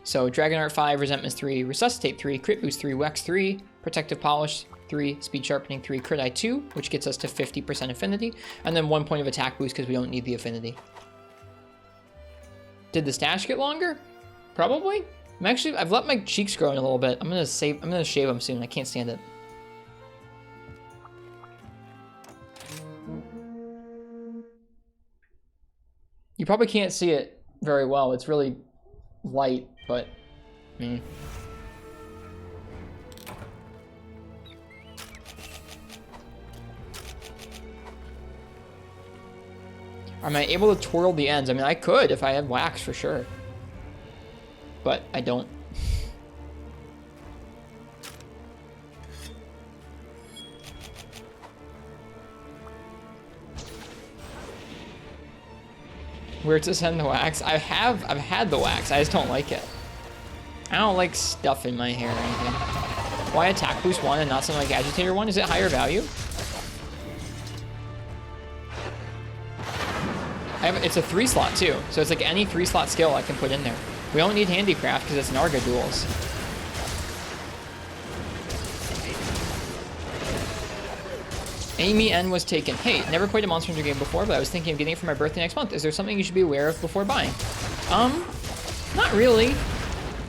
So Dragon Art 5, Resentments 3, Resuscitate 3, Crit Boost 3, Wex 3, Protective Polish 3, Speed Sharpening 3, Crit Eye 2, which gets us to 50% affinity, and then 1 point of attack boost because we don't need the affinity. Did the stash get longer? Probably. I've let my cheeks grow in a little bit. I'm gonna shave them soon. I can't stand it. You probably can't see it very well. It's really light, but Am I able to twirl the ends? I mean, I could if I had wax for sure, but I don't. Where to send the wax? I've had the wax. I just don't like it. I don't like stuff in my hair or anything. Why attack boost 1 and not something like agitator 1? Is it higher value? It's a 3-slot too, so it's like any 3-slot skill I can put in there. We don't need handicraft because it's Narga duels. Amy N was taken. Hey, never played a Monster Hunter game before, but I was thinking of getting it for my birthday next month. Is there something you should be aware of before buying? Not really.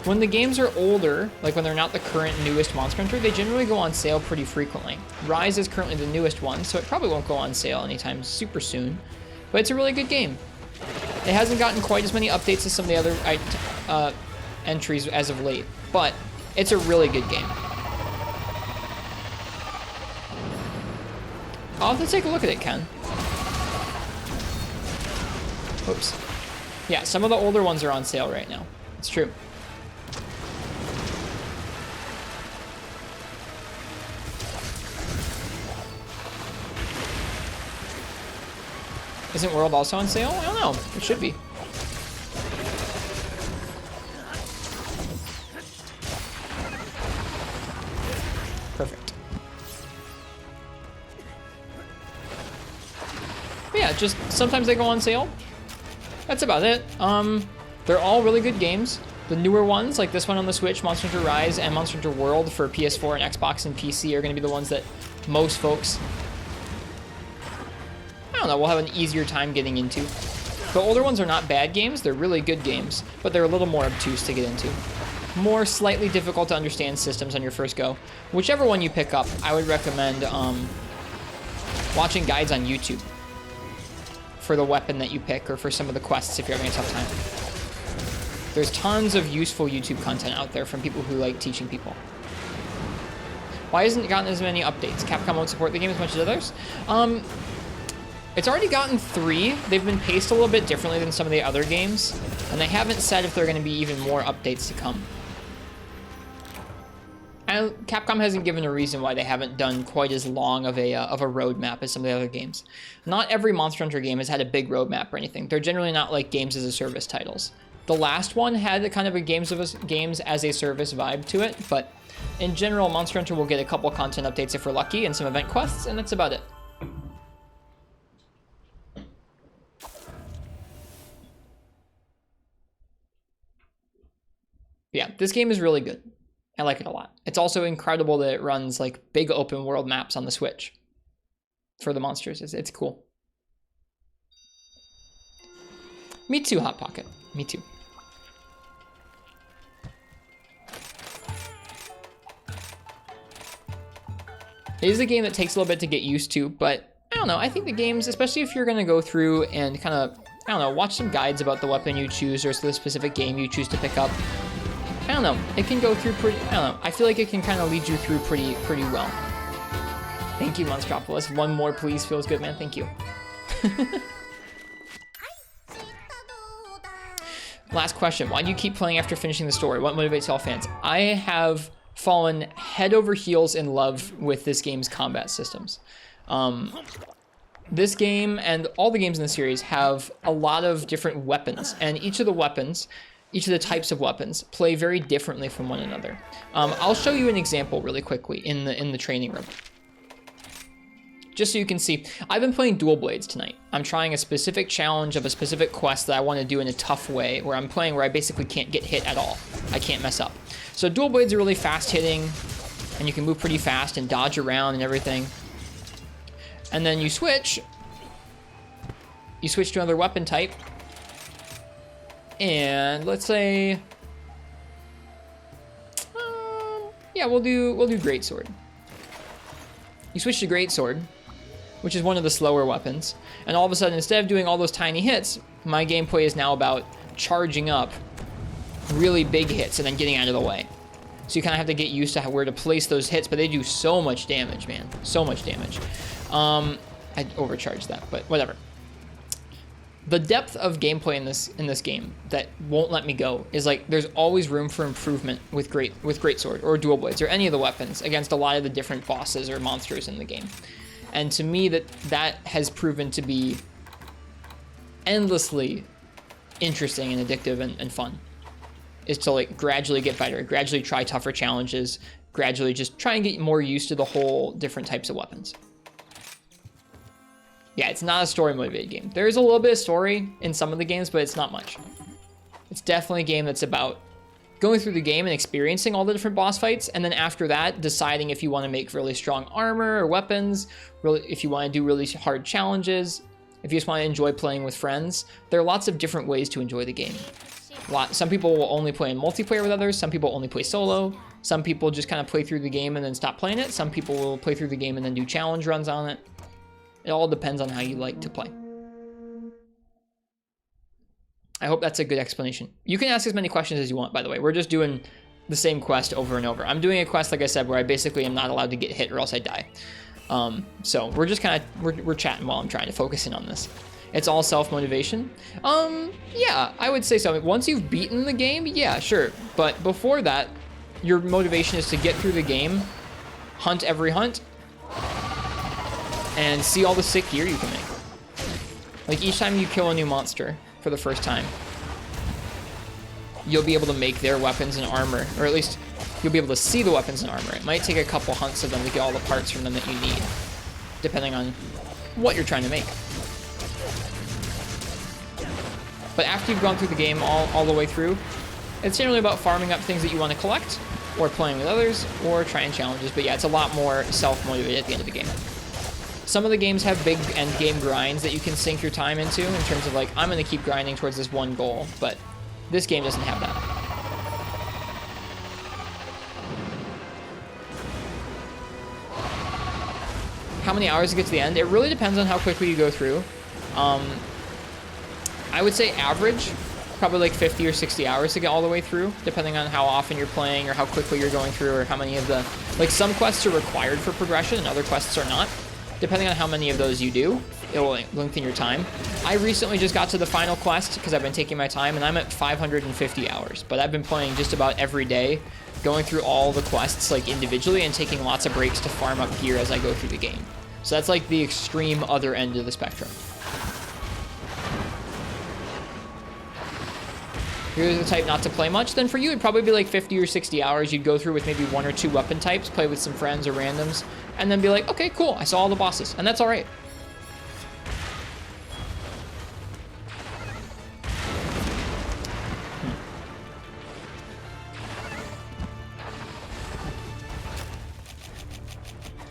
When the games are older, like when they're not the current newest Monster Hunter, they generally go on sale pretty frequently. Rise is currently the newest one, so it probably won't go on sale anytime super soon. But it's a really good game. It hasn't gotten quite as many updates as some of the other entries as of late, but it's a really good game. I'll have to take a look at it, Ken. Oops. Yeah, some of the older ones are on sale right now. It's true. Isn't World also on sale? I don't know. It should be. Perfect. But yeah, just sometimes they go on sale. That's about it. They're all really good games. The newer ones, like this one on the Switch, Monster Hunter Rise, and Monster Hunter World for PS4 and Xbox and PC are going to be the ones that most folks, I don't know, will have an easier time getting into. The older ones are not bad games, they're really good games, but they're a little more obtuse to get into. More slightly difficult to understand systems on your first go. Whichever one you pick up, I would recommend watching guides on YouTube for the weapon that you pick or for some of the quests if you're having a tough time. There's tons of useful YouTube content out there from people who like teaching people. Why hasn't it gotten as many updates? Capcom won't support the game as much as others. It's already gotten 3. They've been paced a little bit differently than some of the other games, and they haven't said if there are going to be even more updates to come. And Capcom hasn't given a reason why they haven't done quite as long of a roadmap as some of the other games. Not every Monster Hunter game has had a big roadmap or anything. They're generally not like games as a service titles. The last one had a kind of a games as a service vibe to it, but in general, Monster Hunter will get a couple content updates if we're lucky and some event quests, and that's about it. Yeah, this game is really good. I like it a lot. It's also incredible that it runs like big open world maps on the Switch for the monsters. It's cool. Me too, Hot Pocket. Me too. It is a game that takes a little bit to get used to, but I don't know. I think the games, especially if you're going to go through and kind of, I don't know, watch some guides about the weapon you choose or the specific game you choose to pick up. I don't know. It can go through pretty, I don't know. I feel like it can kind of lead you through pretty well. Thank you, Monstropolis. One more, please. Feels good, man. Thank you. Last question. Why do you keep playing after finishing the story? What motivates all fans? I have fallen head over heels in love with this game's combat systems. This game and all the games in the series have a lot of different weapons, and each of the types of weapons play very differently from one another. I'll show you an example really quickly in the training room. Just so you can see, I've been playing dual blades tonight. I'm trying a specific challenge of a specific quest that I want to do in a tough way, where I'm playing where I basically can't get hit at all. I can't mess up. So dual blades are really fast hitting, and you can move pretty fast and dodge around and everything. And then you switch to another weapon type, and let's say, yeah, we'll do greatsword. You switch to greatsword, which is one of the slower weapons, and all of a sudden, instead of doing all those tiny hits, my gameplay is now about charging up really big hits and then getting out of the way. So you kind of have to get used to where to place those hits, but they do so much damage, man. So much damage. I overcharged that, but whatever. The depth of gameplay in this game that won't let me go is like there's always room for improvement with greatsword or dual blades or any of the weapons against a lot of the different bosses or monsters in the game. And to me, that has proven to be endlessly interesting and addictive and fun. Is to like gradually get better, gradually try tougher challenges, gradually just try and get more used to the whole different types of weapons. Yeah, it's not a story motivated game. There is a little bit of story in some of the games, but it's not much. It's definitely a game that's about going through the game and experiencing all the different boss fights, and then after that, deciding if you want to make really strong armor or weapons, if you want to do really hard challenges, if you just want to enjoy playing with friends. There are lots of different ways to enjoy the game. Some people will only play in multiplayer with others, some people only play solo, some people just kind of play through the game and then stop playing it, some people will play through the game and then do challenge runs on it. It all depends on how you like to play. I hope that's a good explanation. You can ask as many questions as you want, by the way. We're just doing the same quest over and over. I'm doing a quest, like I said, where I basically am not allowed to get hit or else I die. So we're just kind of, we're chatting while I'm trying to focus in on this. It's all self-motivation. Yeah, I would say so. Once you've beaten the game, yeah, sure. But before that, your motivation is to get through the game, hunt every hunt, and see all the sick gear you can make. Like each time you kill a new monster for the first time, you'll be able to make their weapons and armor, or at least you'll be able to see the weapons and armor. It might take a couple hunts of them to get all the parts from them that you need, depending on what you're trying to make. But after you've gone through the game all the way through, it's generally about farming up things that you want to collect, or playing with others, or trying challenges. But yeah, it's a lot more self-motivated at the end of the game. Some of the games have big end game grinds that you can sink your time into in terms of like, I'm going to keep grinding towards this one goal, but this game doesn't have that. How many hours to get to the end? It really depends on how quickly you go through. I would say average probably like 50 or 60 hours to get all the way through, depending on how often you're playing or how quickly you're going through or how many of the, like some quests are required for progression and other quests are not. Depending on how many of those you do, it will lengthen your time. I recently just got to the final quest because I've been taking my time and I'm at 550 hours, but I've been playing just about every day, going through all the quests like individually and taking lots of breaks to farm up gear as I go through the game. So that's like the extreme other end of the spectrum. If you're the type not to play much, then for you it'd probably be like 50 or 60 hours. You'd go through with maybe 1 or 2 weapon types, play with some friends or randoms, and then be like, okay, cool, I saw all the bosses, and that's all right.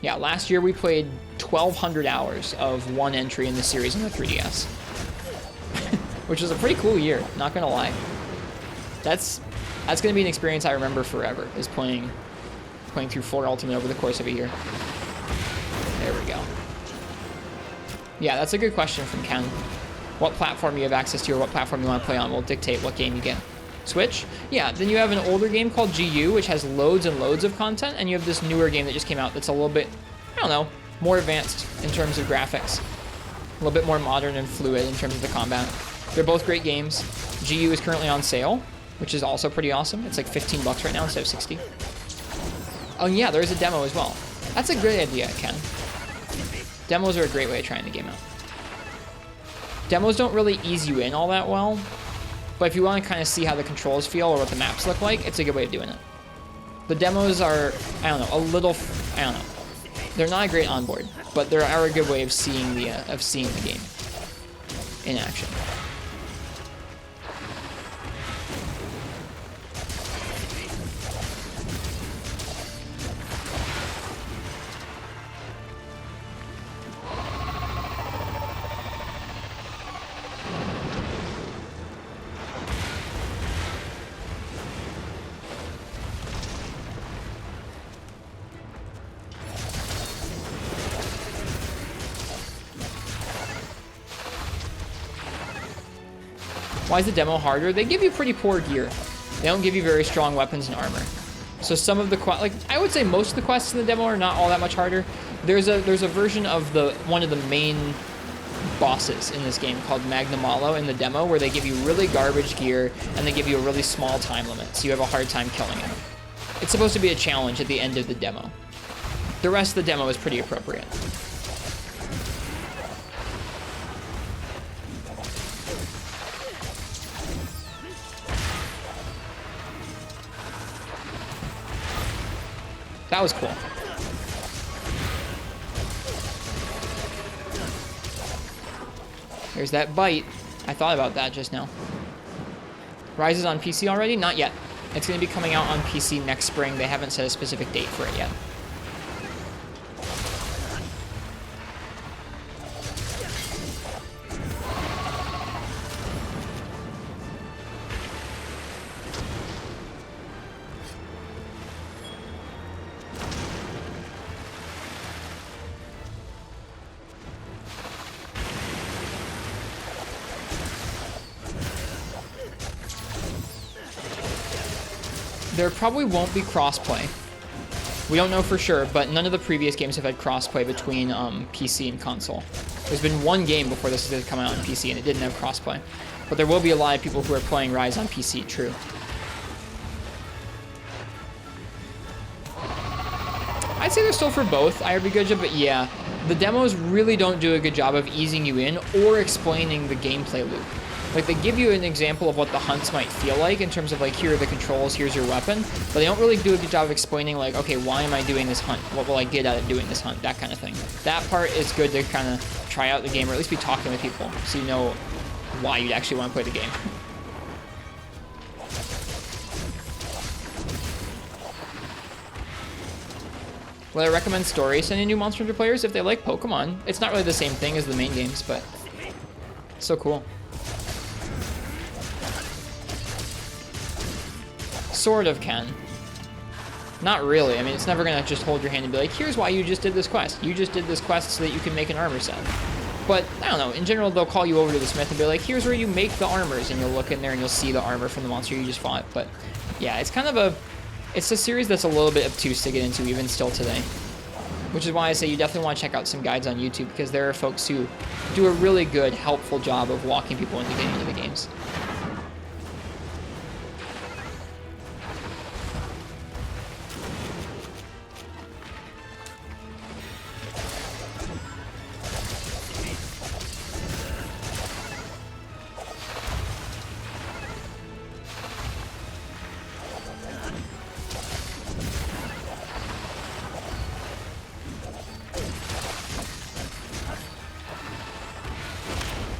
Yeah, last year we played 1,200 hours of one entry in the series on the 3DS. Which was a pretty cool year, not gonna lie. That's gonna be an experience I remember forever, is playing through 4 Ultimate over the course of a year. There we go. Yeah, that's a good question from Ken. What platform you have access to or what platform you want to play on will dictate what game you get. Switch? Yeah, then you have an older game called GU, which has loads and loads of content, and you have this newer game that just came out that's a little bit, I don't know, more advanced in terms of graphics. A little bit more modern and fluid in terms of the combat. They're both great games. GU is currently on sale, which is also pretty awesome. It's like 15 bucks right now instead of 60. Oh yeah, there's a demo as well. That's a great idea, Ken. Demos are a great way of trying the game out. Demos don't really ease you in all that well, but if you want to kind of see how the controls feel or what the maps look like, it's a good way of doing it. The demos are, I don't know, a little, I don't know. They're not a great onboard, but they are a good way of seeing the game in action. Why is the demo harder? They give you pretty poor gear. They don't give you very strong weapons and armor. So some of the like I would say most of the quests in the demo are not all that much harder. There's a version of one of the main bosses in this game called Magnamalo in the demo where they give you really garbage gear and they give you a really small time limit, so you have a hard time killing him. It's supposed to be a challenge at the end of the demo. The rest of the demo is pretty appropriate. That was cool. There's that bite. I thought about that just now. Rise is on PC already? Not yet. It's going to be coming out on PC next spring. They haven't set a specific date for it yet. There probably won't be crossplay. We don't know for sure, but none of the previous games have had crossplay between PC and console. There's been one game before this has come out on PC and it didn't have crossplay. But there will be a lot of people who are playing Rise on PC, true. I'd say they're still for both, IRB Goja, but yeah. The demos really don't do a good job of easing you in or explaining the gameplay loop. Like, they give you an example of what the hunts might feel like in terms of, like, here are the controls, here's your weapon, but they don't really do a good job of explaining, like, okay, why am I doing this hunt? What will I get out of doing this hunt? That kind of thing. That part is good to kind of try out the game, or at least be talking with people, so you know why you'd actually want to play the game. Would I recommend Story sending new Monster Hunter players if they like Pokemon? It's not really the same thing as the main games, but it's so cool. Sort of can. Not really. I mean, it's never gonna just hold your hand and be like, here's why you just did this quest. You just did this quest so that you can make an armor set. But, I don't know, in general, they'll call you over to the smith and be like, here's where you make the armors, and you'll look in there and you'll see the armor from the monster you just fought. But, yeah, it's kind of it's a series that's a little bit obtuse to get into even still today. Which is why I say you definitely want to check out some guides on YouTube, because there are folks who do a really good, helpful job of walking people into getting into the games.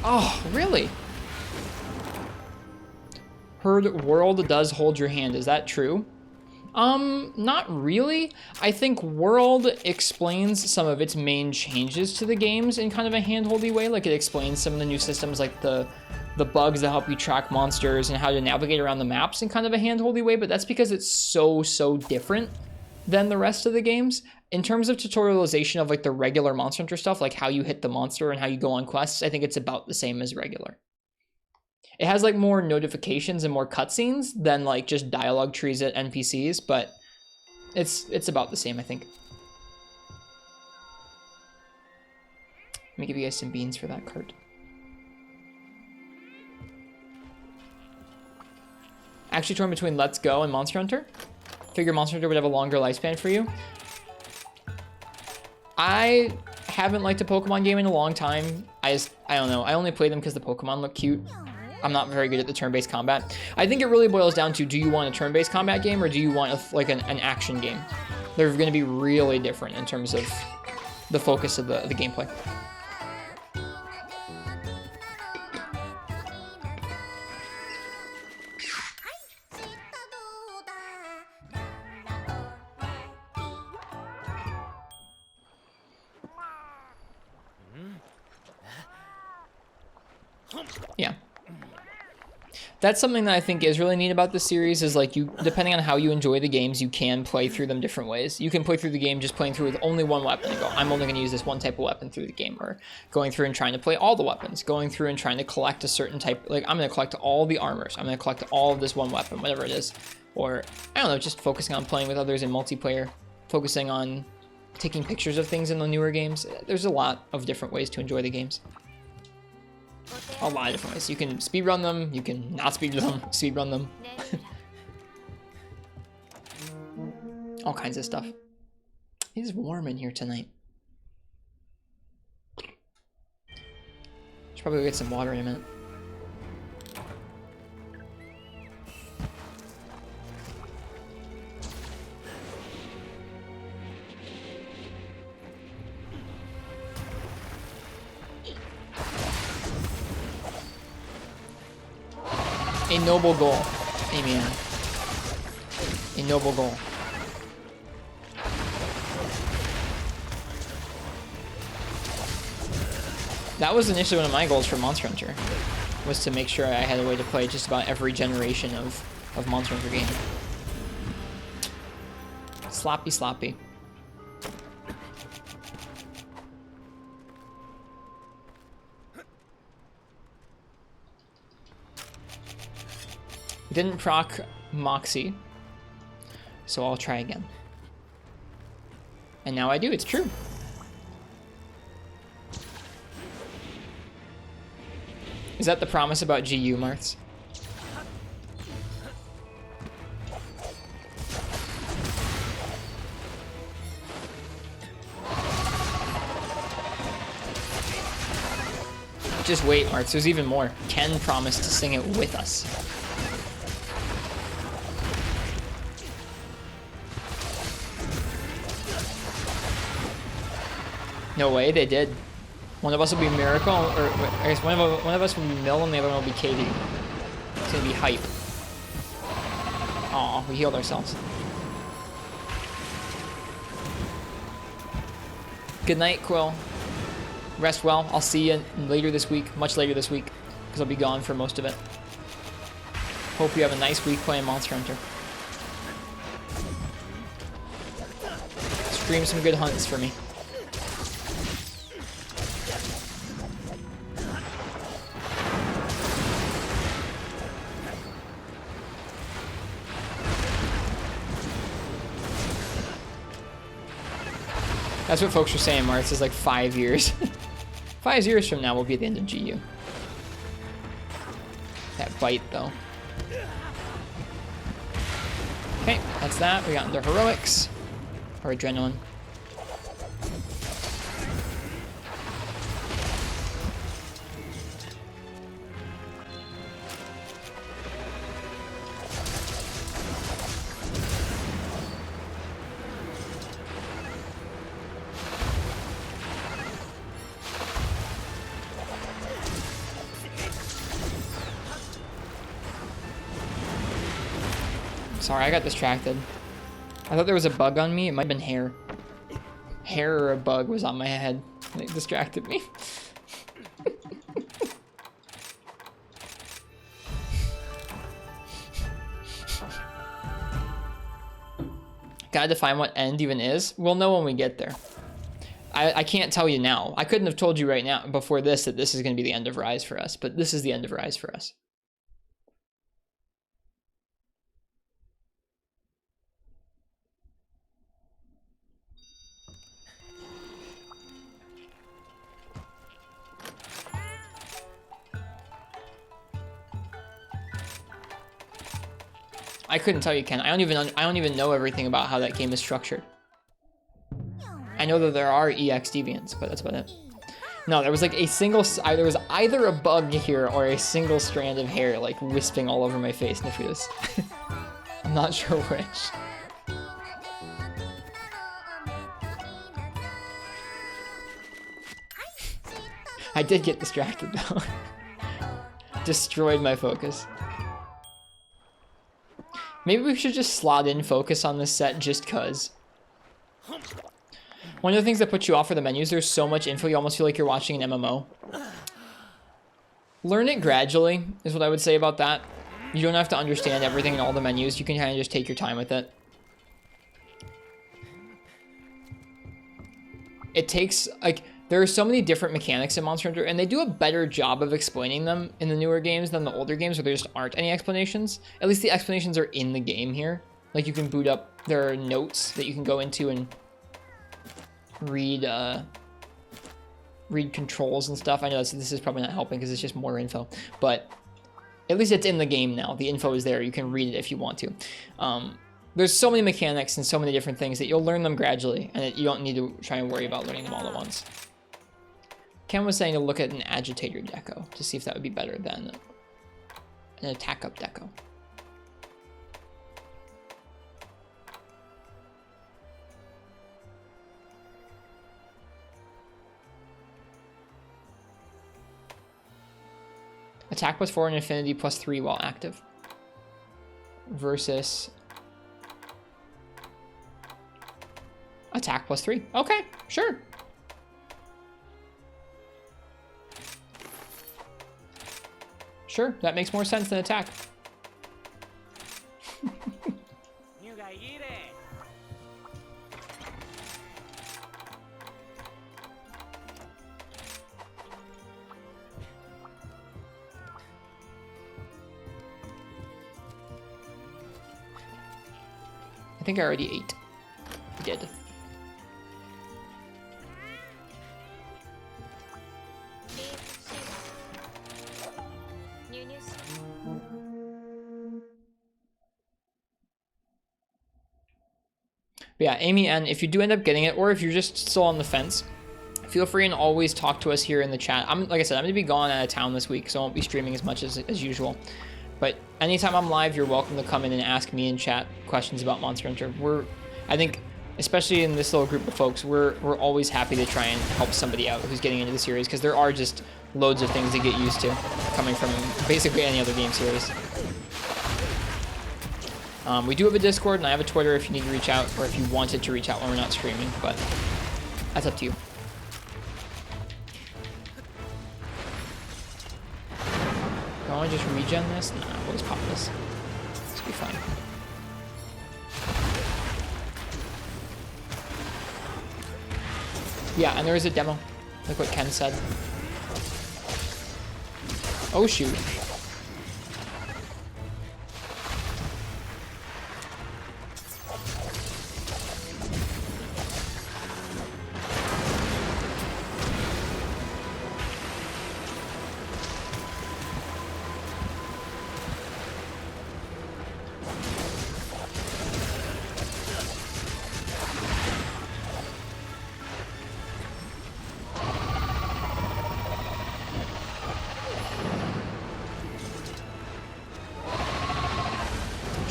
Oh, really? Heard World does hold your hand. Is that true? Not really. I think World explains some of its main changes to the games in kind of a handholdy way. Like, it explains some of the new systems, like the bugs that help you track monsters and how to navigate around the maps in kind of a handholdy way, but that's because it's so different than the rest of the games. In terms of tutorialization of like the regular Monster Hunter stuff, like how you hit the monster and how you go on quests, I think it's about the same as regular. It has like more notifications and more cutscenes than like just dialogue trees at NPCs, but it's about the same, I think. Let me give you guys some beans for that cart. Actually torn between Let's Go and Monster Hunter. Figure Monster Hunter would have a longer lifespan for you. I haven't liked a Pokemon game in a long time. I don't know. I only play them because the Pokemon look cute. I'm not very good at the turn-based combat. I think it really boils down to, do you want a turn-based combat game or do you want like an action game? They're going to be really different in terms of the focus of the gameplay. Yeah. That's something that I think is really neat about this series, is like, you, depending on how you enjoy the games, you can play through them different ways. You can play through the game just playing through with only one weapon and go, I'm only going to use this one type of weapon through the game, or going through and trying to play all the weapons, going through and trying to collect a certain type, like, I'm going to collect all the armors, I'm going to collect all of this one weapon, whatever it is. Or, I don't know, just focusing on playing with others in multiplayer, focusing on taking pictures of things in the newer games. There's a lot of different ways to enjoy the games. A lot of different ways. You can speedrun them, you can not speedrun them. All kinds of stuff. It is warm in here tonight. Should probably go get some water in a minute. A noble goal, Amian. A noble goal. That was initially one of my goals for Monster Hunter, was to make sure I had a way to play just about every generation of Monster Hunter game. Sloppy, sloppy. Didn't proc Moxie, so I'll try again. And now I do, it's true. Is that the promise about GU, Marths? Just wait, Marths, there's even more. Ken promised to sing it with us. No way, they did. One of us will be Miracle, or I guess one of us will be Mill and the other one will be Katie. It's gonna be hype. Aw, we healed ourselves. Good night, Quill. Rest well. I'll see you later this week, much later this week, because I'll be gone for most of it. Hope you have a nice week playing Monster Hunter. Stream some good hunts for me. That's what folks are saying, Marks, is like 5 years. 5 years from now will be at the end of GU. That bite, though. Okay, that's that. We got into heroics. Or adrenaline. Sorry, I got distracted. I thought there was a bug on me. It might have been hair. Hair or a bug was on my head. And it distracted me. Gotta define what end even is. We'll know when we get there. I can't tell you now. I couldn't have told you right now before this that this is going to be the end of Rise for us. But this is the end of Rise for us. I couldn't tell you, Ken. I don't even know everything about how that game is structured. I know that there are EX deviants, but that's about it. No, there was like a single. There was either a bug here or a single strand of hair like wisping all over my face, Nifus. I'm not sure which. I did get distracted though. Destroyed my focus. Maybe we should just slot in focus on this set just cause. One of the things that puts you off are the menus. There's so much info, you almost feel like you're watching an MMO. Learn it gradually, is what I would say about that. You don't have to understand everything in all the menus. You can kind of just take your time with it. It takes, like, there are so many different mechanics in Monster Hunter, and they do a better job of explaining them in the newer games than the older games where there just aren't any explanations. At least the explanations are in the game here. Like, you can boot up, there are notes that you can go into and read controls and stuff. I know this is probably not helping because it's just more info, but at least it's in the game now. The info is there. You can read it if you want to. There's so many mechanics and so many different things that you'll learn them gradually, and you don't need to try and worry about learning them all at once. Ken was saying to look at an agitator deco to see if that would be better than an attack up deco. Attack +4 and Infinity +3 while active. Versus attack +3. Okay, sure. Sure, that makes more sense than attack. I think I already ate. I did. But yeah, Amy, and if you do end up getting it, or if you're just still on the fence, feel free and always talk to us here in the chat. Like I said, I'm going to be gone out of town this week, so I won't be streaming as much as usual. But anytime I'm live, you're welcome to come in and ask me in chat questions about Monster Hunter. I think, especially in this little group of folks, we're always happy to try and help somebody out who's getting into the series, because there are just loads of things to get used to coming from basically any other game series. We do have a Discord, and I have a Twitter if you need to reach out, or if you wanted to reach out when we're not streaming, but that's up to you. Do I want to just regen this? Nah, we'll just pop this. This will be fine. Yeah, and there is a demo, like what Ken said. Oh shoot.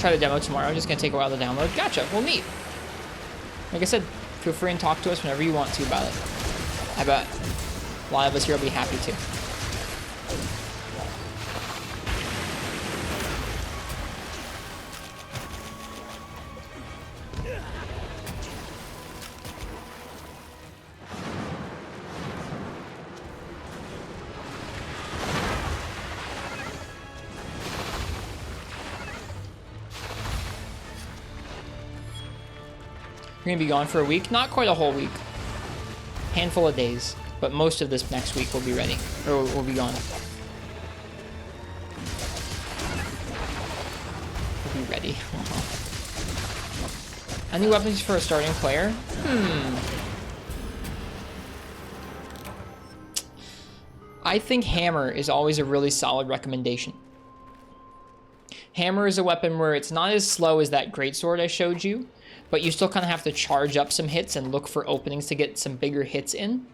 try the demo tomorrow. Just gonna take a while to download. Gotcha. Well, neat. Like I said, feel free and talk to us whenever you want to about it. I bet a lot of us here will be happy to. We're gonna be gone for a week. Not quite a whole week. Handful of days. But most of this next week will be ready. Or we'll be gone. We'll be ready. Any weapons for a starting player? I think hammer is always a really solid recommendation. Hammer is a weapon where it's not as slow as that greatsword I showed you, but you still kind of have to charge up some hits and look for openings to get some bigger hits in.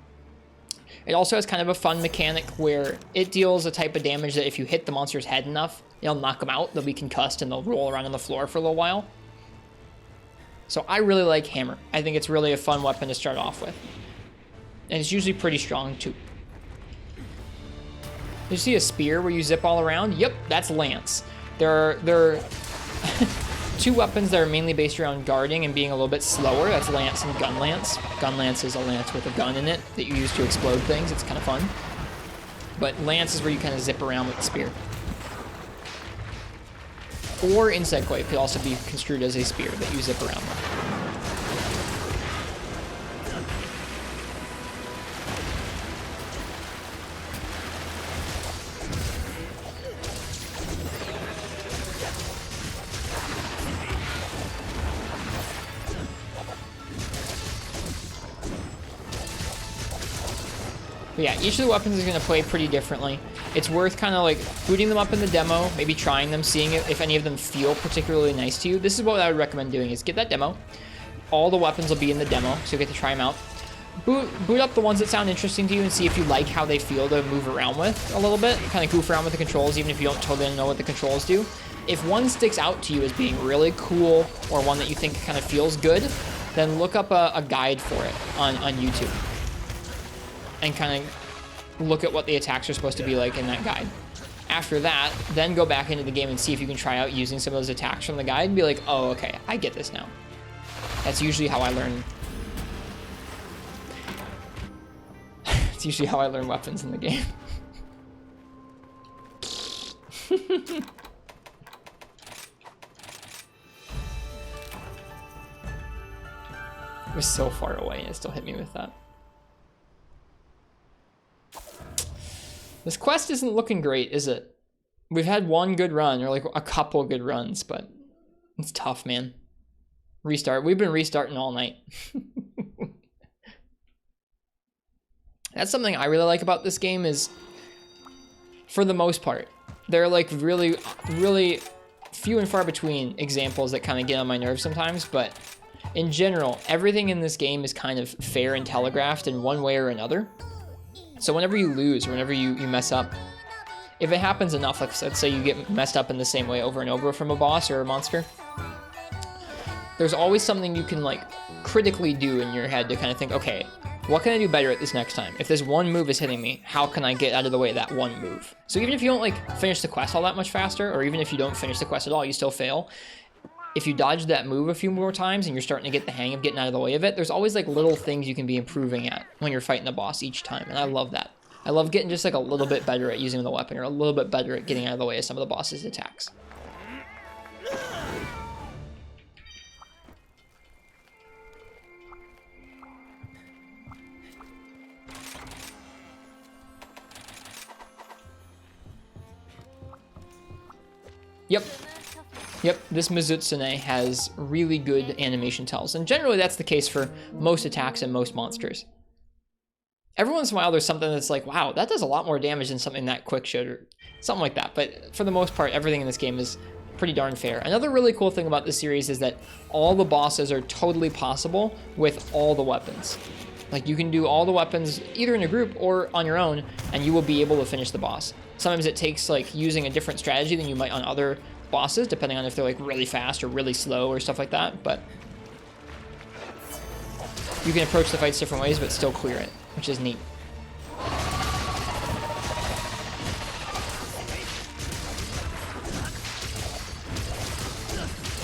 It also has kind of a fun mechanic where it deals a type of damage that if you hit the monster's head enough, it'll knock them out, they'll be concussed, and they'll roll around on the floor for a little while. So I really like hammer. I think it's really a fun weapon to start off with. And it's usually pretty strong too. You see a spear where you zip all around? Yep, that's lance. There are two weapons that are mainly based around guarding and being a little bit slower. That's lance and gun lance. Gun lance is a lance with a gun in it that you use to explode things. It's kind of fun. But lance is where you kind of zip around with the spear. Or insect coil could also be construed as a spear that you zip around with. But yeah, each of the weapons is going to play pretty differently. It's worth kind of like booting them up in the demo, maybe trying them, seeing if any of them feel particularly nice to you. This is what I would recommend doing, is get that demo. All the weapons will be in the demo, so you get to try them out. Boot up the ones that sound interesting to you and see if you like how they feel to move around with a little bit. Kind of goof around with the controls, even if you don't totally know what the controls do. If one sticks out to you as being really cool, or one that you think kind of feels good, then look up a guide for it on YouTube. And kind of look at what the attacks are supposed to be like in that guide. After that, then go back into the game and see if you can try out using some of those attacks from the guide and be like, oh, okay, I get this now. That's usually how I learn. It's usually how I learn weapons in the game. It was so far away and it still hit me with that. This quest isn't looking great, is it? We've had one good run, or like a couple good runs, but it's tough, man. Restart. We've been restarting all night. That's something I really like about this game is, for the most part, there are like really, really few and far between examples that kind of get on my nerves sometimes, but in general, everything in this game is kind of fair and telegraphed in one way or another. So whenever you lose, or whenever you mess up, if it happens enough, like let's say you get messed up in the same way over and over from a boss or a monster, there's always something you can like critically do in your head to kind of think, okay, what can I do better at this next time? If this one move is hitting me, how can I get out of the way of that one move? So even if you don't like finish the quest all that much faster, or even if you don't finish the quest at all, you still fail. If you dodge that move a few more times and you're starting to get the hang of getting out of the way of it, there's always like little things you can be improving at when you're fighting the boss each time. And I love that. I love getting just like a little bit better at using the weapon, or a little bit better at getting out of the way of some of the boss's attacks. Yep, this Mizutsune has really good animation tells, and generally that's the case for most attacks and most monsters. Every once in a while there's something that's like, wow, that does a lot more damage than something that quick should, or something like that, but for the most part, everything in this game is pretty darn fair. Another really cool thing about this series is that all the bosses are totally possible with all the weapons. Like, you can do all the weapons either in a group or on your own, and you will be able to finish the boss. Sometimes it takes like using a different strategy than you might on other bosses, depending on if they're like really fast or really slow or stuff like that, but you can approach the fights different ways, but still clear it, which is neat.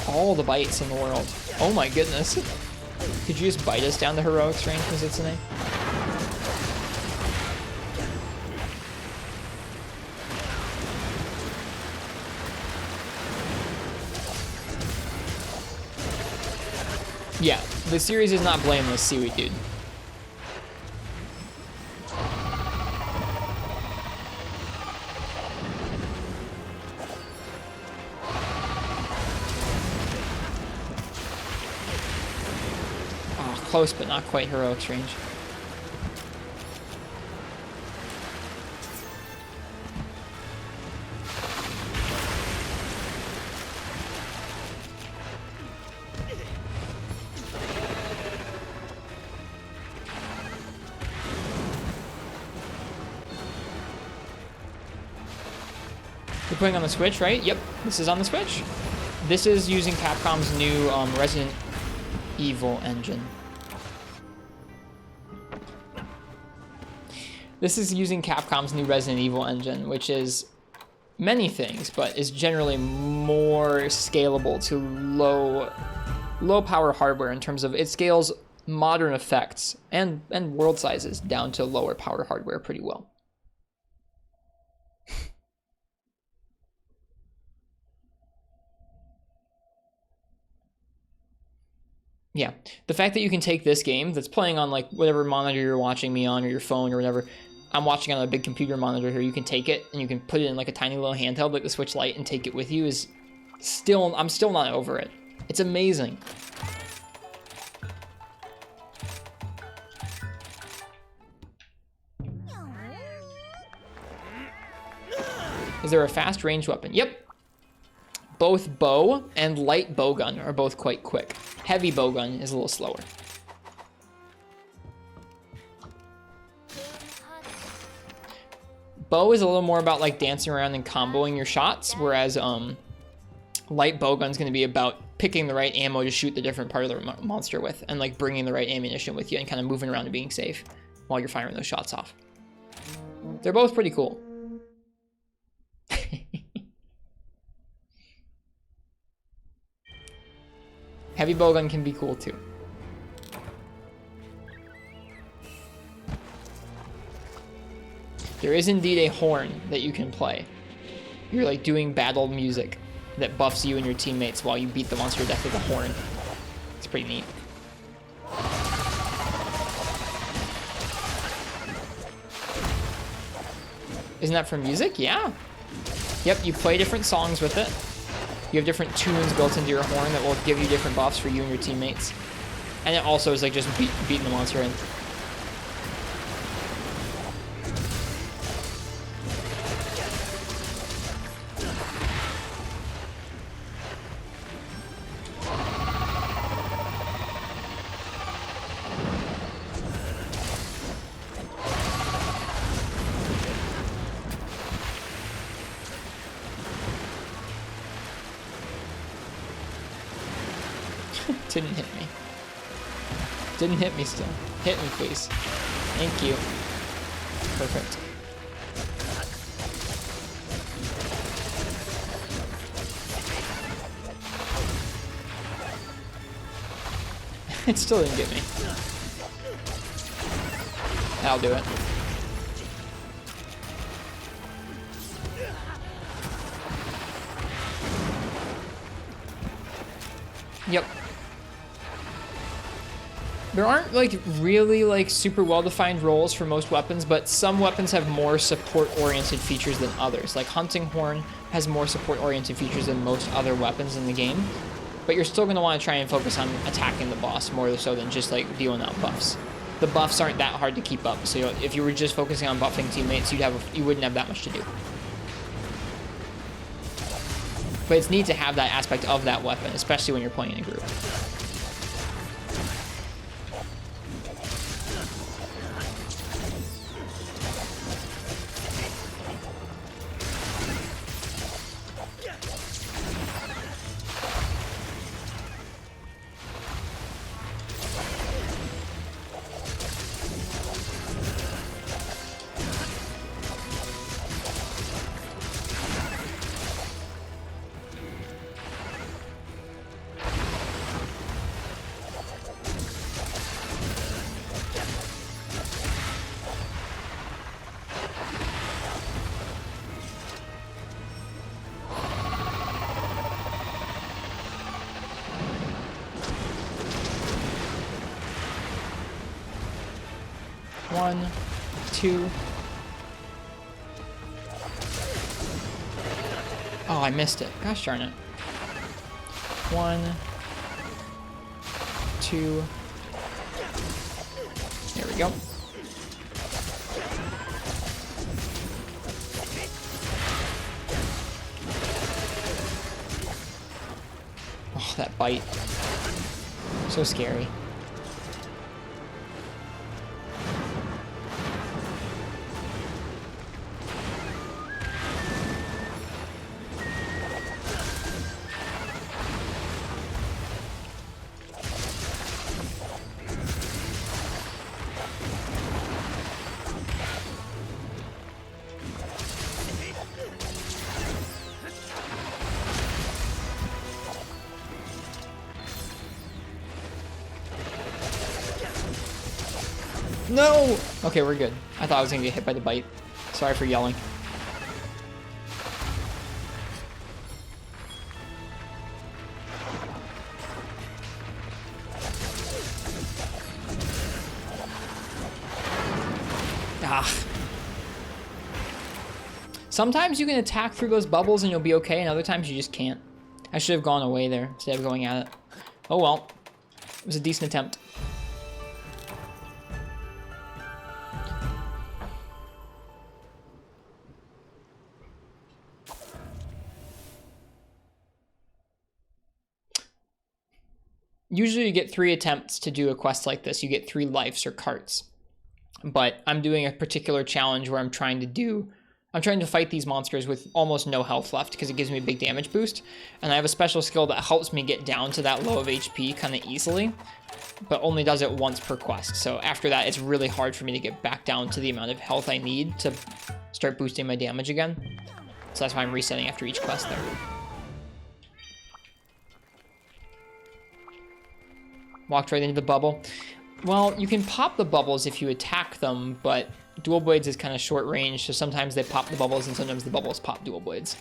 All the bites in the world. Oh my goodness. Could you just bite us down to heroic range, Mizutsume? Yeah, the series is not blameless, Seaweed Dude. Oh, close, but not quite heroic range. You're putting on the Switch, right? Yep, this is on the Switch. This is using Capcom's new Resident Evil engine. This is using Capcom's new Resident Evil engine, which is many things, but is generally more scalable to low power hardware in terms of it scales modern effects and world sizes down to lower power hardware pretty well. Yeah, the fact that you can take this game that's playing on like whatever monitor you're watching me on or your phone or whatever, I'm watching on a big computer monitor here, you can take it and you can put it in like a tiny little handheld like the Switch Lite and take it with you is still, I'm still not over it. It's amazing. Is there a fast range weapon? Yep. Both bow and light bowgun are both quite quick. Heavy bowgun is a little slower. Bow is a little more about like dancing around and comboing your shots, whereas light bowgun's going to be about picking the right ammo to shoot the different part of the monster with, and like bringing the right ammunition with you and kind of moving around and being safe while you're firing those shots off. They're both pretty cool. Heavy bowgun can be cool too. There is indeed a horn that you can play. You're like doing battle music that buffs you and your teammates while you beat the monster to death with a horn. It's pretty neat. Isn't that for music? Yeah. Yep, you play different songs with it. You have different tunes built into your horn that will give you different buffs for you and your teammates. And it also is like just beating the monster in. Didn't hit me. Didn't hit me still. Hit me, please. Thank you. Perfect. It still didn't get me. That'll do it. Yep. There aren't like really like super well-defined roles for most weapons, but some weapons have more support-oriented features than others. Like Hunting Horn has more support-oriented features than most other weapons in the game, but you're still going to want to try and focus on attacking the boss more so than just like dealing out buffs. The buffs aren't that hard to keep up, so if you were just focusing on buffing teammates, you wouldn't have that much to do. But it's neat to have that aspect of that weapon, especially when you're playing in a group. 1, 2. Oh, I missed it. Gosh darn it. 1, 2. There we go. Oh, that bite. So scary. No! Okay, we're good. I thought I was gonna get hit by the bite. Sorry for yelling. Ah. Sometimes you can attack through those bubbles and you'll be okay, and other times you just can't. I should have gone away there instead of going at it. Oh well. It was a decent attempt. Usually you get 3 attempts to do a quest like this. You get 3 lives or carts. But I'm doing a particular challenge where I'm trying to fight these monsters with almost no health left because it gives me a big damage boost. And I have a special skill that helps me get down to that low of HP kind of easily, but only does it once per quest. So after that, it's really hard for me to get back down to the amount of health I need to start boosting my damage again. So that's why I'm resetting after each quest there. Walked right into the bubble. Well, you can pop the bubbles if you attack them, but dual blades is kind of short range, so sometimes they pop the bubbles and sometimes the bubbles pop dual blades.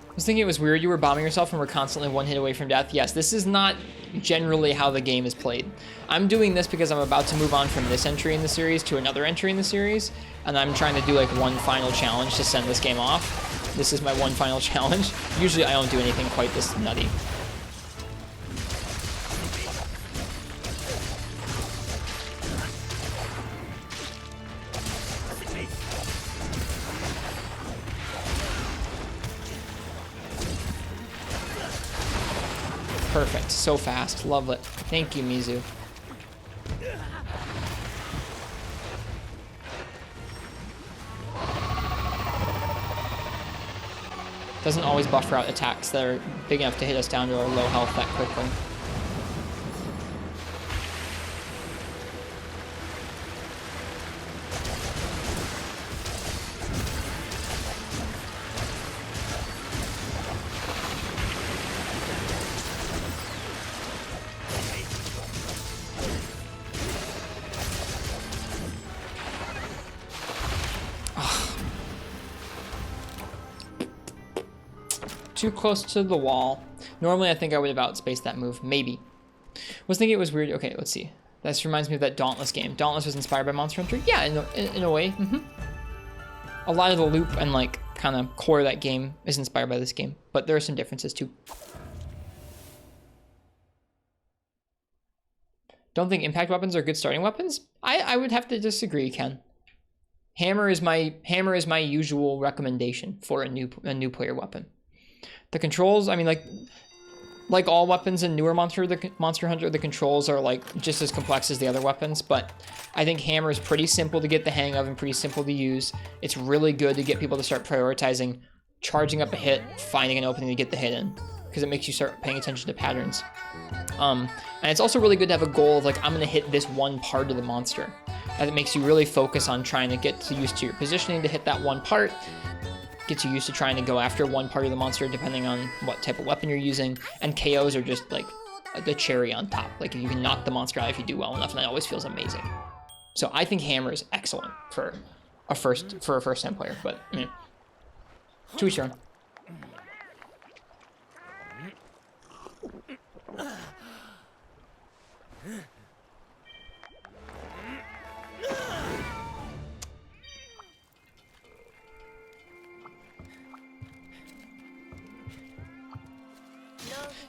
I was thinking it was weird you were bombing yourself and were constantly 1 hit away from death. Yes, this is not generally how the game is played. I'm doing this because I'm about to move on from this entry in the series to another entry in the series, and I'm trying to do like one final challenge to send this game off. This is my one final challenge. Usually I don't do anything quite this nutty. Perfect. So fast. Love it. Thank you, Mizu. Doesn't always buffer out attacks that are big enough to hit us down to our low health that quickly. Too close to the wall. Normally I think I would have outspaced that move. Maybe. Was thinking it was weird. Okay, let's see. This reminds me of that Dauntless game. Dauntless was inspired by Monster Hunter? Yeah, in a way. A lot of the loop and like kind of core of that game is inspired by this game, but there are some differences too. Don't think impact weapons are good starting weapons? I would have to disagree, Ken. Hammer is my usual recommendation for a new player weapon. The controls, I mean, like all weapons in newer Monster Hunter, the controls are like just as complex as the other weapons, but I think hammer is pretty simple to get the hang of and pretty simple to use. It's really good to get people to start prioritizing charging up a hit, finding an opening to get the hit in, because it makes you start paying attention to patterns. And it's also really good to have a goal of like, I'm gonna hit this one part of the monster. as it makes you really focus on trying to get used to your positioning to hit that one part. Gets you used to trying to go after one part of the monster depending on what type of weapon you're using. And KOs are just like the cherry on top. Like if you can knock the monster out if you do well enough, and that always feels amazing. So I think hammer is excellent for a first-time player, but to each your own.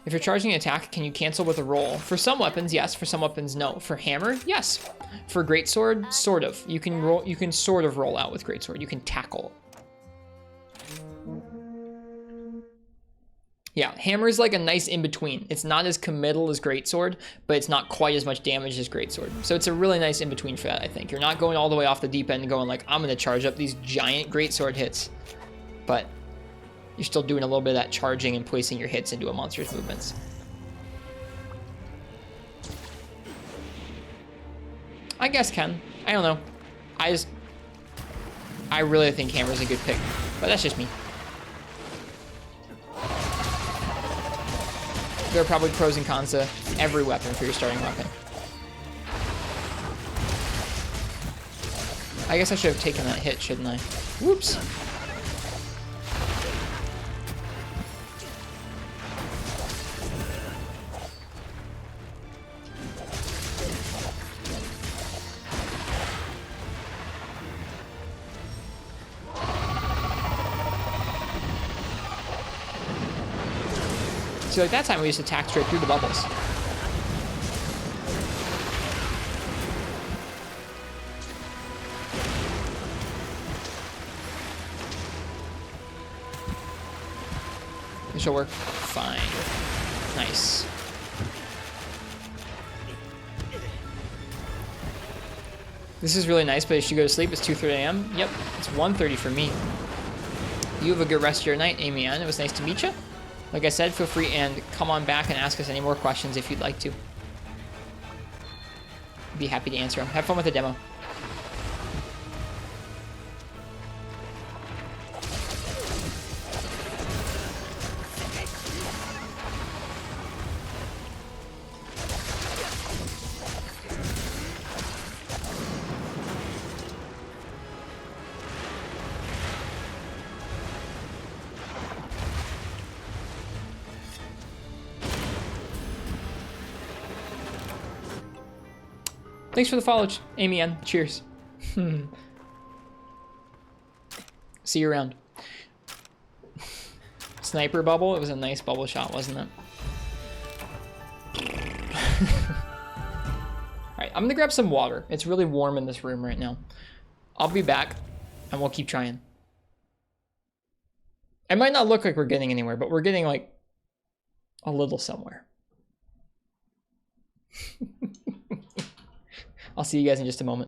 If you're charging an attack, can you cancel with a roll? For some weapons, yes. For some weapons, no. For hammer, yes. For greatsword, sort of. You can roll. You can sort of roll out with greatsword. You can tackle. Yeah, hammer is like a nice in between. It's not as committal as greatsword, but it's not quite as much damage as greatsword. So it's a really nice in between for that. I think you're not going all the way off the deep end and going like I'm gonna charge up these giant greatsword hits, but you're still doing a little bit of that charging and placing your hits into a monster's movements. I guess Ken. I don't know. I really think hammer's a good pick, but that's just me. There are probably pros and cons to every weapon for your starting weapon. I guess I should have taken that hit, shouldn't I? Whoops. So like that time we used to attack straight through the bubbles. This will work fine. Nice. This is really nice, but if you go to sleep, it's 2:30 a.m. Yep, it's 1:30 for me. You have a good rest of your night, Amy Ann. It was nice to meet you. Like I said, feel free and come on back and ask us any more questions if you'd like to. Be happy to answer them. Have fun with the demo. Thanks for the follow, Amy Ann. Cheers. See you around. Sniper bubble. It was a nice bubble shot, wasn't it? Alright, I'm gonna grab some water. It's really warm in this room right now. I'll be back, and we'll keep trying. It might not look like we're getting anywhere, but we're getting, like, a little somewhere. I'll see you guys in just a moment.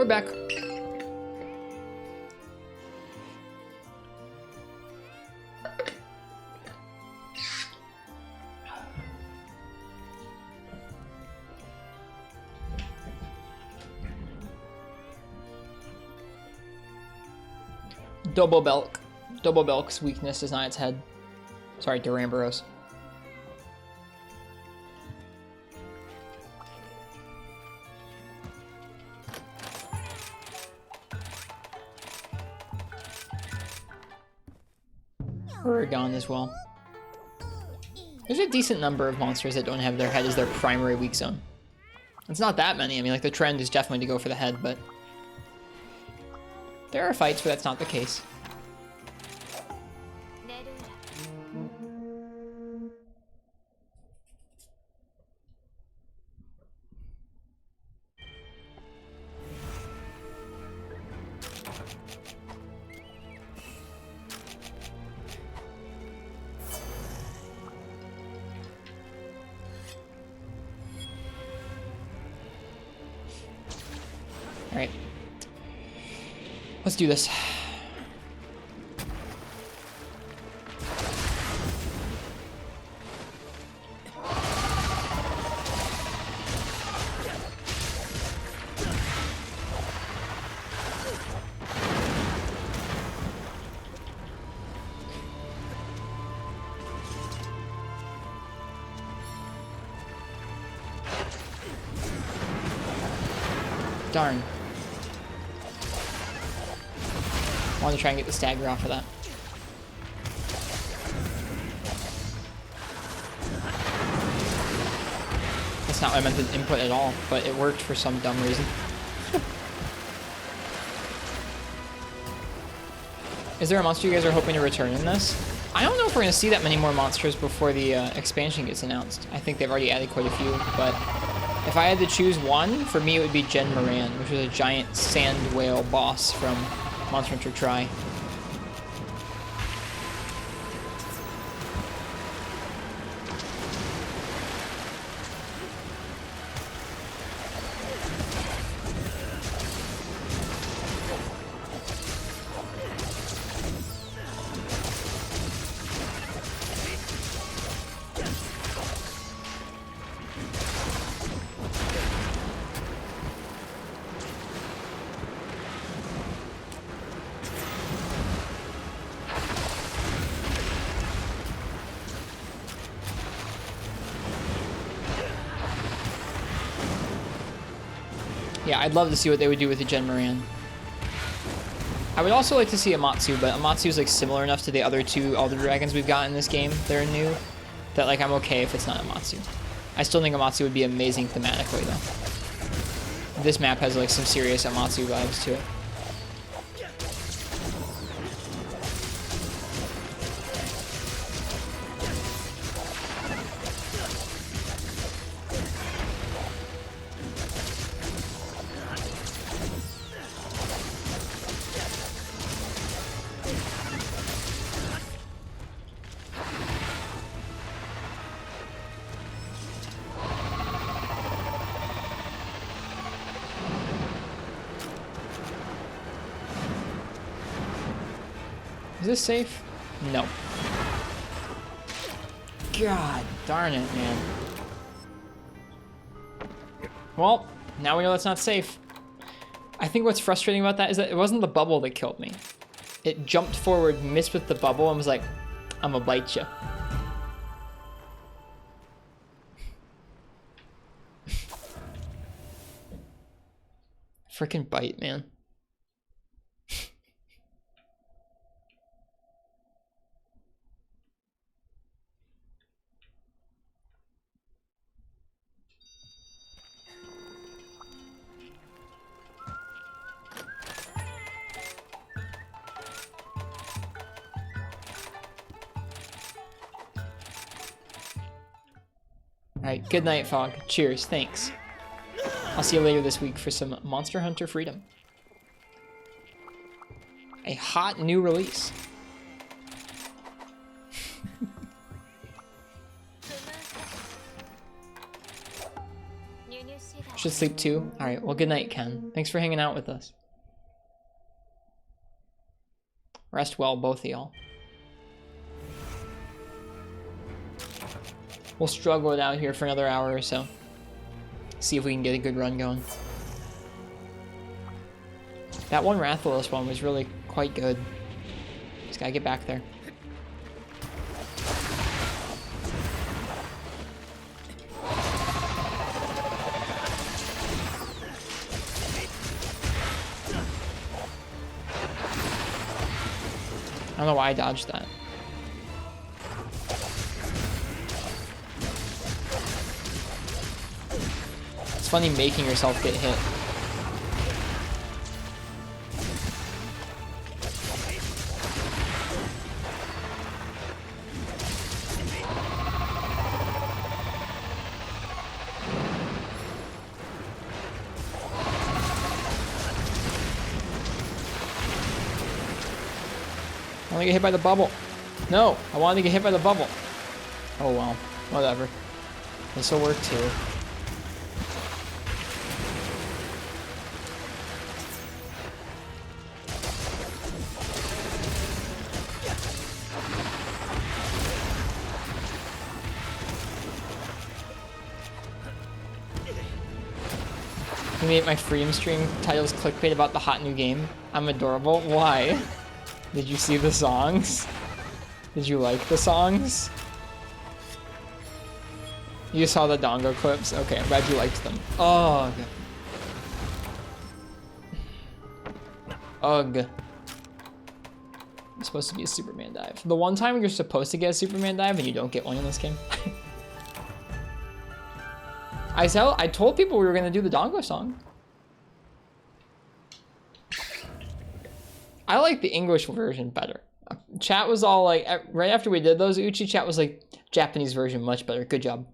back. Double Belk. Double Belk's weakness is not its head. Sorry, Duramboros. Oregon as well. There's a decent number of monsters that don't have their head as their primary weak zone. It's not that many. I mean, like, the trend is definitely to go for the head, but there are fights where that's not the case. Alright. Let's do this. Darn. I want to try and get the stagger off of that. That's not what I meant to input at all, but it worked for some dumb reason. Is there a monster you guys are hoping to return in this? I don't know if we're going to see that many more monsters before the expansion gets announced. I think they've already added quite a few, but if I had to choose one, for me it would be Gen Moran, which was a giant sand whale boss from Monster Hunter Tri. Yeah, I'd love to see what they would do with the Gen Moran. I would also like to see Amatsu, but Amatsu is like similar enough to the other two Elder Dragons we've got in this game that are new, that like I'm okay if it's not Amatsu. I still think Amatsu would be amazing thematically though. This map has like some serious Amatsu vibes to it. Is this safe? No. God darn it, man. Well, now we know that's not safe. I think what's frustrating about that is that it wasn't the bubble that killed me. It jumped forward, missed with the bubble, and was like, I'm gonna bite you. Frickin' bite, man. Alright, good night, Fog. Cheers, thanks. I'll see you later this week for some Monster Hunter Freedom. A hot new release. Should sleep too. All right. Well, good night, Ken. Thanks for hanging out with us. Rest well, both of y'all. We'll struggle it out here for another hour or so. See if we can get a good run going. That one Rathalos one was really quite good. Just gotta get back there. I don't know why I dodged that. It's funny making yourself get hit. I want to get hit by the bubble. No, I wanted to get hit by the bubble. Oh well, whatever. This will work too. You made my free stream titles clickbait about the hot new game. I'm adorable. Why? Did you see the songs? Did you like the songs? You saw the Dongo clips? Okay, I'm glad you liked them. Ugh. Ugh. It's supposed to be a Superman dive. The one time you're supposed to get a Superman dive and you don't get one in this game. I told people we were gonna do the Dongo song. I like the English version better. Chat was all like, right after we did those, Uchi chat was like, Japanese version much better. Good job.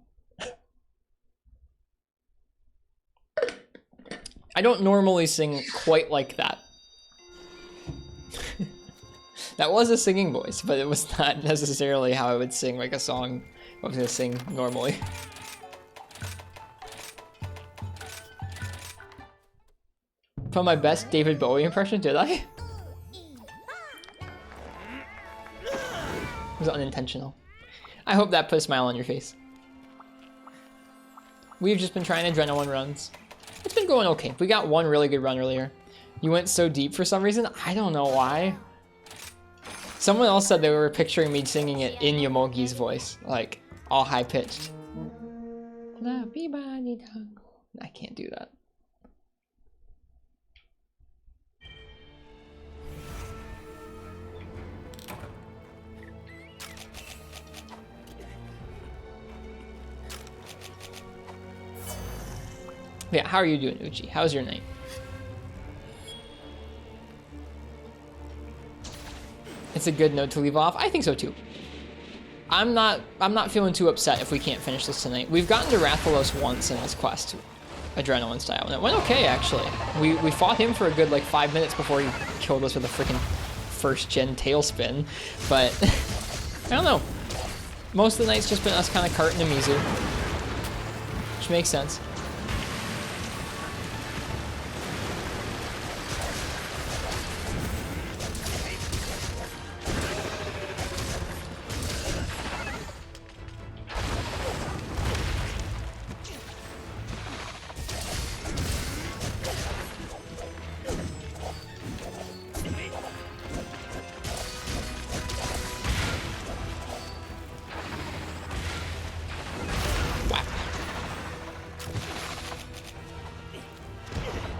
I don't normally sing quite like that. That was a singing voice, but it was not necessarily how I would sing like a song I was gonna sing normally. Put my best David Bowie impression, did I? It was unintentional. I hope that put a smile on your face. We've just been trying adrenaline runs. It's been going okay. We got one really good run earlier. You went so deep for some reason. I don't know why. Someone else said they were picturing me singing it in Yomogi's voice, like all high pitched. I can't do that. Yeah, how are you doing, Uchi? How's your night? It's a good note to leave off. I think so too. I'm not feeling too upset if we can't finish this tonight. We've gotten to Rathalos once in this quest, adrenaline style, and it went okay actually. We fought him for a good like 5 minutes before he killed us with a freaking first gen tailspin. But I don't know. Most of the night's just been us kind of carting the Mizu, which makes sense.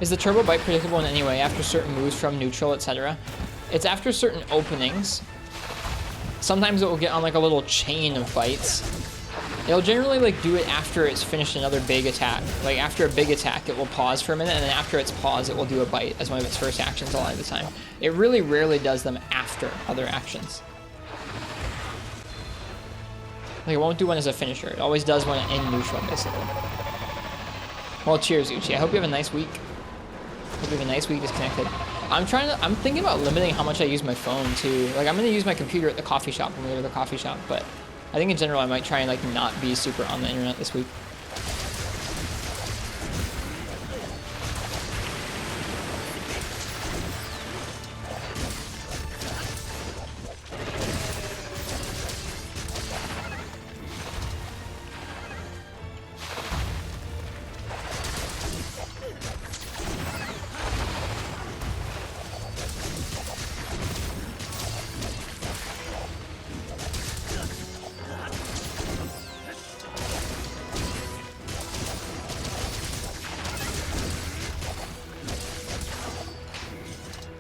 Is the turbo bite predictable in any way after certain moves from neutral, etc.? It's after certain openings. Sometimes it will get on like a little chain of bites. It'll generally like do it after it's finished another big attack. Like after a big attack, it will pause for a minute, and then after it's paused, it will do a bite as one of its first actions a lot of the time. It really rarely does them after other actions. Like it won't do one as a finisher. It always does one in neutral, basically. Well, cheers, Uchi. I hope you have a nice week. Hope you have a nice week disconnected. I'm thinking about limiting how much I use my phone too. Like I'm gonna use my computer at the coffee shop when we go to the coffee shop, but I think in general I might try and like not be super on the internet this week.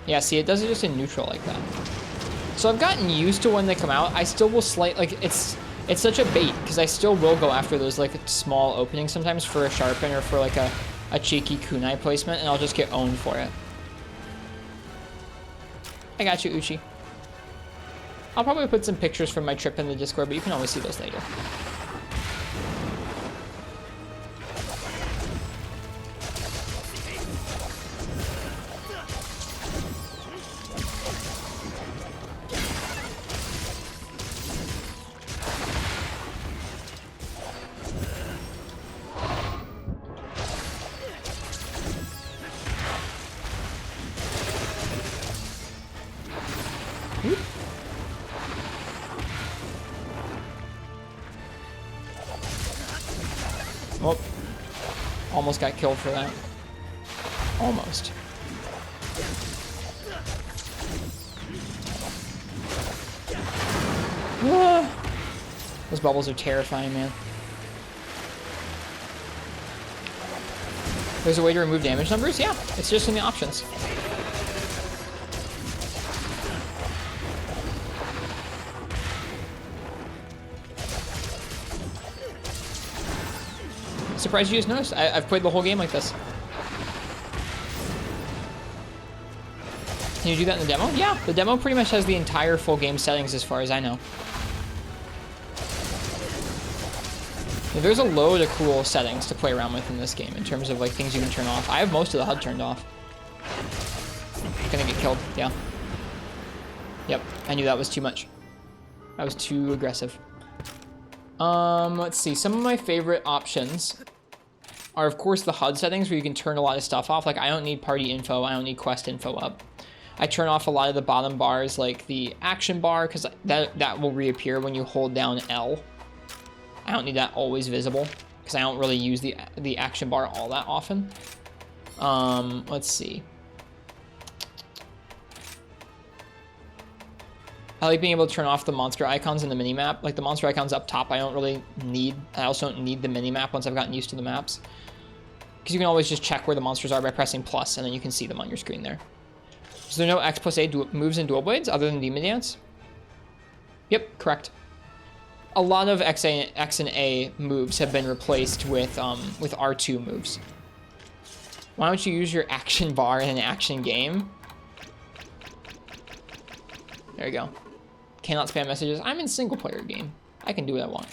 Yeah, see, it does it just in neutral like that. So I've gotten used to when they come out. I still will like, it's such a bait, because I still will go after those, like, small openings sometimes for a sharpen or for, like, a cheeky kunai placement, and I'll just get owned for it. I got you, Uchi. I'll probably put some pictures from my trip in the Discord, but you can always see those later. Oh, almost got killed for that. Almost. Ah, those bubbles are terrifying, man. There's a way to remove damage numbers? Yeah, it's just in the options. Surprised you just noticed. I've played the whole game like this. Can you do that in the demo? Yeah, the demo pretty much has the entire full game settings as far as I know. Yeah, there's a load of cool settings to play around with in this game in terms of like things you can turn off. I have most of the HUD turned off. Gonna get killed, yeah. Yep, I knew that was too much. That was too aggressive. Let's see, some of my favorite options are, of course, the HUD settings where you can turn a lot of stuff off. Like, I don't need party info, I don't need quest info up. I turn off a lot of the bottom bars, like the action bar, because that will reappear when you hold down L. I don't need that always visible, because I don't really use the action bar all that often. Let's see. I like being able to turn off the monster icons in the minimap. Like, the monster icons up top, I don't really need. I also don't need the minimap once I've gotten used to the maps. Because you can always just check where the monsters are by pressing plus, and then you can see them on your screen there. So there are no X plus A moves in Dual Blades other than Demon Dance? Yep, correct. A lot of X and A moves have been replaced with R2 moves. Why don't you use your action bar in an action game? There you go. Cannot spam messages. I'm in single player game. I can do what I want.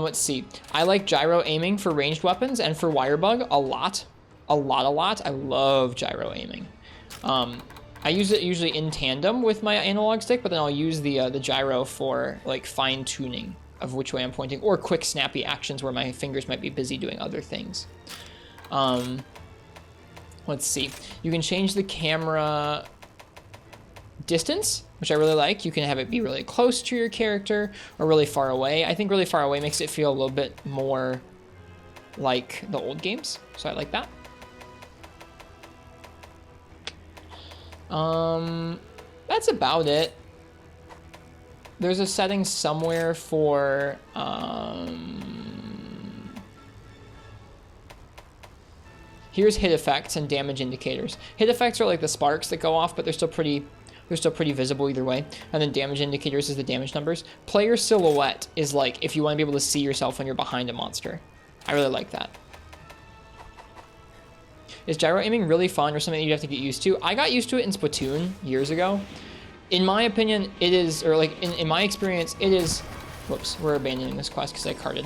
Let's see. I like gyro aiming for ranged weapons and for wire bug a lot. A lot. I love gyro aiming. I use it usually in tandem with my analog stick, but then I'll use the gyro for like fine tuning of which way I'm pointing, or quick snappy actions where my fingers might be busy doing other things. Let's see. You can change the camera distance, which I really like. You can have it be really close to your character or really far away. I think really far away makes it feel a little bit more like the old games, so I like that. That's about it. There's a setting somewhere for here's hit effects and damage indicators. Hit effects are like the sparks that go off, but they're still pretty visible either way. And then damage indicators is the damage numbers. Player silhouette is like if you want to be able to see yourself when you're behind a monster. I really like that. Is gyro aiming really fun or something you have to get used to? I got used to it in Splatoon years ago. In my opinion, it is, or like in my experience, it is, whoops, we're abandoning this quest because I carded.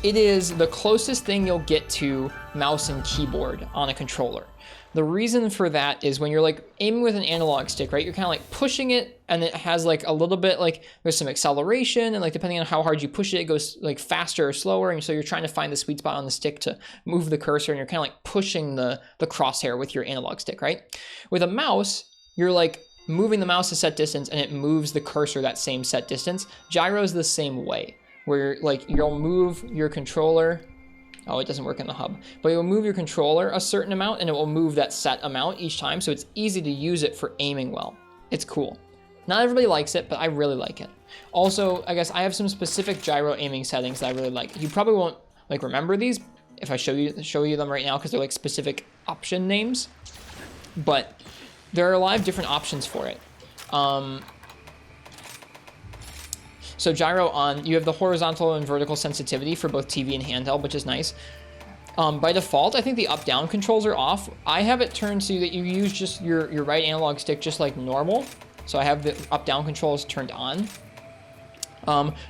It is the closest thing you'll get to mouse and keyboard on a controller. The reason for that is when you're like aiming with an analog stick, right? You're kind of like pushing it and it has like a little bit like there's some acceleration and like depending on how hard you push it, it goes like faster or slower. And so you're trying to find the sweet spot on the stick to move the cursor and you're kind of like pushing the crosshair with your analog stick, right? With a mouse, you're like moving the mouse a set distance and it moves the cursor that same set distance. Gyro is the same way where like you'll move your controller. Oh, it doesn't work in the hub. But you'll move your controller a certain amount and it will move that set amount each time. So it's easy to use it for aiming well. It's cool. Not everybody likes it, but I really like it. Also, I guess I have some specific gyro aiming settings that I really like. You probably won't like remember these if I show you them right now because they're like specific option names. but there are a lot of different options for it. So gyro on, you have the horizontal and vertical sensitivity for both TV and handheld, which is nice. By default, I think the up-down controls are off. I have it turned so that you use just your right analog stick just like normal. So I have the up-down controls turned on.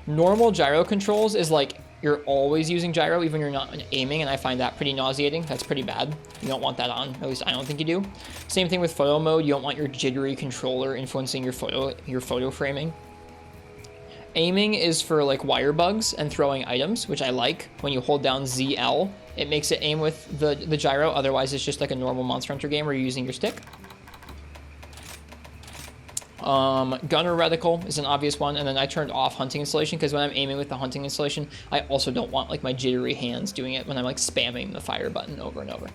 Normal gyro controls is like you're always using gyro even when you're not aiming, and I find that pretty nauseating. That's pretty bad. You don't want that on, at least I don't think you do. Same thing with photo mode. You don't want your jittery controller influencing your photo framing. Aiming is for like wire bugs and throwing items, which I like. When you hold down ZL, it makes it aim with the gyro. Otherwise, it's just like a normal Monster Hunter game where you're using your stick. Gunner reticle is an obvious one, and then I turned off hunting installation because when I'm aiming with the hunting installation, I also don't want like my jittery hands doing it when I'm like spamming the fire button over and over.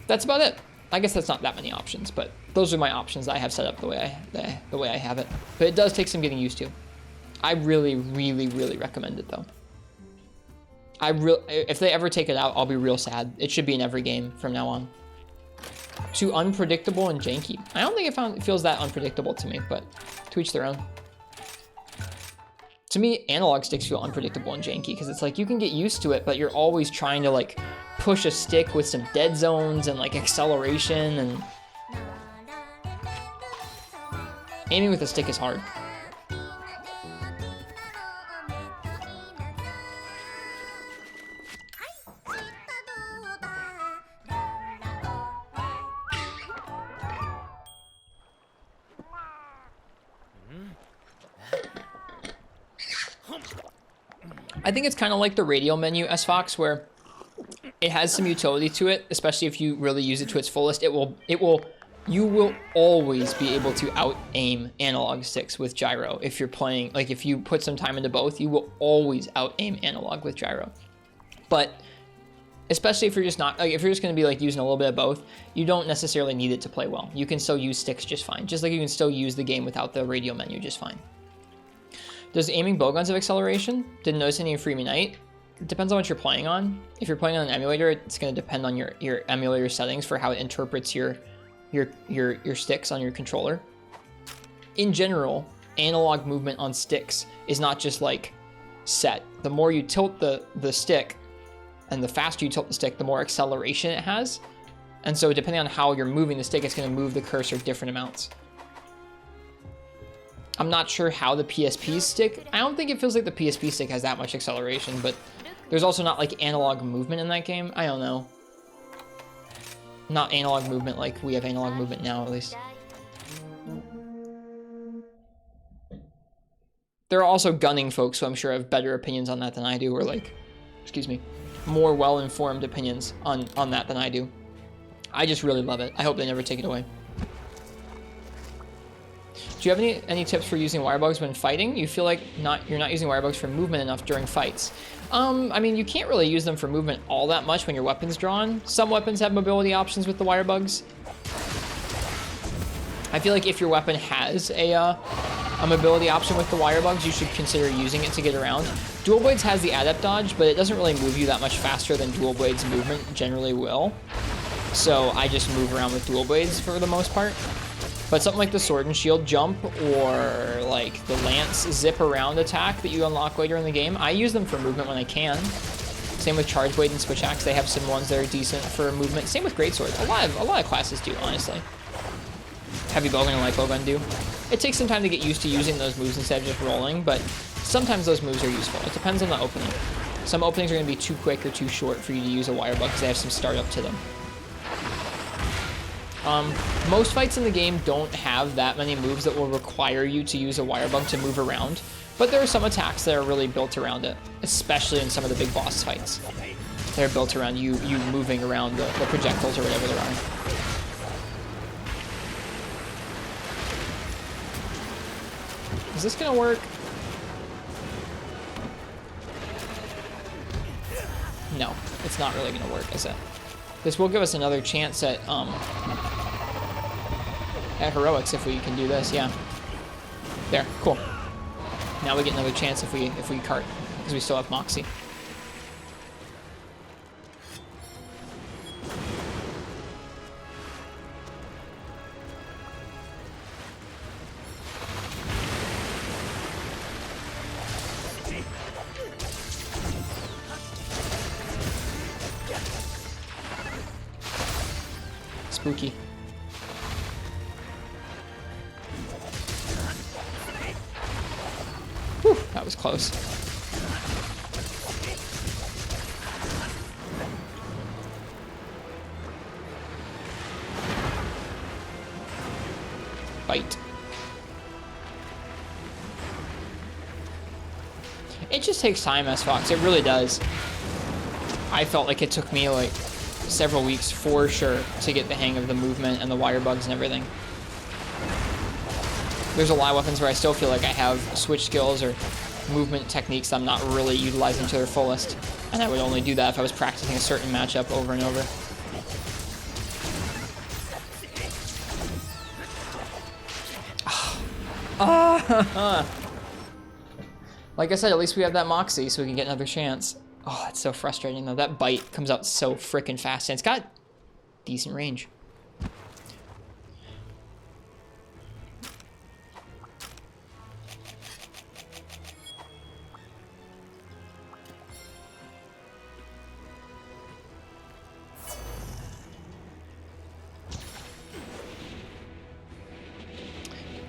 That's about it. I guess that's not that many options, but those are my options that I have set up the way I have it. But it does take some getting used to. I really, really, really recommend it though. If they ever take it out, I'll be real sad. It should be in every game from now on. Too unpredictable and janky. I don't think it feels that unpredictable to me, but to each their own. To me, analog sticks feel unpredictable and janky because it's like you can get used to it, but you're always trying to like push a stick with some dead zones and like acceleration, and aiming with a stick is hard. I think it's kind of like the radial menu S-Fox, where it has some utility to it, especially if you really use it to its fullest. You will always be able to out-aim analog sticks with gyro. If you're playing, like if you put some time into both, you will always out-aim analog with gyro. But especially if you're just not, like if you're just going to be like using a little bit of both, you don't necessarily need it to play well. You can still use sticks just fine, just like you can still use the game without the radial menu just fine. Does aiming bowguns have acceleration? Didn't notice any in Freemi Night. It depends on what you're playing on. If you're playing on an emulator, it's going to depend on your emulator settings for how it interprets your sticks on your controller. In general, analog movement on sticks is not just like set. The more you tilt the stick and the faster you tilt the stick, the more acceleration it has. And so depending on how you're moving the stick, it's going to move the cursor different amounts. I'm not sure how the PSP stick, I don't think it feels like the PSP stick has that much acceleration, but there's also not like analog movement in that game. I don't know. Not analog movement like we have analog movement now, at least. There are also gunning folks who I'm sure have better opinions on that than I do, or like, excuse me, more well-informed opinions on that than I do. I just really love it. I hope they never take it away. Do you have any tips for using wirebugs when fighting? You feel like you're not using wirebugs for movement enough during fights. I mean, you can't really use them for movement all that much when your weapon's drawn. Some weapons have mobility options with the wirebugs. I feel like if your weapon has a mobility option with the wirebugs, you should consider using it to get around. Dual Blades has the adept dodge, but it doesn't really move you that much faster than Dual Blades movement generally will. So I just move around with Dual Blades for the most part. But something like the Sword and Shield jump or like the Lance zip around attack that you unlock later in the game, I use them for movement when I can. Same with Charge Blade and Switch Axe, they have some ones that are decent for movement. Same with Greatsword, a lot of classes do, honestly. Heavy Bowgun and Light Bowgun do. It takes some time to get used to using those moves instead of just rolling, but sometimes those moves are useful. It depends on the opening. Some openings are going to be too quick or too short for you to use a wirebug because they have some startup to them. Most fights in the game don't have that many moves that will require you to use a wirebug to move around, but there are some attacks that are really built around it, especially in some of the big boss fights. They're built around you moving around the projectiles or whatever there are. Is this gonna work? No, it's not really gonna work, is it? This will give us another chance at heroics if we can do this, yeah. There, cool. Now we get another chance if we cart, because we still have Moxie. spooky. Whew, that was close. Bite. It just takes time, S-Fox. It really does. I felt like it took me like several weeks for sure to get the hang of the movement and the wire bugs and everything. There's a lot of weapons where I still feel like I have switch skills or movement techniques I'm not really utilizing to their fullest. And I would only do that if I was practicing a certain matchup over and over. Like I said, at least we have that Moxie so we can get another chance. Oh, that's so frustrating though. That bite comes out so freaking fast and it's got decent range.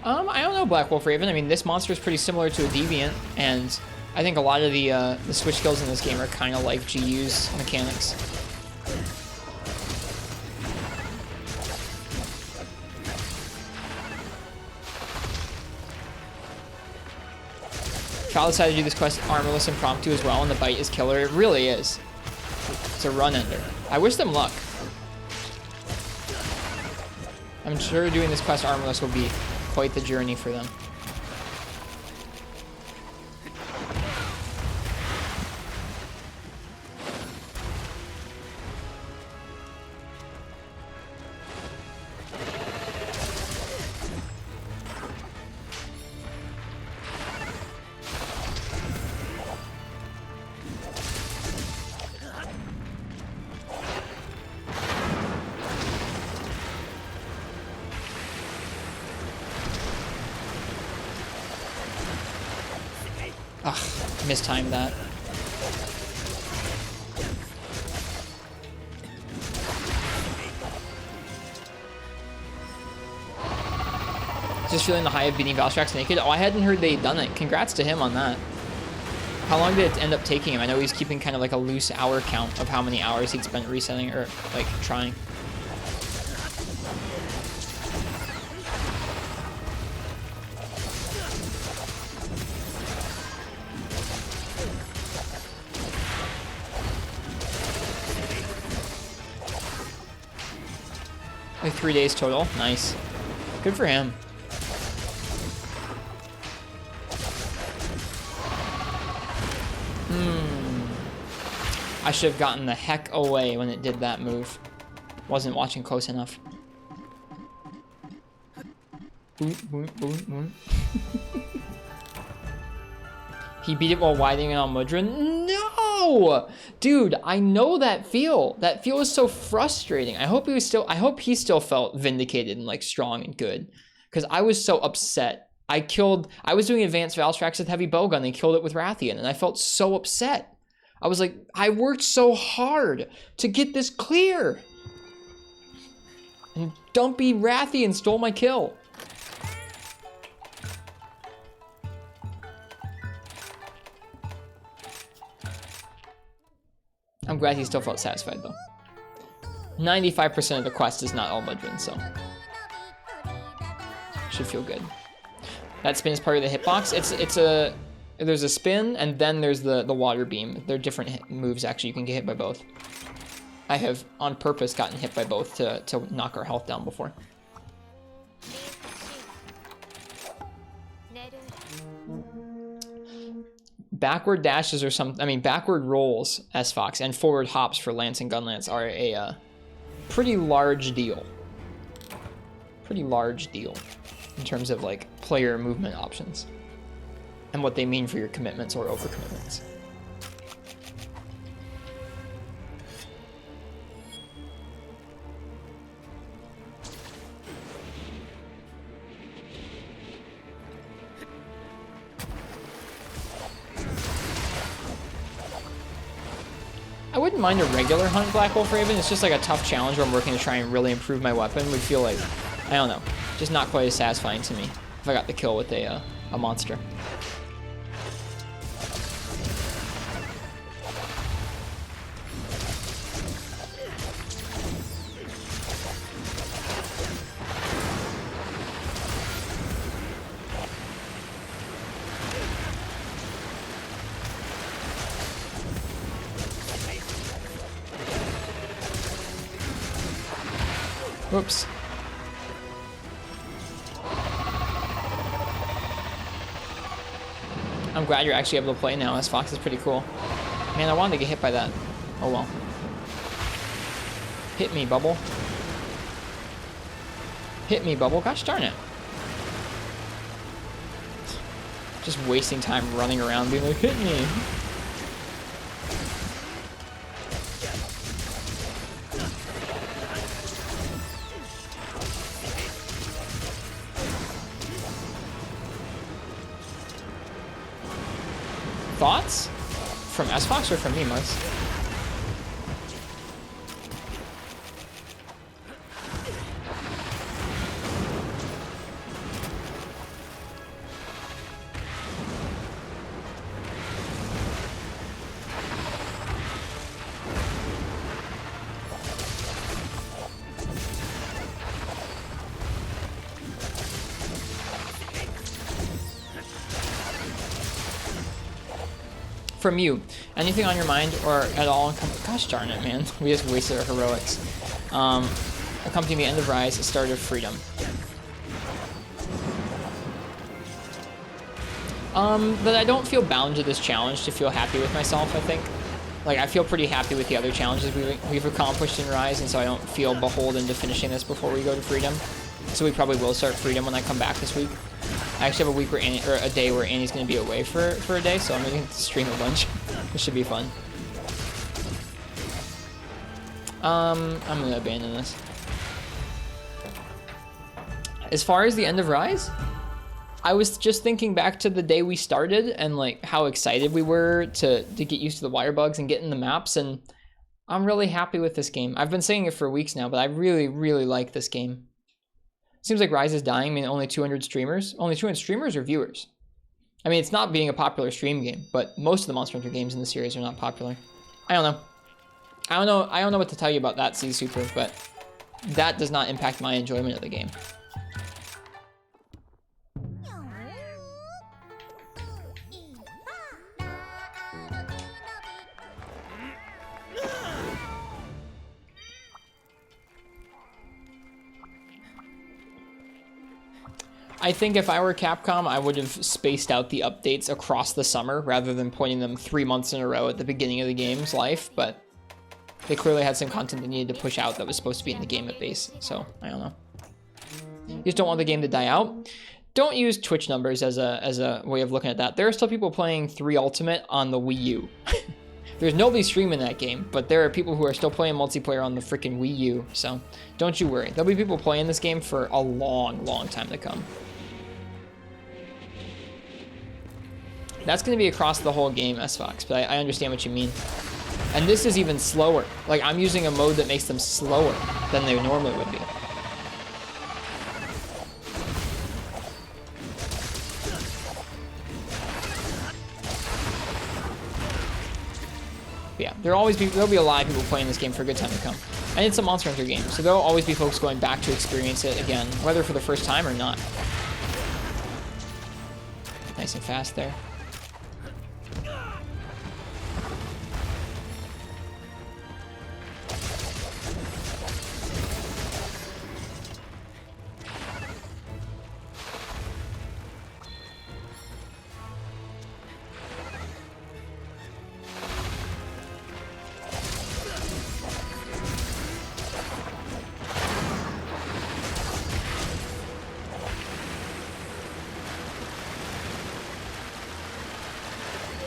I don't know, Black Wolf Raven. I mean, this monster is pretty similar to a Deviant, and I think a lot of the switch skills in this game are kind of like GU's mechanics. Child decided to do this quest armorless impromptu as well, and the bite is killer. It really is. It's a run ender. I wish them luck. I'm sure doing this quest armorless will be quite the journey for them. Ugh, mistimed that. Just feeling the high of beating Valstrax naked. Oh, I hadn't heard they'd done it. Congrats to him on that. How long did it end up taking him? I know he's keeping kind of like a loose hour count of how many hours he'd spent resetting or like trying. Like 3 days total. Nice. Good for him. I should have gotten the heck away when it did that move. Wasn't watching close enough. He beat it while widening on Mudra? No! Dude, I know that feel. That feel is so frustrating. I hope he still felt vindicated and like strong and good. Because I was so upset. I was doing advanced Valstrax with heavy bowgun and killed it with Rathian, and I felt so upset. I was like, I worked so hard to get this clear. And Dumpy Rathian stole my kill. I'm glad he still felt satisfied though. 95% of the quest is not all Mudrin, so should feel good. That spin is part of the hitbox. There's a spin and then there's the water beam. They're different moves actually. You can get hit by both. I have on purpose gotten hit by both to knock our health down before. Backward dashes backward rolls, S-Fox, and forward hops for Lance and Gunlance are a pretty large deal. Pretty large deal in terms of like player movement options and what they mean for your commitments or overcommitments. I wouldn't mind a regular hunt Black Wolf Raven. It's just like a tough challenge where I'm working to try and really improve my weapon. Would feel like, I don't know, just not quite as satisfying to me if I got the kill with a monster. Whoops. I'm glad you're actually able to play now, as Fox is pretty cool. Man, I wanted to get hit by that. Oh well. Hit me, Bubble. Hit me, Bubble. Gosh darn it. Just wasting time running around being like, hit me. Thoughts? From S-Fox or from me, Mars? From you, anything on your mind or at all? Gosh darn it, man. We just wasted our heroics. Accompany me, End of Rise, Start of Freedom. But I don't feel bound to this challenge to feel happy with myself, I think. Like, I feel pretty happy with the other challenges we've accomplished in Rise, and so I don't feel beholden to finishing this before we go to Freedom. So we probably will start Freedom when I come back this week. I actually have a week where a day where Annie's going to be away for a day, so I'm going to stream a bunch. It should be fun. I'm going to abandon this. As far as the End of Rise, I was just thinking back to the day we started and like how excited we were to get used to the wire bugs and get in the maps, and I'm really happy with this game. I've been saying it for weeks now, but I really, really like this game. Seems like Rise is dying. I mean, only 200 streamers. Only 200 streamers or viewers? I mean, it's not being a popular stream game, but most of the Monster Hunter games in the series are not popular. I don't know. I don't know what to tell you about that, C Super, but that does not impact my enjoyment of the game. I think if I were Capcom, I would have spaced out the updates across the summer rather than pointing them 3 months in a row at the beginning of the game's life, but they clearly had some content they needed to push out that was supposed to be in the game at base, so I don't know. You just don't want the game to die out. Don't use Twitch numbers as a way of looking at that. There are still people playing 3 Ultimate on the Wii U. There's nobody streaming that game, but there are people who are still playing multiplayer on the freaking Wii U, so don't you worry. There'll be people playing this game for a long, long time to come. That's going to be across the whole game, S-Fox, but I understand what you mean. And this is even slower. Like, I'm using a mode that makes them slower than they normally would be. But yeah, there'll be a lot of people playing this game for a good time to come. And it's a Monster Hunter game, so there'll always be folks going back to experience it again, whether for the first time or not. Nice and fast there.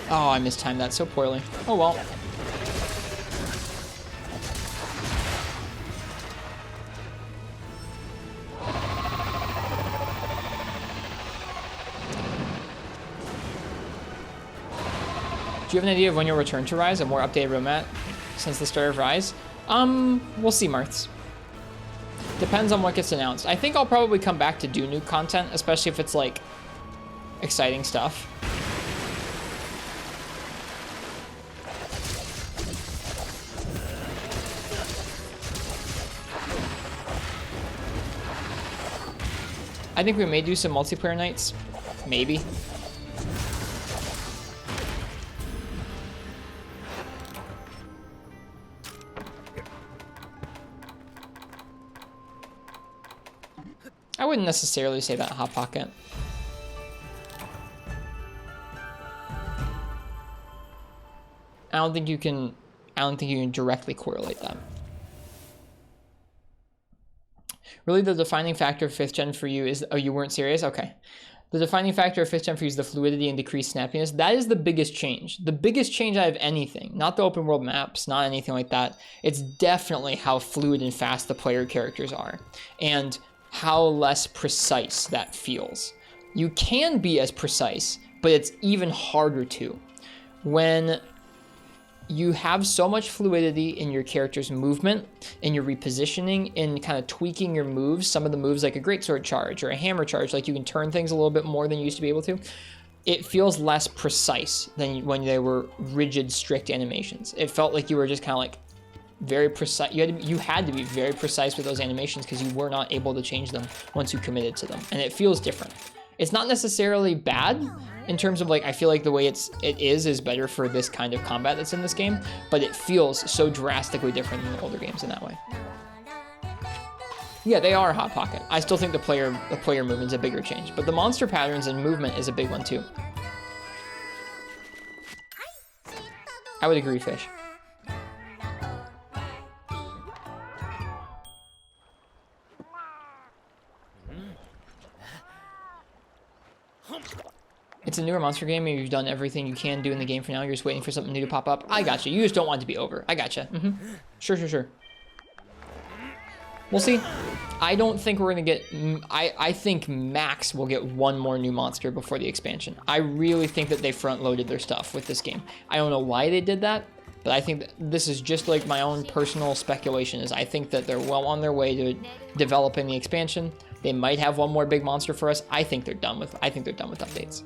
Oh, I mistimed that so poorly. Oh well. Do you have an idea of when you'll return to Rise? A more updated roadmap? since the start of Rise? We'll see, Marths. Depends on what gets announced. I think I'll probably come back to do new content, especially if it's like exciting stuff. I think we may do some multiplayer nights. Maybe. I wouldn't necessarily say that, Hot Pocket. I don't think you can directly correlate that. Really, the defining factor of 5th gen for you is... Oh, you weren't serious? Okay. The defining factor of 5th gen for you is the fluidity and decreased snappiness. That is the biggest change. The biggest change out of anything. Not the open world maps, not anything like that. It's definitely how fluid and fast the player characters are. And how less precise that feels. You can be as precise, but it's even harder to. When you have so much fluidity in your character's movement, in your repositioning, in kind of tweaking your moves, some of the moves like a greatsword charge or a hammer charge, like you can turn things a little bit more than you used to be able to, it feels less precise than when they were rigid, strict animations. It felt like you were just kind of like very precise. You had to be very precise with those animations because you were not able to change them once you committed to them, and it feels different. It's not necessarily bad in terms of like, I feel like the way it is better for this kind of combat that's in this game, but it feels so drastically different than the older games in that way. Yeah, they are Hot Pocket. I still think the player movement's a bigger change, but the monster patterns and movement is a big one too. I would agree, Fish. It's a newer monster game, and you've done everything you can do in the game for now. You're just waiting for something new to pop up. I gotcha. You just don't want it to be over. I gotcha. Sure. We'll see. I don't think we're gonna get... I think max will get one more new monster before the expansion. I really think that they front-loaded their stuff with this game. I don't know why they did that, but I think that this is just like my own personal speculation. Is I think that they're well on their way to developing the expansion. They might have one more big monster for us. I think they're done with updates.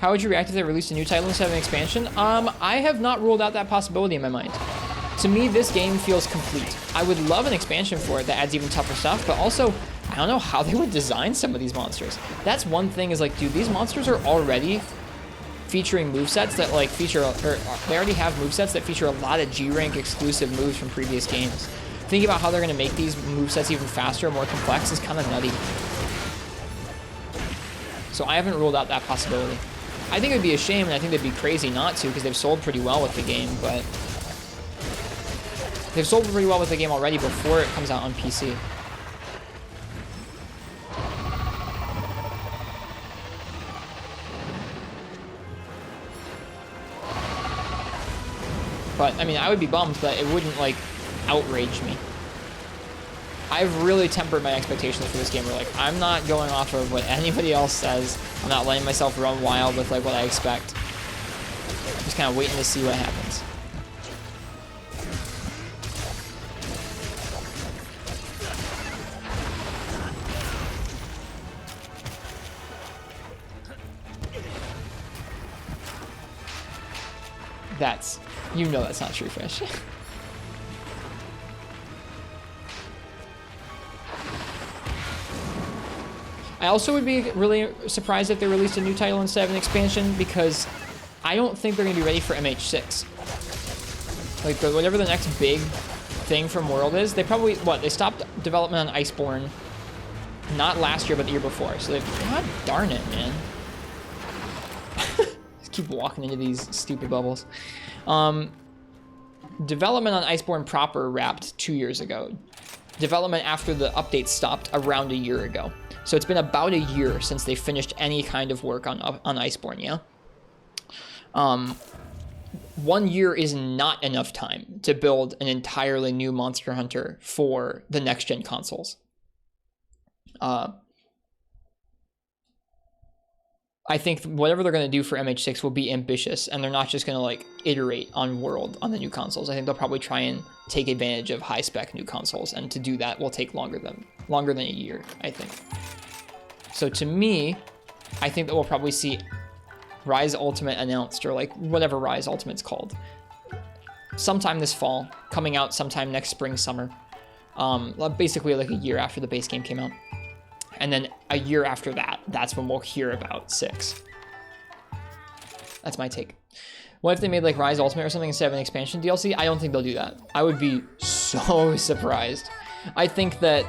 How would you react if they released a new title instead of an expansion? I have not ruled out that possibility in my mind. To me, this game feels complete. I would love an expansion for it that adds even tougher stuff, but also, I don't know how they would design some of these monsters. That's one thing is like, dude, these monsters are already featuring movesets that like feature, or they already have movesets that feature a lot of G-rank exclusive moves from previous games. Thinking about how they're gonna make these movesets even faster, more complex is kind of nutty. So I haven't ruled out that possibility. I think it would be a shame, and I think they'd be crazy not to, because they've sold pretty well with the game, but... They've sold pretty well with the game already before it comes out on PC. But, I mean, I would be bummed, but it wouldn't, like, outrage me. I've really tempered my expectations for this game. Where, like, I'm not going off of what anybody else says. I'm not letting myself run wild with, like, what I expect. Just kind of waiting to see what happens. That's... You know that's not true, Fish. I also would be really surprised if they released a new title instead of an expansion, because I don't think they're going to be ready for MH6. Like, whatever the next big thing from World is, they probably, they stopped development on Iceborne, not last year, but the year before. So god darn it, man. Just keep walking into these stupid bubbles. Development on Iceborne proper wrapped 2 years ago. Development after the update stopped around a year ago. So it's been about a year since they finished any kind of work on Iceborne, yeah? 1 year is not enough time to build an entirely new Monster Hunter for the next-gen consoles. I think whatever they're going to do for MH6 will be ambitious, and they're not just going to like iterate on world on the new consoles. I think they'll probably try and take advantage of high-spec new consoles, and to do that will take longer than a year, I think. So to me, I think that we'll probably see Rise Ultimate announced, or like whatever Rise Ultimate's called, sometime this fall, coming out sometime next spring, summer. Basically like a year after the base game came out. And then a year after that, that's when we'll hear about 6. That's my take. What if they made like Rise Ultimate or something instead of an expansion DLC? I don't think they'll do that. I would be so surprised. I think that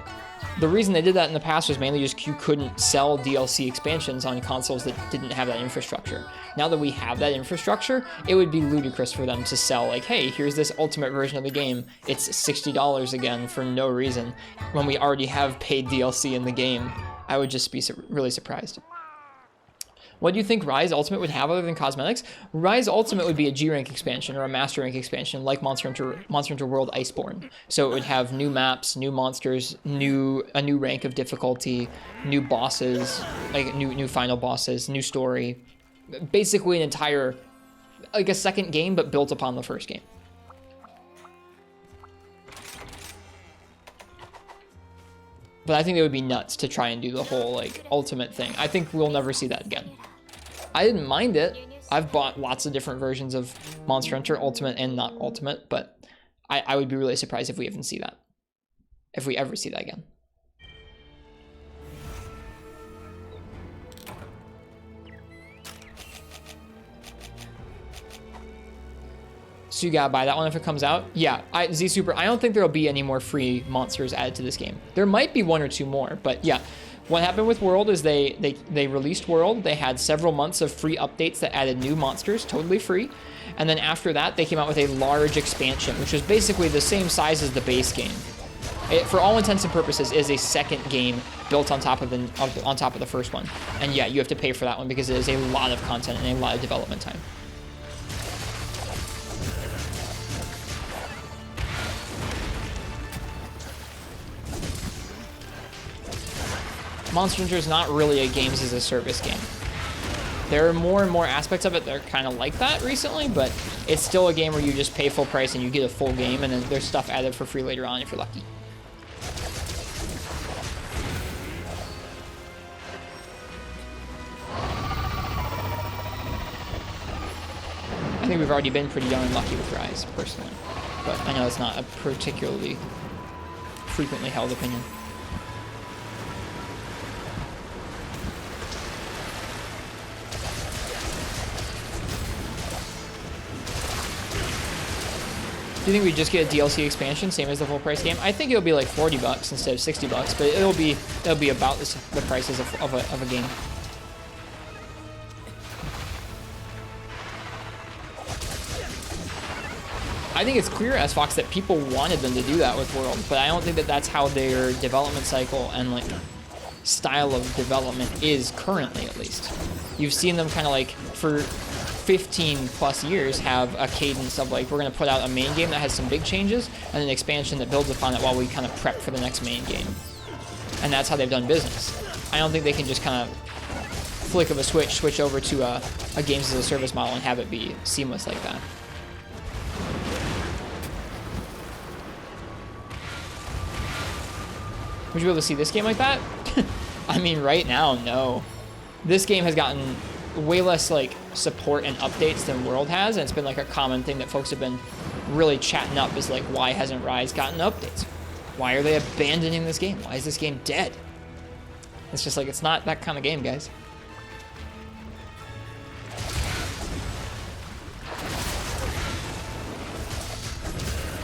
the reason they did that in the past was mainly just you couldn't sell DLC expansions on consoles that didn't have that infrastructure. Now that we have that infrastructure, it would be ludicrous for them to sell like, hey, here's this ultimate version of the game. It's $60 again for no reason when we already have paid DLC in the game. I would just be really surprised. What do you think Rise Ultimate would have other than cosmetics? Rise Ultimate would be a G rank expansion or a Master rank expansion like Monster Hunter World Iceborne. So it would have new maps, new monsters, a new rank of difficulty, new bosses, like new final bosses, new story. Basically an entire, like a second game, but built upon the first game. But I think it would be nuts to try and do the whole like ultimate thing. I think we'll never see that again. I didn't mind it. I've bought lots of different versions of Monster Hunter, Ultimate and not Ultimate, but I would be really surprised if we even see that. If we ever see that again. So you gotta buy that one if it comes out. Yeah, Z Super, I don't think there'll be any more free monsters added to this game. There might be 1 or 2 more, but yeah. What happened with World is they released World. They had several months of free updates that added new monsters, totally free. And then after that, they came out with a large expansion, which was basically the same size as the base game. It, for all intents and purposes, is a second game built on top of the first one. And yeah, you have to pay for that one because it is a lot of content and a lot of development time. Monster Hunter is not really a games as a service game. There are more and more aspects of it that are kind of like that recently, but it's still a game where you just pay full price and you get a full game, and then there's stuff added for free later on if you're lucky. I think we've already been pretty darn lucky with Rise, personally. But I know it's not a particularly frequently held opinion. Do you think we just get a DLC expansion, same as the full price game? I think it'll be like $40 instead of $60, but it'll be about the prices of a game. I think it's clear as Fox that people wanted them to do that with World, but I don't think that that's how their development cycle and like style of development is currently, at least. You've seen them kind of like for 15 plus years have a cadence of like, we're going to put out a main game that has some big changes and an expansion that builds upon it while we kind of prep for the next main game. And that's how they've done business. I don't think they can just kind of flick of a switch over to a games as a service model and have it be seamless like that. Would you be able to see this game like that? I mean, right now, no. This game has gotten way less like support and updates than World has, and it's been like a common thing that folks have been really chatting up is like, why hasn't Rise gotten updates? Why are they abandoning this game? Why is this game dead? It's just like, it's not that kind of game, guys.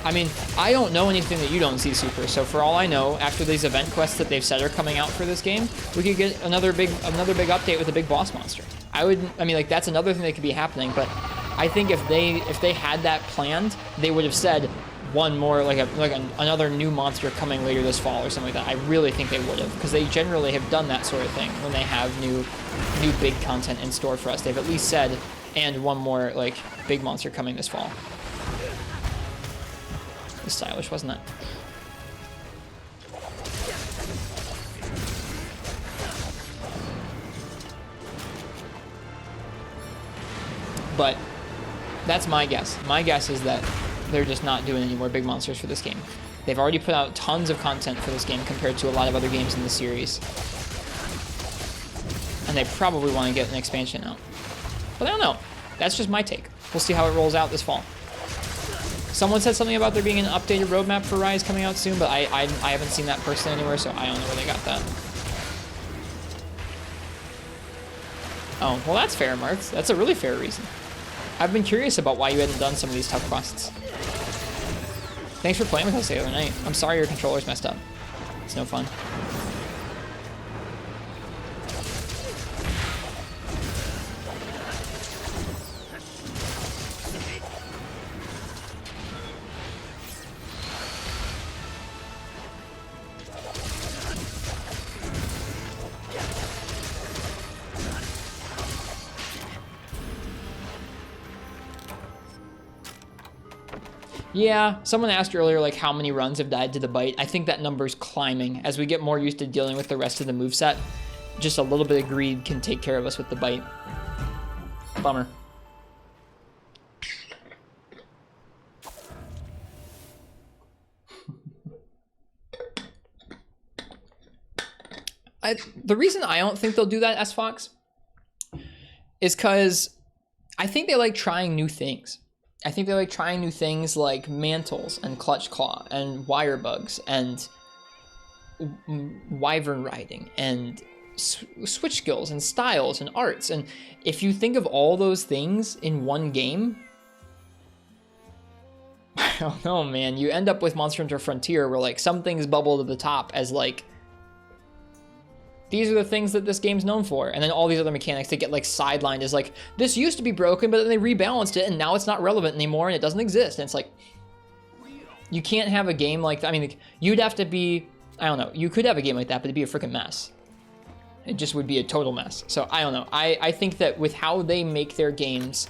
I mean, I don't know anything that you don't see, Super. So for all I know, after these event quests that they've said are coming out for this game, we could get another big update with a big boss monster. I mean, like, that's another thing that could be happening. But I think if they had that planned, they would have said, one more, like another new monster coming later this fall or something like that. I really think they would have, because they generally have done that sort of thing when they have new big content in store for us. They've at least said, and one more like big monster coming this fall. It was stylish, wasn't it? But that's my guess. My guess is that they're just not doing any more big monsters for this game. They've already put out tons of content for this game compared to a lot of other games in the series. And they probably want to get an expansion out. But I don't know. That's just my take. We'll see how it rolls out this fall. Someone said something about there being an updated roadmap for Rise coming out soon, but I haven't seen that personally anywhere, so I don't know where they got that. Oh, well that's fair, Marks. That's a really fair reason. I've been curious about why you hadn't done some of these tough quests. Thanks for playing with us the other night. I'm sorry your controller's messed up. It's no fun. Yeah, someone asked earlier, like, how many runs have died to the bite. I think that number's climbing. As we get more used to dealing with the rest of the moveset, just a little bit of greed can take care of us with the bite. Bummer. The reason I don't think they'll do that, S-Fox, is because I think they like trying new things. I think they like trying new things like mantles and clutch claw and wire bugs and wyvern riding and switch skills and styles and arts. And if you think of all those things in one game, I don't know, man, you end up with Monster Hunter Frontier where like some things bubble to the top as like, these are the things that this game's known for. And then all these other mechanics, they get like sidelined as like, this used to be broken, but then they rebalanced it and now it's not relevant anymore and it doesn't exist. And it's like, you can't have a game like that. I mean, like, you'd have to be, I don't know, you could have a game like that, but it'd be a freaking mess. It just would be a total mess. So I don't know. I think that with how they make their games,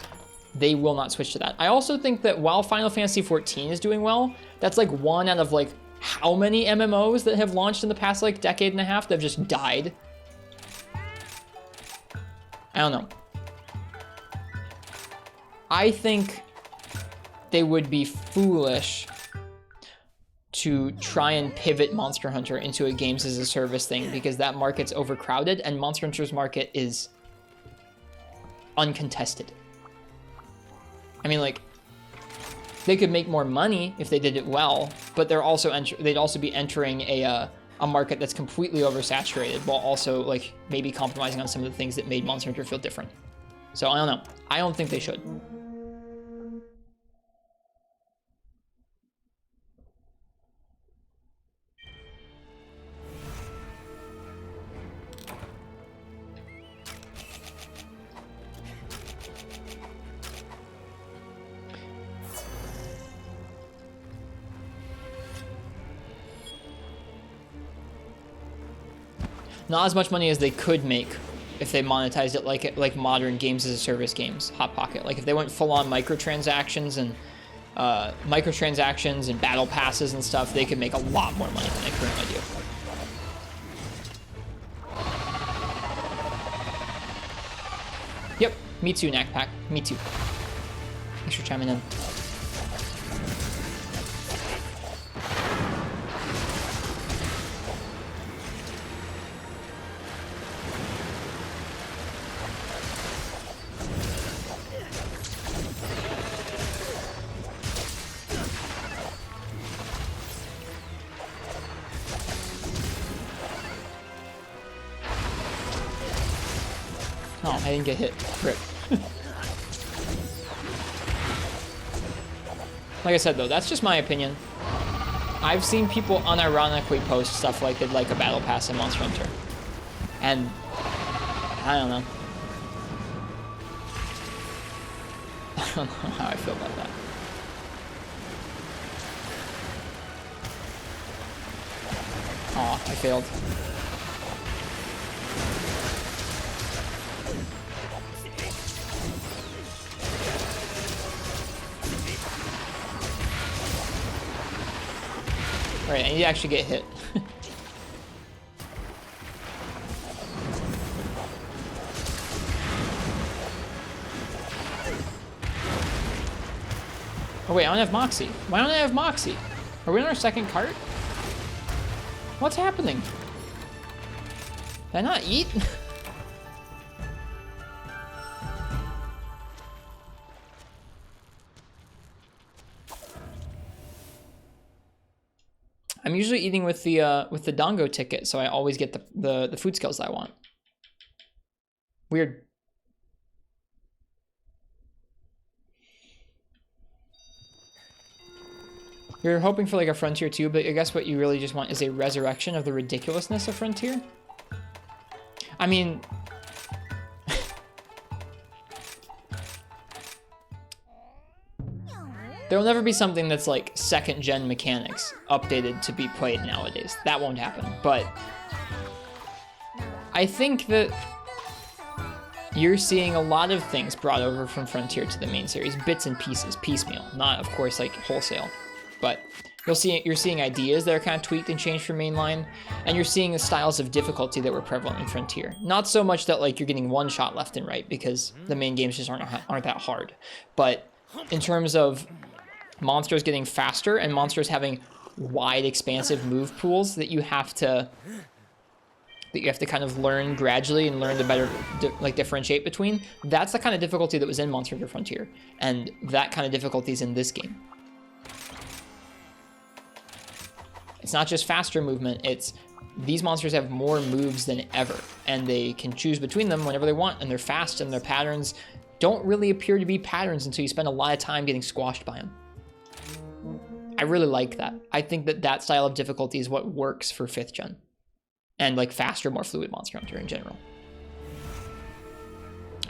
they will not switch to that. I also think that while Final Fantasy XIV is doing well, that's like one out of like how many MMOs that have launched in the past like decade and a half that have just died. I don't know. I think they would be foolish to try and pivot Monster Hunter into a games as a service thing because that market's overcrowded and Monster Hunter's market is uncontested. I mean, like, they could make more money if they did it well, but they'd also be entering a market that's completely oversaturated while also like maybe compromising on some of the things that made Monster Hunter feel different. So I don't know. I don't think they should. Not as much money as they could make if they monetized it like modern games as a service games, Hot Pocket. Like if they went full on microtransactions and battle passes and stuff, they could make a lot more money than they currently do. Yep, me too, Knackpack. Me too. Thanks for chiming in. Oh, I didn't get hit. Rip. Like I said, though, that's just my opinion. I've seen people unironically post stuff like they'd like a battle pass in Monster Hunter. And I don't know. I don't know how I feel about that. I failed. Alright, I need to actually get hit. Oh wait, I don't have Moxie. Why don't I have Moxie? Are we on our second cart? What's happening? Did I not eat? I'm usually eating with the Dongo ticket, so I always get the food skills I want. Weird. You're hoping for like a Frontier 2, but I guess what you really just want is a resurrection of the ridiculousness of Frontier. I mean... there will never be something that's like second-gen mechanics updated to be played nowadays. That won't happen, but... I think that you're seeing a lot of things brought over from Frontier to the main series, bits and pieces, piecemeal, not, of course, like wholesale. But you're seeing ideas that are kind of tweaked and changed for mainline, and you're seeing the styles of difficulty that were prevalent in Frontier. Not so much that like you're getting one shot left and right, because the main games just aren't that hard. But in terms of monsters getting faster and monsters having wide, expansive move pools that you have to kind of learn gradually and learn to better differentiate between, that's the kind of difficulty that was in Monster Hunter Frontier, and that kind of difficulty is in this game. It's not just faster movement, it's these monsters have more moves than ever, and they can choose between them whenever they want, and they're fast, and their patterns don't really appear to be patterns until you spend a lot of time getting squashed by them. I really like that. I think that that style of difficulty is what works for 5th gen, and like faster, more fluid Monster Hunter in general.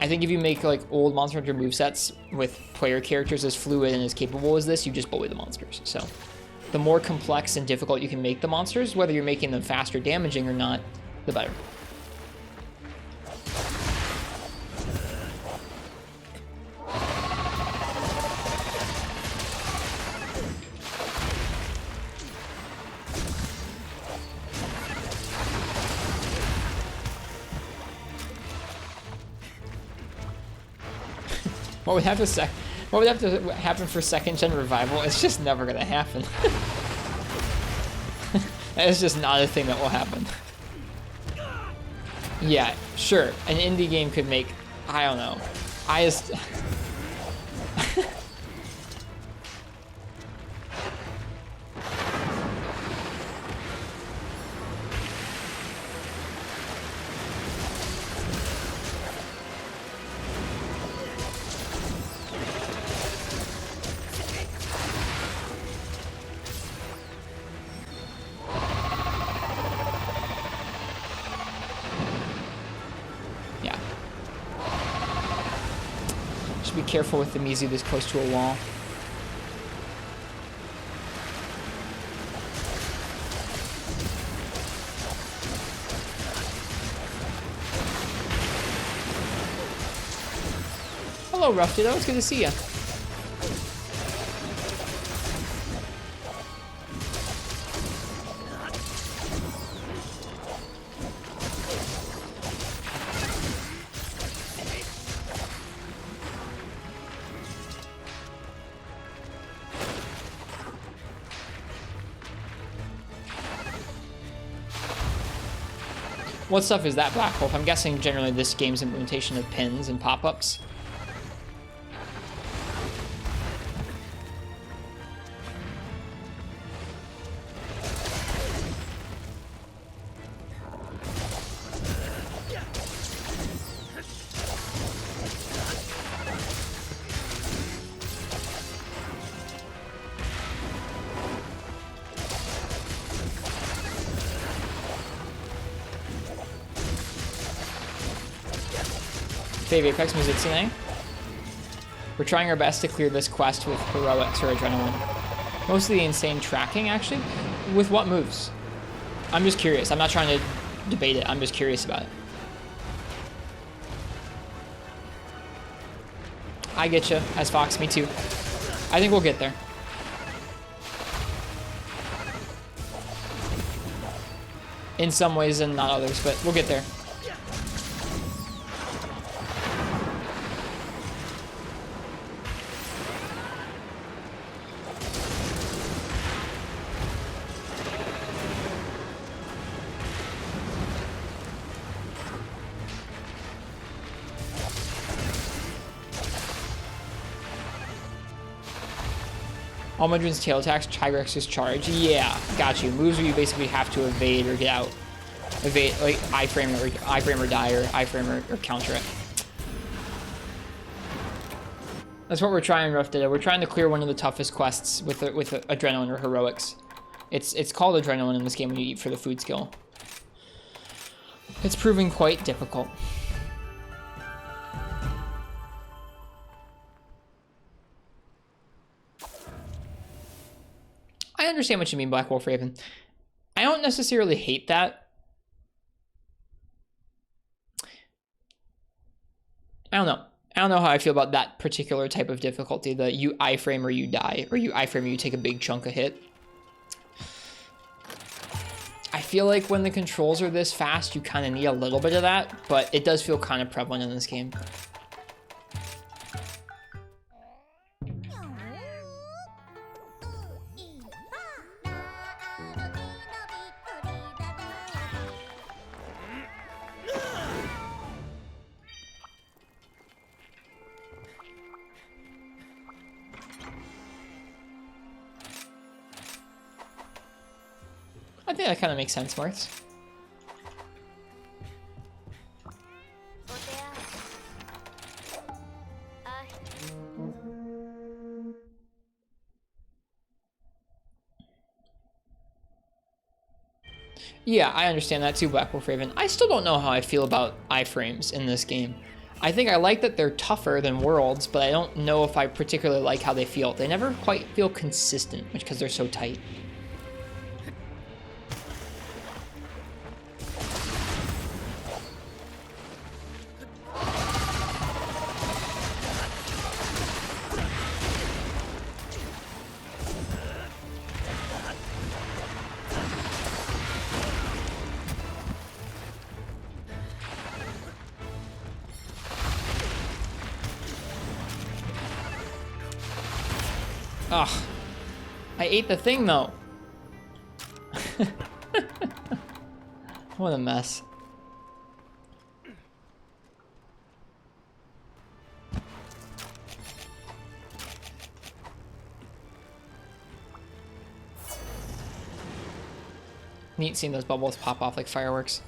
I think if you make like old Monster Hunter movesets with player characters as fluid and as capable as this, you just bully the monsters. So the more complex and difficult you can make the monsters, whether you're making them faster damaging or not, the better. What would have to happen for 2nd gen revival? It's just never gonna happen. It's just not a thing that will happen. Yeah, sure. An indie game could make, I don't know. I just... Be careful with the Mizu this close to a wall. Hello, Ristretto. It's good to see you. What stuff is that, Black Wolf? I'm guessing generally this game's implementation of pins and pop-ups. Fave Apex music tonight. We're trying our best to clear this quest with heroics or adrenaline. Mostly insane tracking, actually. With what moves? I'm just curious. I'm not trying to debate it. I'm just curious about it. I get you, as Fox. Me too. I think we'll get there. In some ways and not others, but we'll get there. Almudron's tail attacks, Tigrex's charge. Yeah, got you. Moves where you basically have to evade or get out. Evade, like iframe or die, or iframe or counter it. That's what we're trying, Rough Ditto. We're trying to clear one of the toughest quests with Adrenaline or Heroics. It's called Adrenaline in this game when you eat for the food skill. It's proving quite difficult. I understand what you mean, Black Wolf Raven. I don't necessarily hate that. I don't know. I don't know how I feel about that particular type of difficulty. The you iframe or you die, or you iframe or you take a big chunk of hit. I feel like when the controls are this fast, you kind of need a little bit of that, but it does feel kind of prevalent in this game. I think that kind of makes sense, Martz. Yeah, I understand that too, Black Wolf Raven. I still don't know how I feel about iframes in this game. I think I like that they're tougher than Worlds, but I don't know if I particularly like how they feel. They never quite feel consistent, because they're so tight. Ugh. I ate the thing, though. What a mess. Neat seeing those bubbles pop off like fireworks.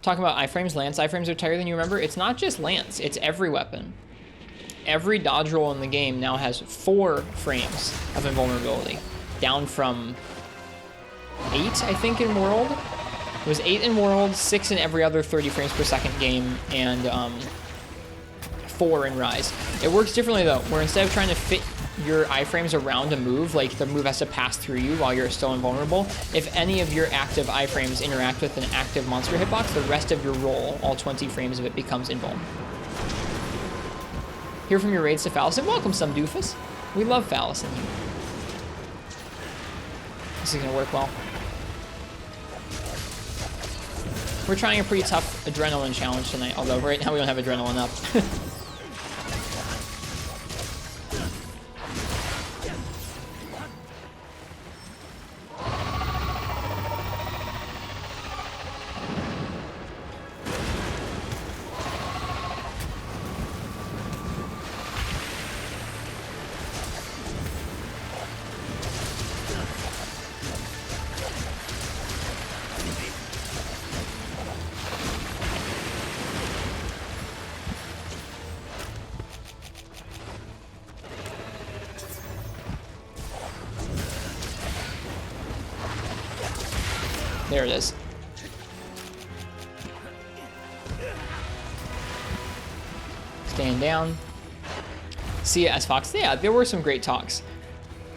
Talking about iframes, Lance iframes are tighter than you remember. It's not just Lance, it's every weapon. Every dodge roll in the game now has 4 frames of invulnerability, down from 8, I think, in World. It was 8 in World, 6 in every other 30 frames per second game, and 4 in Rise. It works differently though, where instead of trying to fit your iframes around a move, like the move has to pass through you while you're still invulnerable, if any of your active iframes interact with an active monster hitbox, the rest of your roll, all 20 frames of it, becomes invulnerable. Hear from your raids to Phallus, and welcome some doofus. We love Phallus in here. This is gonna work well. We're trying a pretty tough adrenaline challenge tonight, although right now we don't have adrenaline up. There it is. Staying down. See ya, S Fox. Yeah, there were some great talks.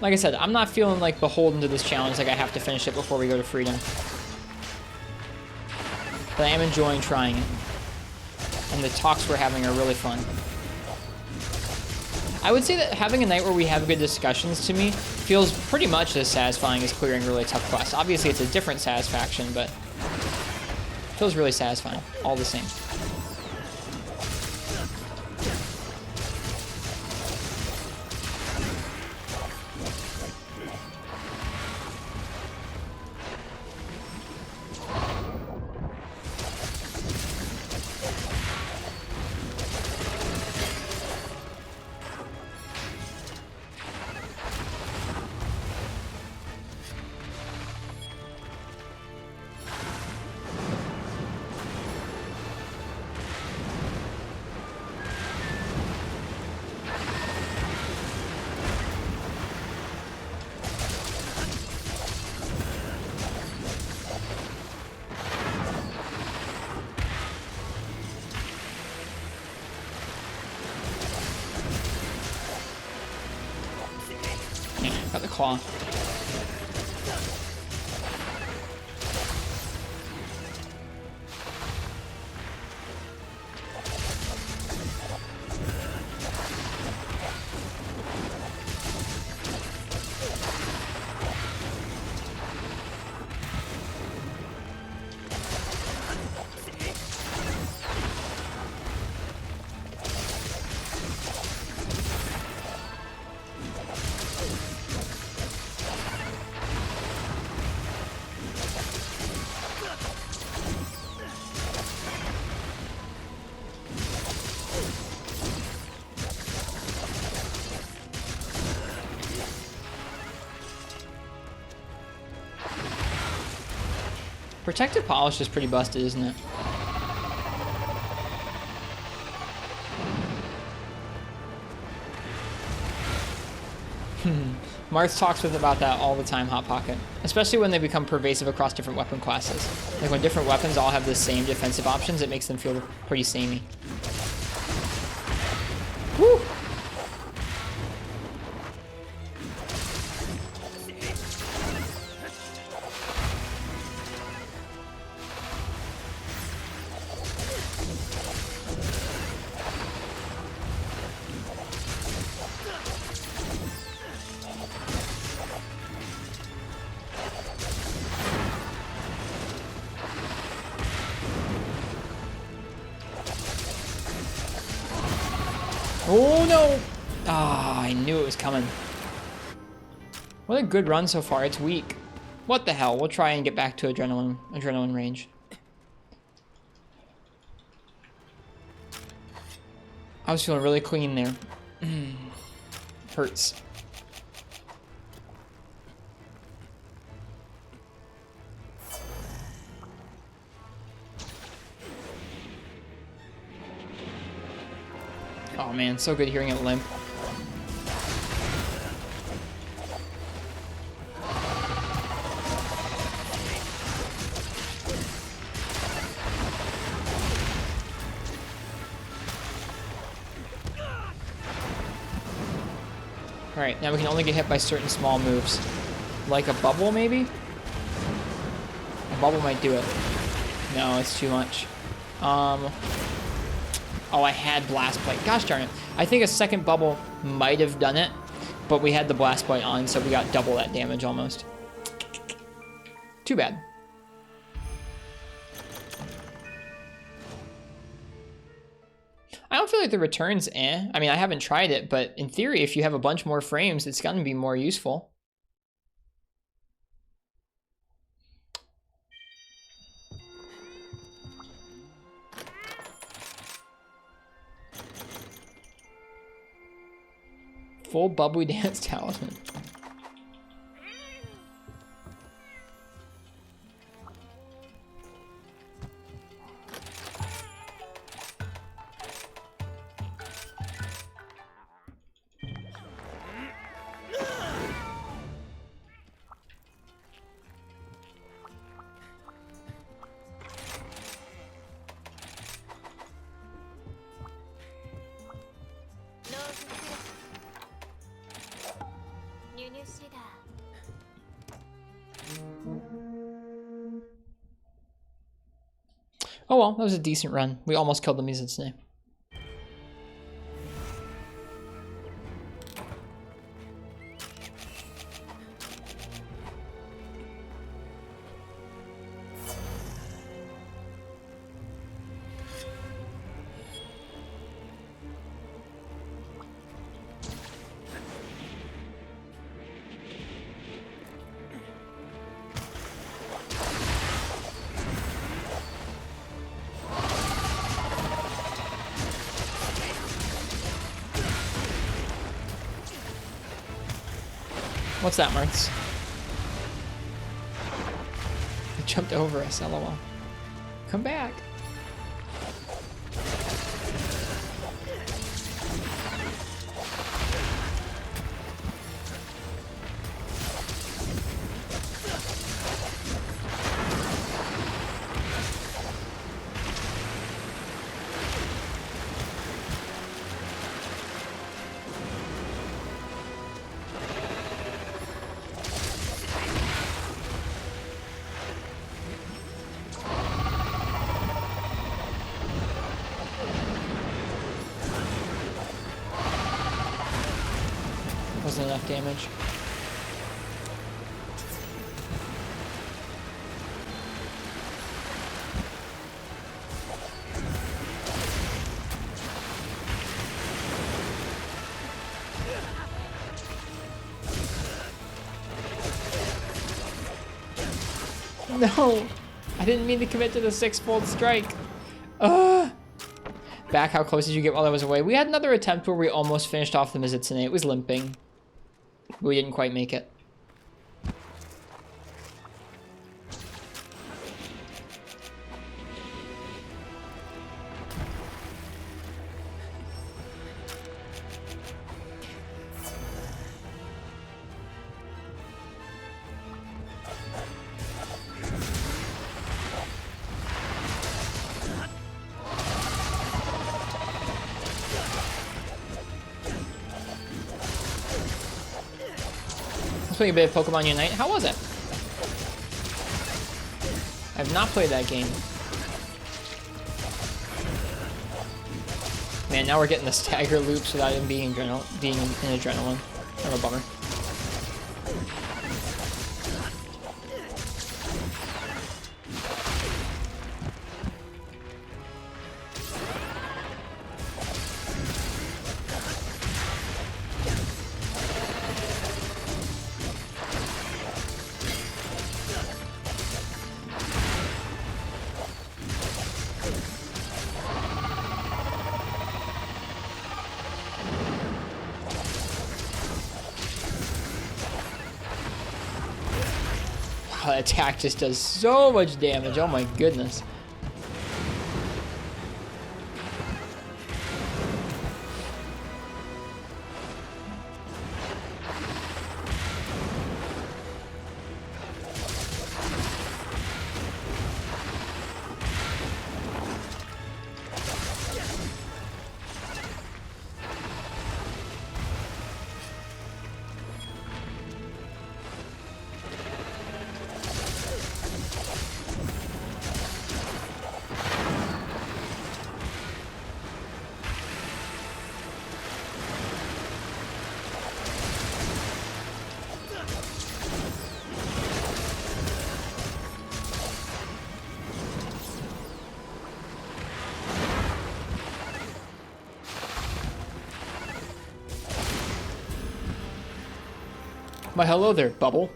Like I said, I'm not feeling like beholden to this challenge, like I have to finish it before we go to Freedom. but I am enjoying trying it. And the talks we're having are really fun. I would say that having a night where we have good discussions to me feels pretty much as satisfying as clearing really tough quests. Obviously, it's a different satisfaction, but it feels really satisfying, all the same. Got the claw. Protective polish is pretty busted, isn't it? Marth talks with about that all the time, Hot Pocket. Especially when they become pervasive across different weapon classes. Like when different weapons all have the same defensive options, it makes them feel pretty samey. Woo! Oh no! Ah, I knew it was coming. What a good run so far. It's weak. What the hell? We'll try and get back to adrenaline range. I was feeling really clean there. Hurts. Oh man, so good hearing it limp. Alright, now we can only get hit by certain small moves. Like a bubble, maybe? A bubble might do it. No, it's too much. Oh, I had Blast Plate. Gosh darn it. I think a second bubble might have done it, but we had the Blast Plate on, so we got double that damage almost. Too bad. I don't feel like the return's eh. I mean, I haven't tried it, but in theory, if you have a bunch more frames, it's gonna be more useful. Full bubbly dance talisman. Oh well, that was a decent run. We almost killed the Mizutsune. What's that, Martz? They jumped over us, lol. Come back. Wasn't enough damage. No! I didn't mean to commit to the 6-fold strike. Back, how close did you get while I was away? We had another attempt where we almost finished off the Mizutsune. It was limping. But we didn't quite make it. Playing a bit of Pokemon Unite. How was it? I've not played that game. Man, now we're getting the stagger loops without him being in adrenaline. Kind of a bummer. That attack just does so much damage. Oh my goodness. Why, hello there, Bubble.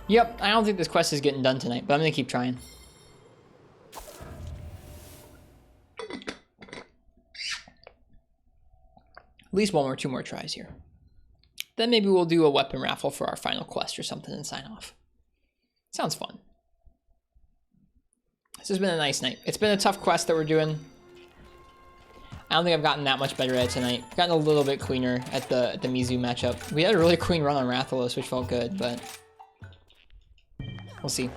Yep, I don't think this quest is getting done tonight, but I'm gonna keep trying. At least one or two more tries here. Then maybe we'll do a weapon raffle for our final quest or something and sign off. Sounds fun. This has been a nice night. It's been a tough quest that we're doing. I don't think I've gotten that much better at it tonight. Gotten a little bit cleaner at the Mizu matchup. We had a really clean run on Rathalos, which felt good, but we'll see.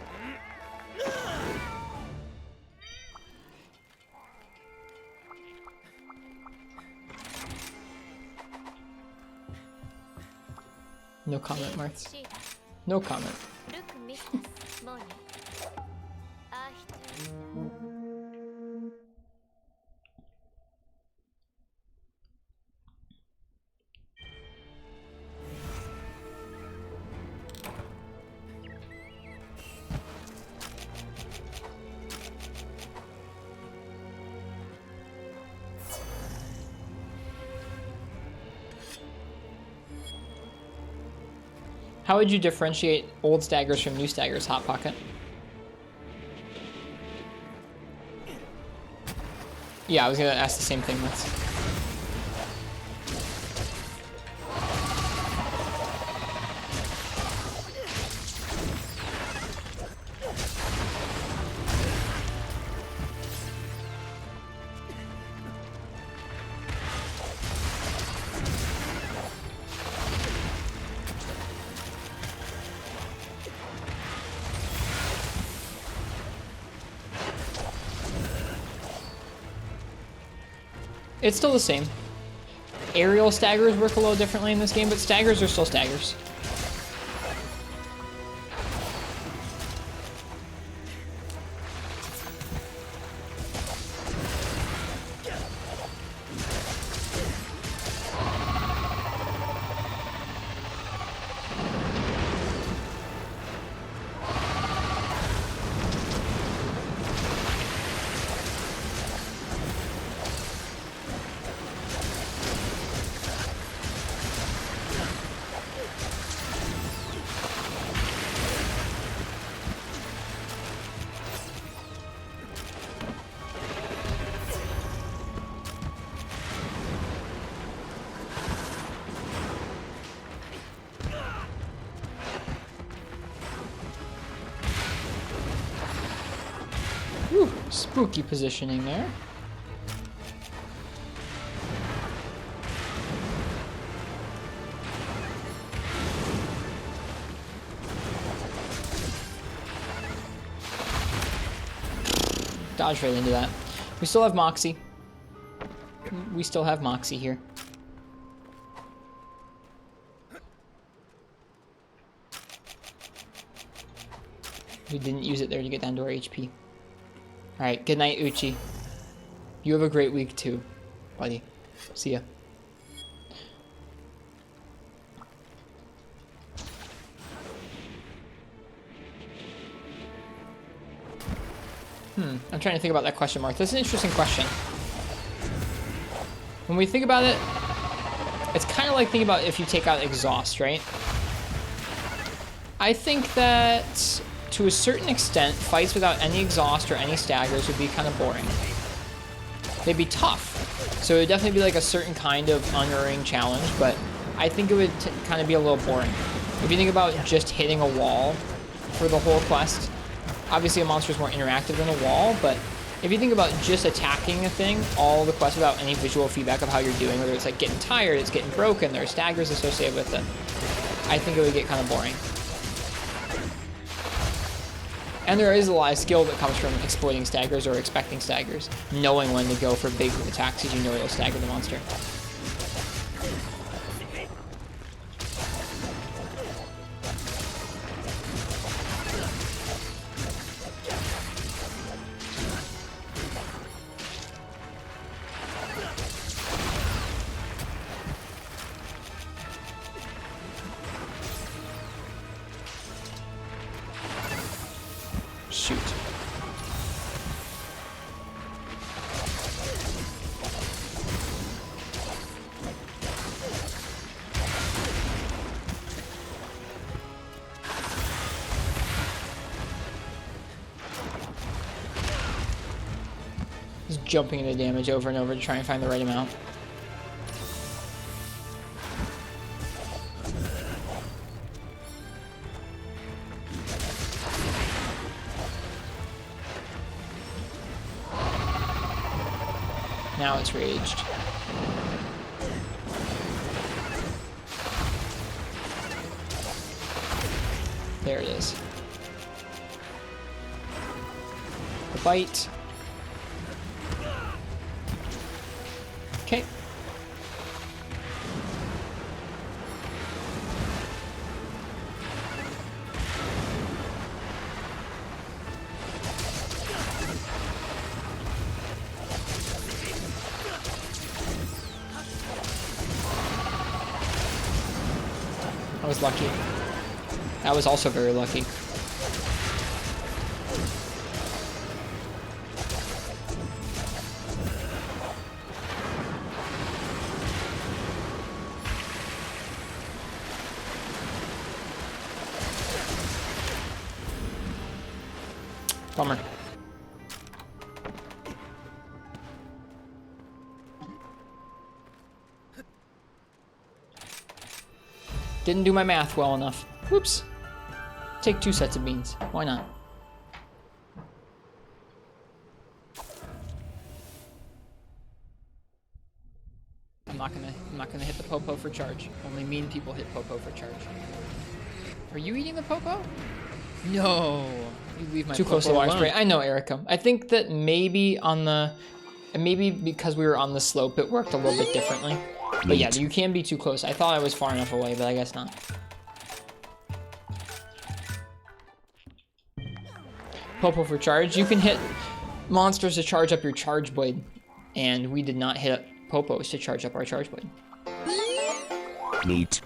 No comment, Marth. No comment. How would you differentiate old staggers from new staggers, Hot Pocket? Yeah, I was gonna ask the same thing. It's still the same. Aerial staggers work a little differently in this game, but staggers are still staggers. Whew, spooky positioning there. Dodge right into that. We still have Moxie. We still have Moxie here. We didn't use it there to get down to our HP. Alright, good night, Uchi. You have a great week too, buddy. See ya. I'm trying to think about that question mark. That's an interesting question. When we think about it, it's kind of like thinking about if you take out exhaust, right? I think that to a certain extent, fights without any exhaust or any staggers would be kind of boring. They'd be tough. So it would definitely be like a certain kind of unerring challenge, but I think it would kind of be a little boring. If you think about just hitting a wall for the whole quest, obviously a monster is more interactive than a wall, but if you think about just attacking a thing, all the quests without any visual feedback of how you're doing, whether it's like getting tired, it's getting broken, there are staggers associated with it, I think it would get kind of boring. And there is a lot of skill that comes from exploiting staggers or expecting staggers, knowing when to go for big attacks because you know it'll stagger the monster. Shoot. Just jumping into damage over and over to try and find the right amount. Now it's raged. There it is. The bite. Okay. was lucky. That was also very lucky. Bummer. Didn't do my math well enough. Whoops. Take 2 sets of beans. Why not? I'm not gonna hit the popo for charge. Only mean people hit popo for charge. Are you eating the popo? No. You leave my too close to the water spray. I know, Erica. I think that maybe because we were on the slope, it worked a little bit differently. But yeah, you can be too close. I thought I was far enough away, but I guess not. Popo for charge. You can hit monsters to charge up your charge blade, and we did not hit popos to charge up our charge blade. Neat.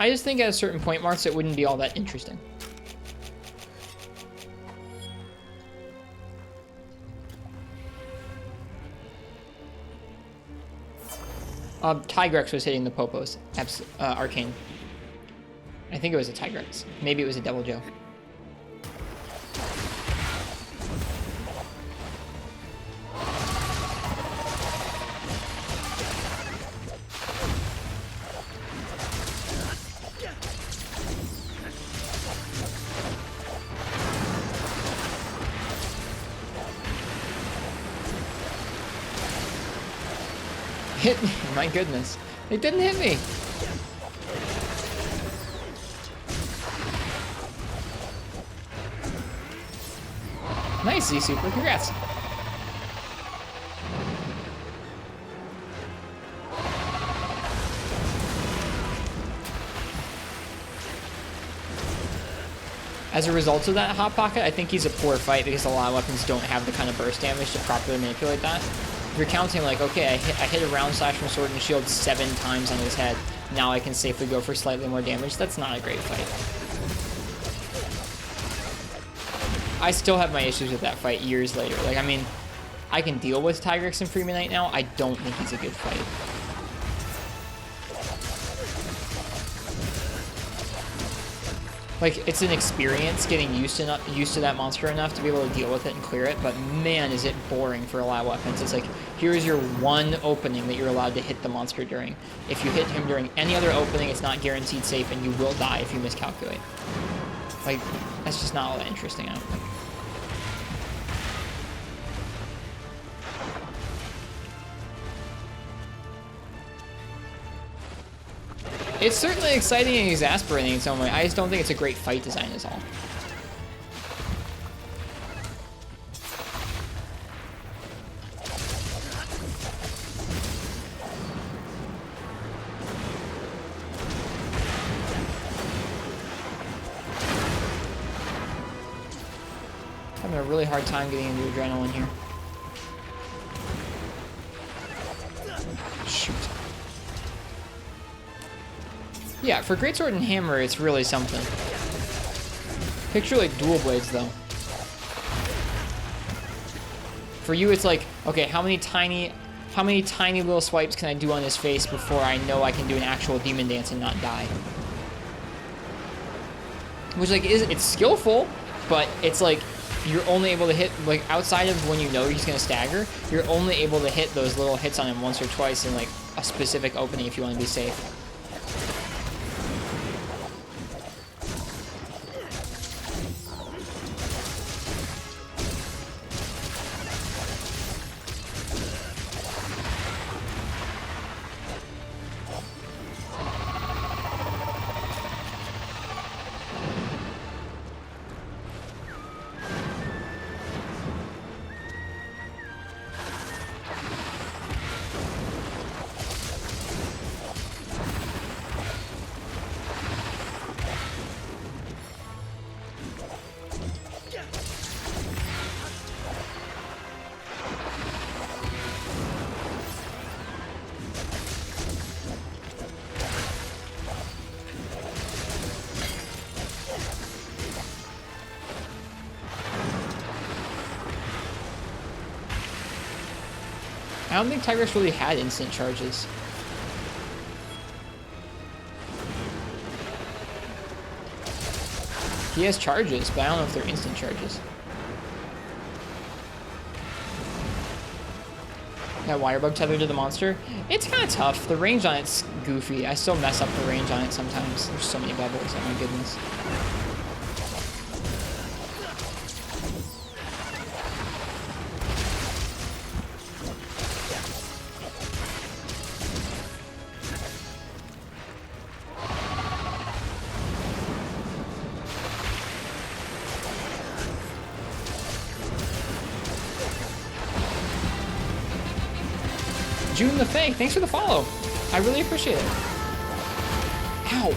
I just think at a certain point marks it wouldn't be all that interesting. Tigrex was hitting the popos. Arcane. I think it was a Tigrex. Maybe it was a Devil Joe. Hit me, my goodness. It didn't hit me. Nice, Z-Super, congrats. As a result of that Hot Pocket, I think he's a poor fight because a lot of weapons don't have the kind of burst damage to properly manipulate that. You're counting like, okay, I hit a round slash from Sword and Shield 7 times on his head. Now I can safely go for slightly more damage. That's not a great fight. I still have my issues with that fight years later. Like, I mean, I can deal with Tigrex and Freeman Knight now. I don't think he's a good fight. Like, it's an experience getting used to that monster enough to be able to deal with it and clear it, but man, is it boring for a lot of weapons. It's like, here's your one opening that you're allowed to hit the monster during. If you hit him during any other opening, it's not guaranteed safe, and you will die if you miscalculate. Like, that's just not all that interesting, I don't think. It's certainly exciting and exasperating in some way. I just don't think it's a great fight design is all. Having a really hard time getting into adrenaline here. Shoot. Yeah, for Greatsword and Hammer, it's really something. Picture like dual blades, though. For you, it's like, okay, how many tiny little swipes can I do on his face before I know I can do an actual demon dance and not die? Which, like, it's skillful, but it's like, you're only able to hit, like, outside of when you know he's gonna stagger, you're only able to hit those little hits on him once or twice in, like, a specific opening if you want to be safe. I don't think Tigrex really had instant charges. He has charges, but I don't know if they're instant charges. That wire bug tethered to the monster? It's kind of tough. The range on it's goofy. I still mess up the range on it sometimes. There's so many bubbles, oh my goodness. June the Fae, thanks for the follow. I really appreciate it. Ow.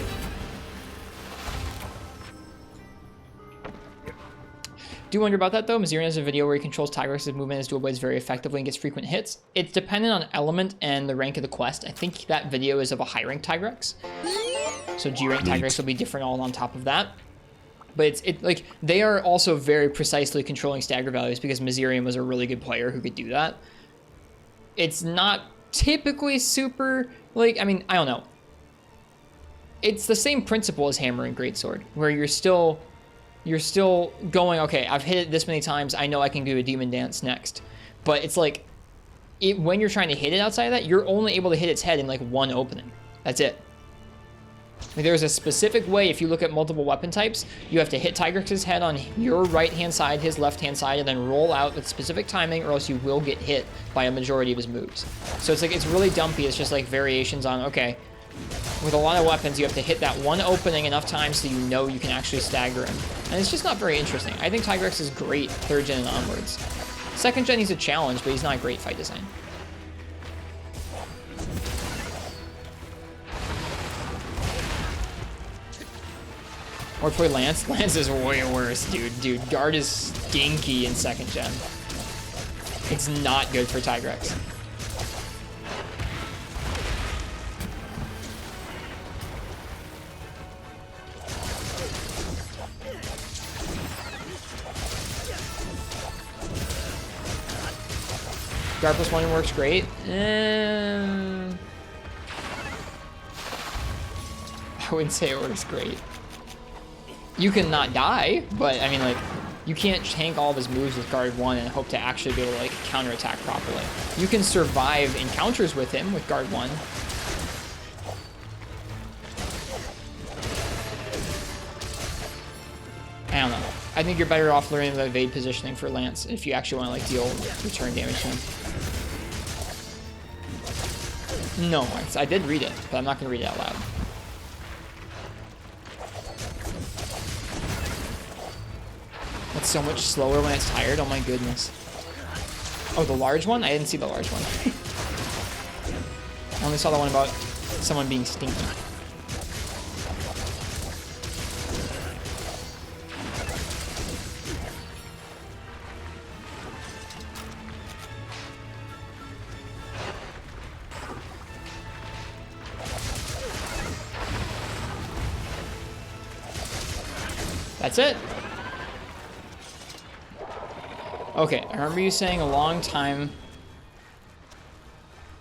Do wonder about that though. Mazirian has a video where he controls Tigrex's movement as dual blades very effectively and gets frequent hits. It's dependent on element and the rank of the quest. I think that video is of a high rank Tigrex. So G rank Tigrex will be different all on top of that. But it's like they are also very precisely controlling stagger values because Mazirian was a really good player who could do that. It's not typically super, like, I mean, I don't know. It's the same principle as Hammer and Greatsword, where you're still going, okay, I've hit it this many times, I know I can do a Demon Dance next. But it's like, when you're trying to hit it outside of that, you're only able to hit its head in like one opening. That's it. Like, there's a specific way, if you look at multiple weapon types, you have to hit Tigrex's head on your right-hand side, his left-hand side, and then roll out with specific timing, or else you will get hit by a majority of his moves. So it's like, it's really dumpy. It's just like variations on, okay, with a lot of weapons, you have to hit that one opening enough times so you know you can actually stagger him. And it's just not very interesting. I think Tigrex is great 3rd gen and onwards. 2nd gen, he's a challenge, but he's not a great fight design. Or play Lance. Lance is way worse, dude. Dude, guard is stinky in 2nd gen. It's not good for Tigrex. Guard +1 works great. I wouldn't say it works great. You can not die, but I mean, like, you can't tank all of his moves with guard 1 and hope to actually be able to like counterattack properly. You can survive encounters with him with guard 1. I don't know. I think you're better off learning the evade positioning for Lance if you actually want to like deal return damage to him. No, I did read it, but I'm not going to read it out loud. It's so much slower when it's tired. Oh my goodness. Oh, the large one? I didn't see the large one. I only saw the one about someone being stinky. That's it. Okay, I remember you saying a long time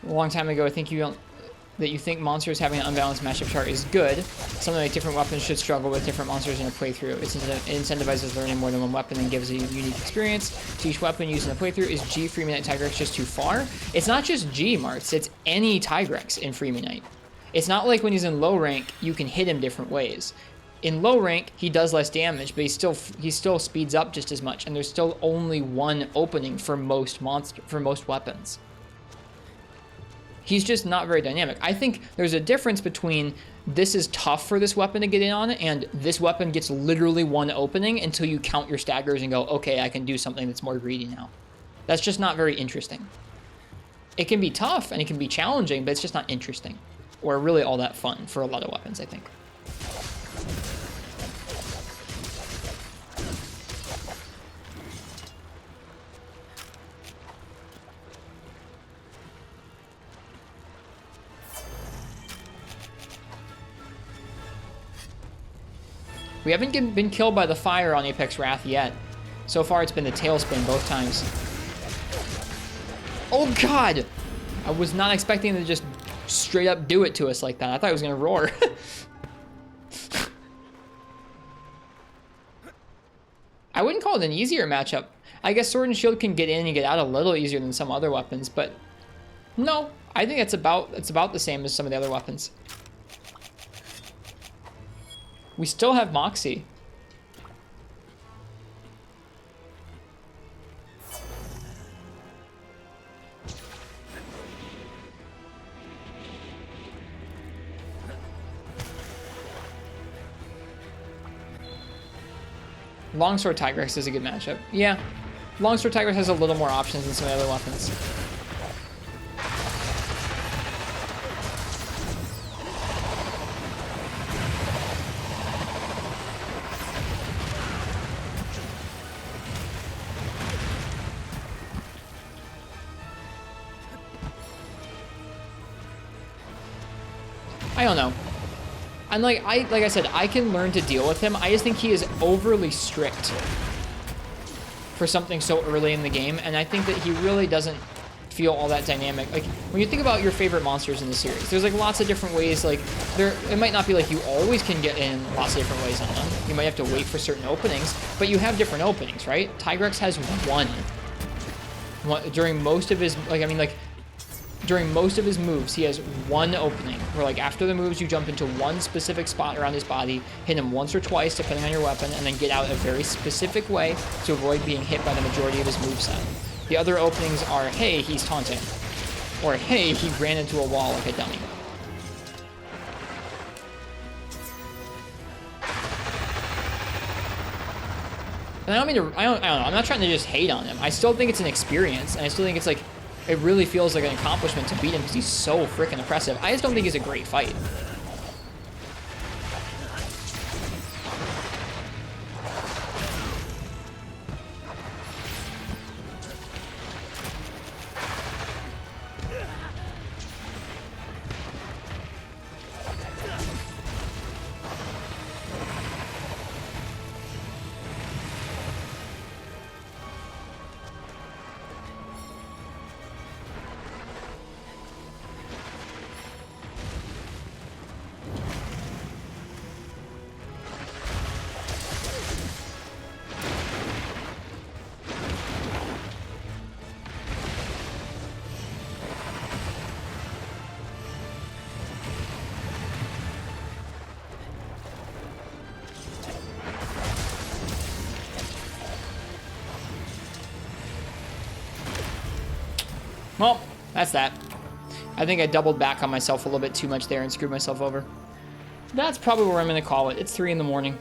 ago, I think that you think monsters having an unbalanced matchup chart is good. Something like different weapons should struggle with different monsters in a playthrough. It incentivizes learning more than one weapon and gives a unique experience to each weapon used in a playthrough. Is G Freeman Knight Tigrex just too far? It's not just G, Marts. It's any Tigrex in Freeman Knight. It's not like when he's in low rank, you can hit him different ways. In low rank, he does less damage, but he still speeds up just as much, and there's still only one opening for most weapons. He's just not very dynamic. I think there's a difference between this is tough for this weapon to get in on, and this weapon gets literally one opening until you count your staggers and go, okay, I can do something that's more greedy now. That's just not very interesting. It can be tough and it can be challenging, but it's just not interesting, or really all that fun for a lot of weapons, I think. We haven't been killed by the fire on Apex Wrath yet. So far, it's been the tailspin both times. Oh, God! I was not expecting to just straight up do it to us like that. I thought it was gonna roar. I wouldn't call it an easier matchup. I guess Sword and Shield can get in and get out a little easier than some other weapons, but no, I think it's about the same as some of the other weapons. We still have Moxie. Longsword Tigrex is a good matchup. Yeah, Longsword Tigrex has a little more options than some of the other weapons. I don't know. And like I said, I can learn to deal with him. I just think he is overly strict for something so early in the game, and I think that he really doesn't feel all that dynamic. Like when you think about your favorite monsters in the series, there's like lots of different ways. Like it might not be like you always can get in lots of different ways on them. You might have to wait for certain openings, but you have different openings, right? Tigrex has one during most of his during most of his moves, he has one opening where, like, after the moves, you jump into one specific spot around his body, hit him once or twice, depending on your weapon, and then get out a very specific way to avoid being hit by the majority of his moveset. The other openings are, hey, he's taunting, or hey, he ran into a wall like a dummy. And I don't mean to, I don't know, I'm not trying to just hate on him. I still think it's an experience, and I still think it's like, it really feels like an accomplishment to beat him because he's so freaking impressive. I just don't think he's a great fight. Well, that's that. I think I doubled back on myself a little bit too much there and screwed myself over. That's probably where I'm going to call it. It's 3 in the morning.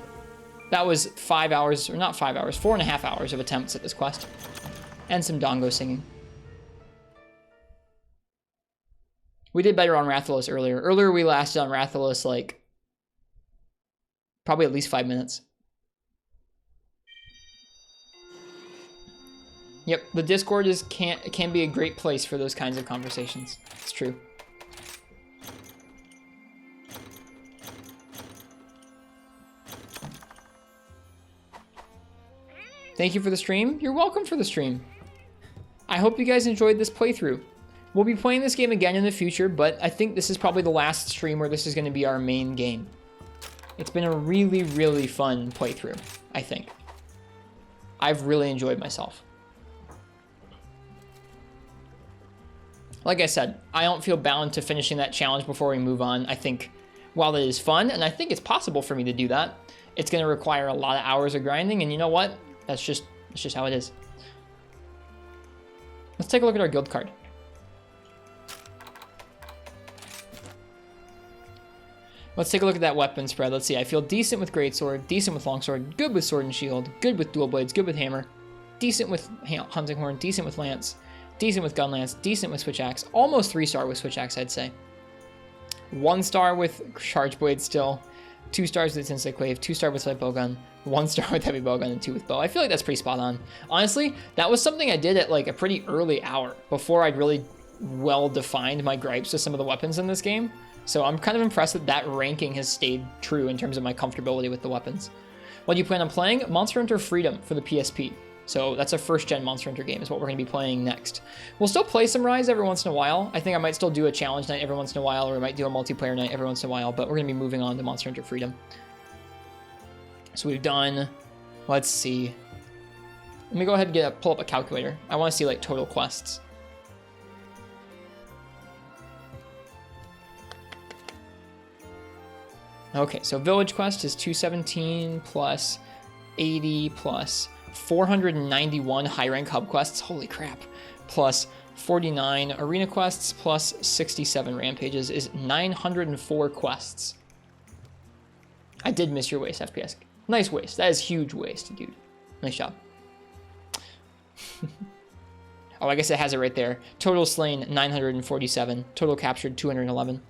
That was 5 hours, or not 5 hours, 4.5 hours of attempts at this quest. And some Dongo singing. We did better on Rathalos earlier. Earlier we lasted on Rathalos like probably at least 5 minutes. Yep, the Discord can be a great place for those kinds of conversations. It's true. Thank you for the stream. You're welcome for the stream. I hope you guys enjoyed this playthrough. We'll be playing this game again in the future, but I think this is probably the last stream where this is going to be our main game. It's been a really, really fun playthrough, I think. I've really enjoyed myself. Like I said, I don't feel bound to finishing that challenge before we move on. I think while it is fun, and I think it's possible for me to do that, it's going to require a lot of hours of grinding, and you know what? That's just how it is. Let's take a look at our guild card. Let's take a look at that weapon spread. Let's see. I feel decent with greatsword, decent with longsword, good with sword and shield, good with dual blades, good with hammer, decent with hunting horn, decent with lance, decent with gun lance, decent with switch axe, almost 3-star with switch axe, I'd say. 1-star with charge blade still, 2 stars with insect clave, 2-star with light bowgun, 1-star with heavy bowgun, and 2 with bow. I feel like that's pretty spot on. Honestly, that was something I did at like a pretty early hour before I'd really well defined my gripes with some of the weapons in this game. So I'm kind of impressed that that ranking has stayed true in terms of my comfortability with the weapons. What do you plan on playing? Monster Hunter Freedom for the PSP. So that's a first-gen Monster Hunter game is what we're going to be playing next. We'll still play some Rise every once in a while. I think I might still do a challenge night every once in a while, or I might do a multiplayer night every once in a while, but we're going to be moving on to Monster Hunter Freedom. So we've done, let's see. Let me go ahead and pull up a calculator. I want to see like total quests. Okay, so Village Quest is 217 plus 80 plus 491 high rank hub quests. Holy crap. Plus 49 arena quests plus 67 rampages is 904 quests. I did miss your waste, FPS. Nice waste. That is huge waste, dude. Nice job. Oh, I guess it has it right there. Total slain 947. Total captured 211.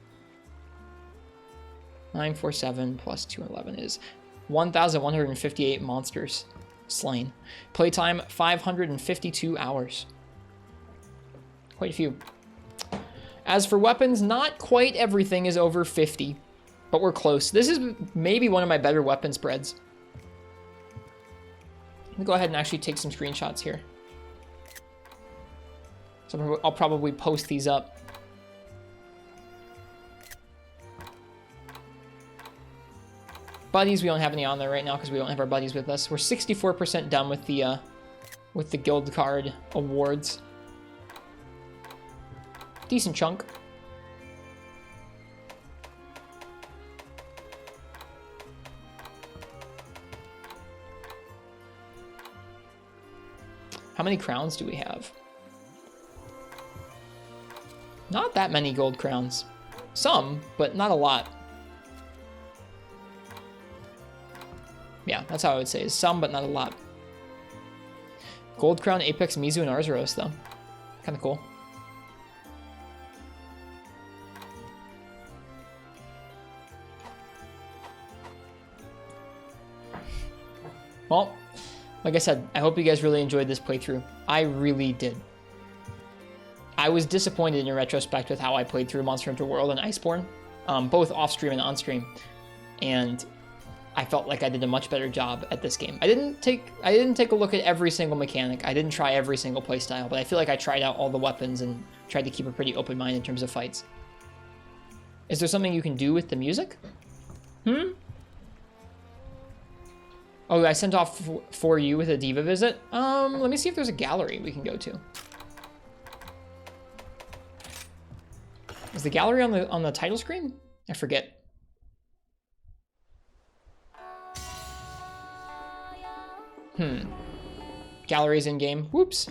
947 plus 211 is 1,158 monsters slain. Playtime 552 hours. Quite a few. As for weapons, not quite everything is over 50, but we're close. This is maybe one of my better weapon spreads. Let me go ahead and actually take some screenshots here. So I'll probably post these up. Buddies, we don't have any on there right now because we don't have our buddies with us. We're 64% done with the guild card awards. Decent chunk. How many crowns do we have? Not that many gold crowns. Some, but not a lot. Yeah, that's how I would say it. Some, but not a lot. Gold Crown, Apex, Mizu, and Arzuros, though. Kind of cool. Well, like I said, I hope you guys really enjoyed this playthrough. I really did. I was disappointed in retrospect with how I played through Monster Hunter World and Iceborne, both off-stream and on-stream. And I felt like I did a much better job at this game. I didn't take a look at every single mechanic. I didn't try every single playstyle, but I feel like I tried out all the weapons and tried to keep a pretty open mind in terms of fights. Is there something you can do with the music? Oh, I sent off for you with a diva visit. Let me see if there's a gallery we can go to. Is the gallery on the title screen? I forget. Galleries in game. Whoops.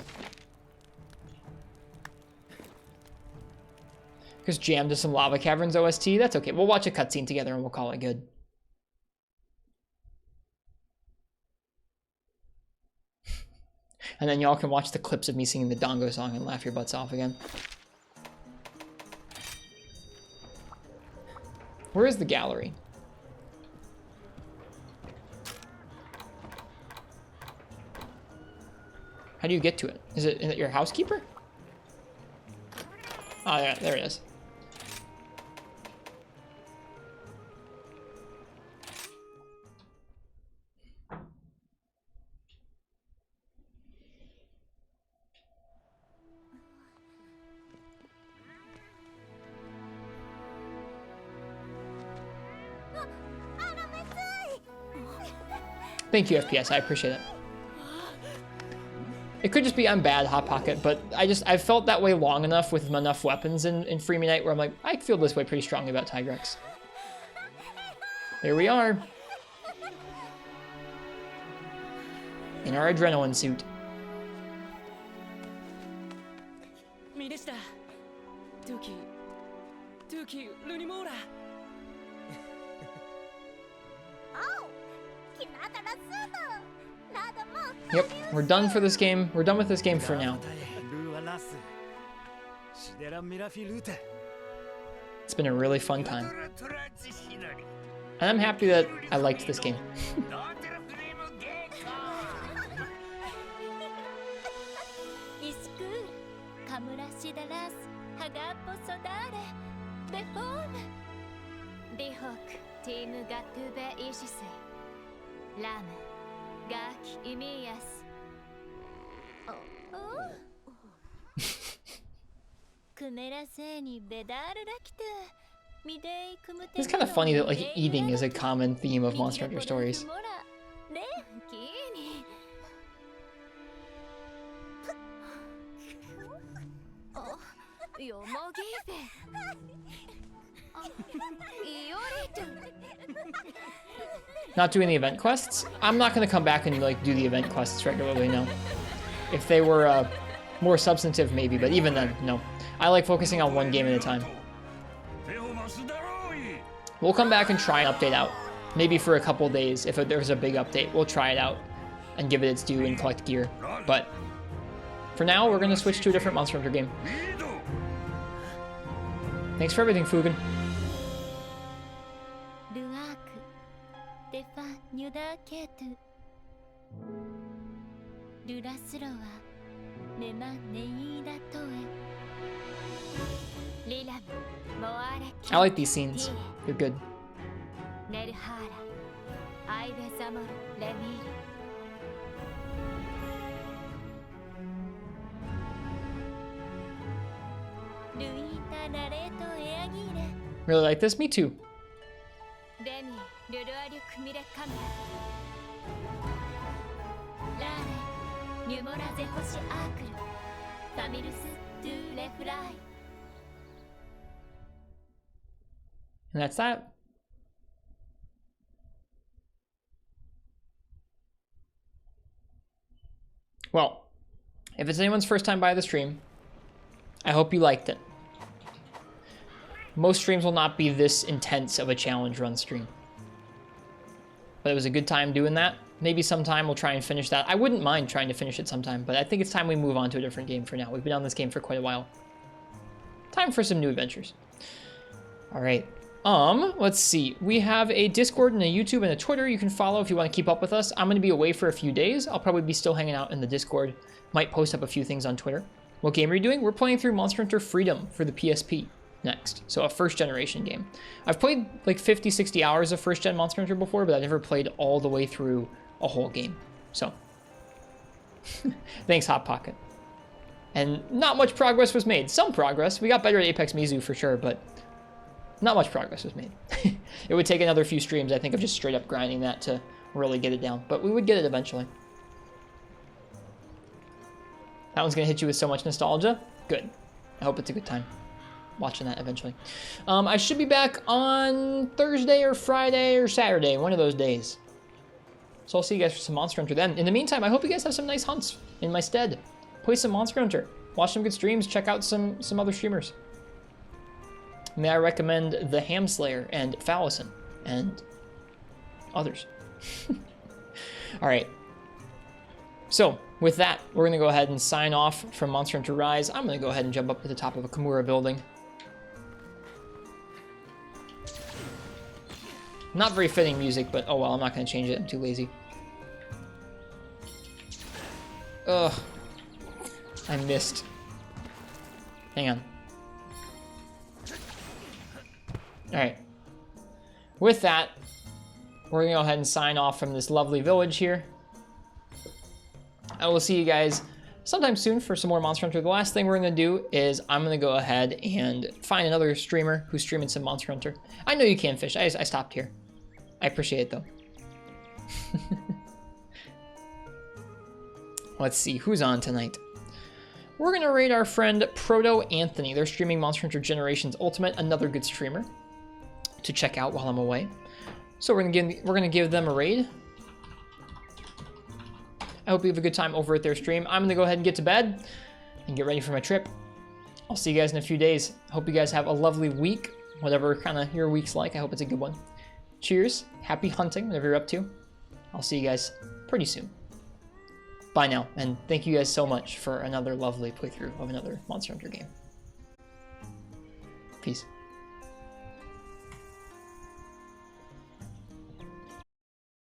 Because jammed to some Lava Caverns OST. That's okay. We'll watch a cutscene together and we'll call it good. And then y'all can watch the clips of me singing the Dongo song and laugh your butts off again. Where is the gallery? How do you get to it? Is it your housekeeper? Oh, yeah, there it is. Thank you, FPS. I appreciate it. It could just be I'm bad, Hot Pocket, but I felt that way long enough with enough weapons in Free Me Night where I'm like, I feel this way pretty strongly about Tigrex. There we are. In our adrenaline suit. Yep, we're done for this game. We're done with this game for now. It's been a really fun time. And I'm happy that I liked this game. It's kind of funny that like eating is a common theme of Monster Hunter stories. Not doing the event quests? I'm not going to come back and like do the event quests regularly, no. If they were more substantive, maybe, but even then, no. I like focusing on one game at a time. We'll come back and try an update out. Maybe for a couple days. If there's a big update, we'll try it out and give it its due and collect gear. But for now, we're going to switch to a different Monster Hunter game. Thanks for everything, Fugen. I like these scenes. They're good. Really like this? Me too. And that's that. Well, if it's anyone's first time by the stream, I hope you liked it. Most streams will not be this intense of a challenge run stream. But it was a good time doing that. Maybe sometime we'll try and finish that. I wouldn't mind trying to finish it sometime, but I think it's time we move on to a different game for now. We've been on this game for quite a while. Time for some new adventures. All right. Let's see. We have a Discord and a YouTube and a Twitter you can follow if you want to keep up with us. I'm going to be away for a few days. I'll probably be still hanging out in the Discord. Might post up a few things on Twitter. What game are you doing? We're playing through Monster Hunter Freedom for the PSP next. So a first generation game. I've played like 50, 60 hours of first gen Monster Hunter before, but I've never played all the way through a whole game. So thanks, Hot Pocket. And not much progress was made. Some progress. We got better at Apex Mizu for sure, but not much progress was made. It would take another few streams, I think, of just straight up grinding that to really get it down. But we would get it eventually. That one's going to hit you with so much nostalgia. Good. I hope it's a good time watching that eventually. I should be back on Thursday or Friday or Saturday, one of those days. So I'll see you guys for some Monster Hunter then. In the meantime, I hope you guys have some nice hunts in my stead. Play some Monster Hunter. Watch some good streams. Check out some other streamers. May I recommend the Ham Slayer and Fallison and others. All right. So with that, we're going to go ahead and sign off from Monster Hunter Rise. I'm going to go ahead and jump up to the top of a Kimura building. Not very fitting music, but oh well, I'm not going to change it. I'm too lazy. Ugh. I missed. Hang on. Alright. With that, we're going to go ahead and sign off from this lovely village here. I will see you guys sometime soon for some more Monster Hunter. The last thing we're going to do is I'm going to go ahead and find another streamer who's streaming some Monster Hunter. I know you can fish. I stopped here. I appreciate it, though. Let's see. Who's on tonight? We're going to raid our friend Proto Anthony. They're streaming Monster Hunter Generations Ultimate, another good streamer to check out while I'm away. So we're gonna give them a raid. I hope you have a good time over at their stream. I'm gonna go ahead and get to bed and get ready for my trip. I'll see you guys in a few days. Hope you guys have a lovely week, whatever kind of your week's like. I hope it's a good one. Cheers, happy hunting, whatever you're up to. I'll see you guys pretty soon. Bye now, and thank you guys so much for another lovely playthrough of another Monster Hunter game. Peace.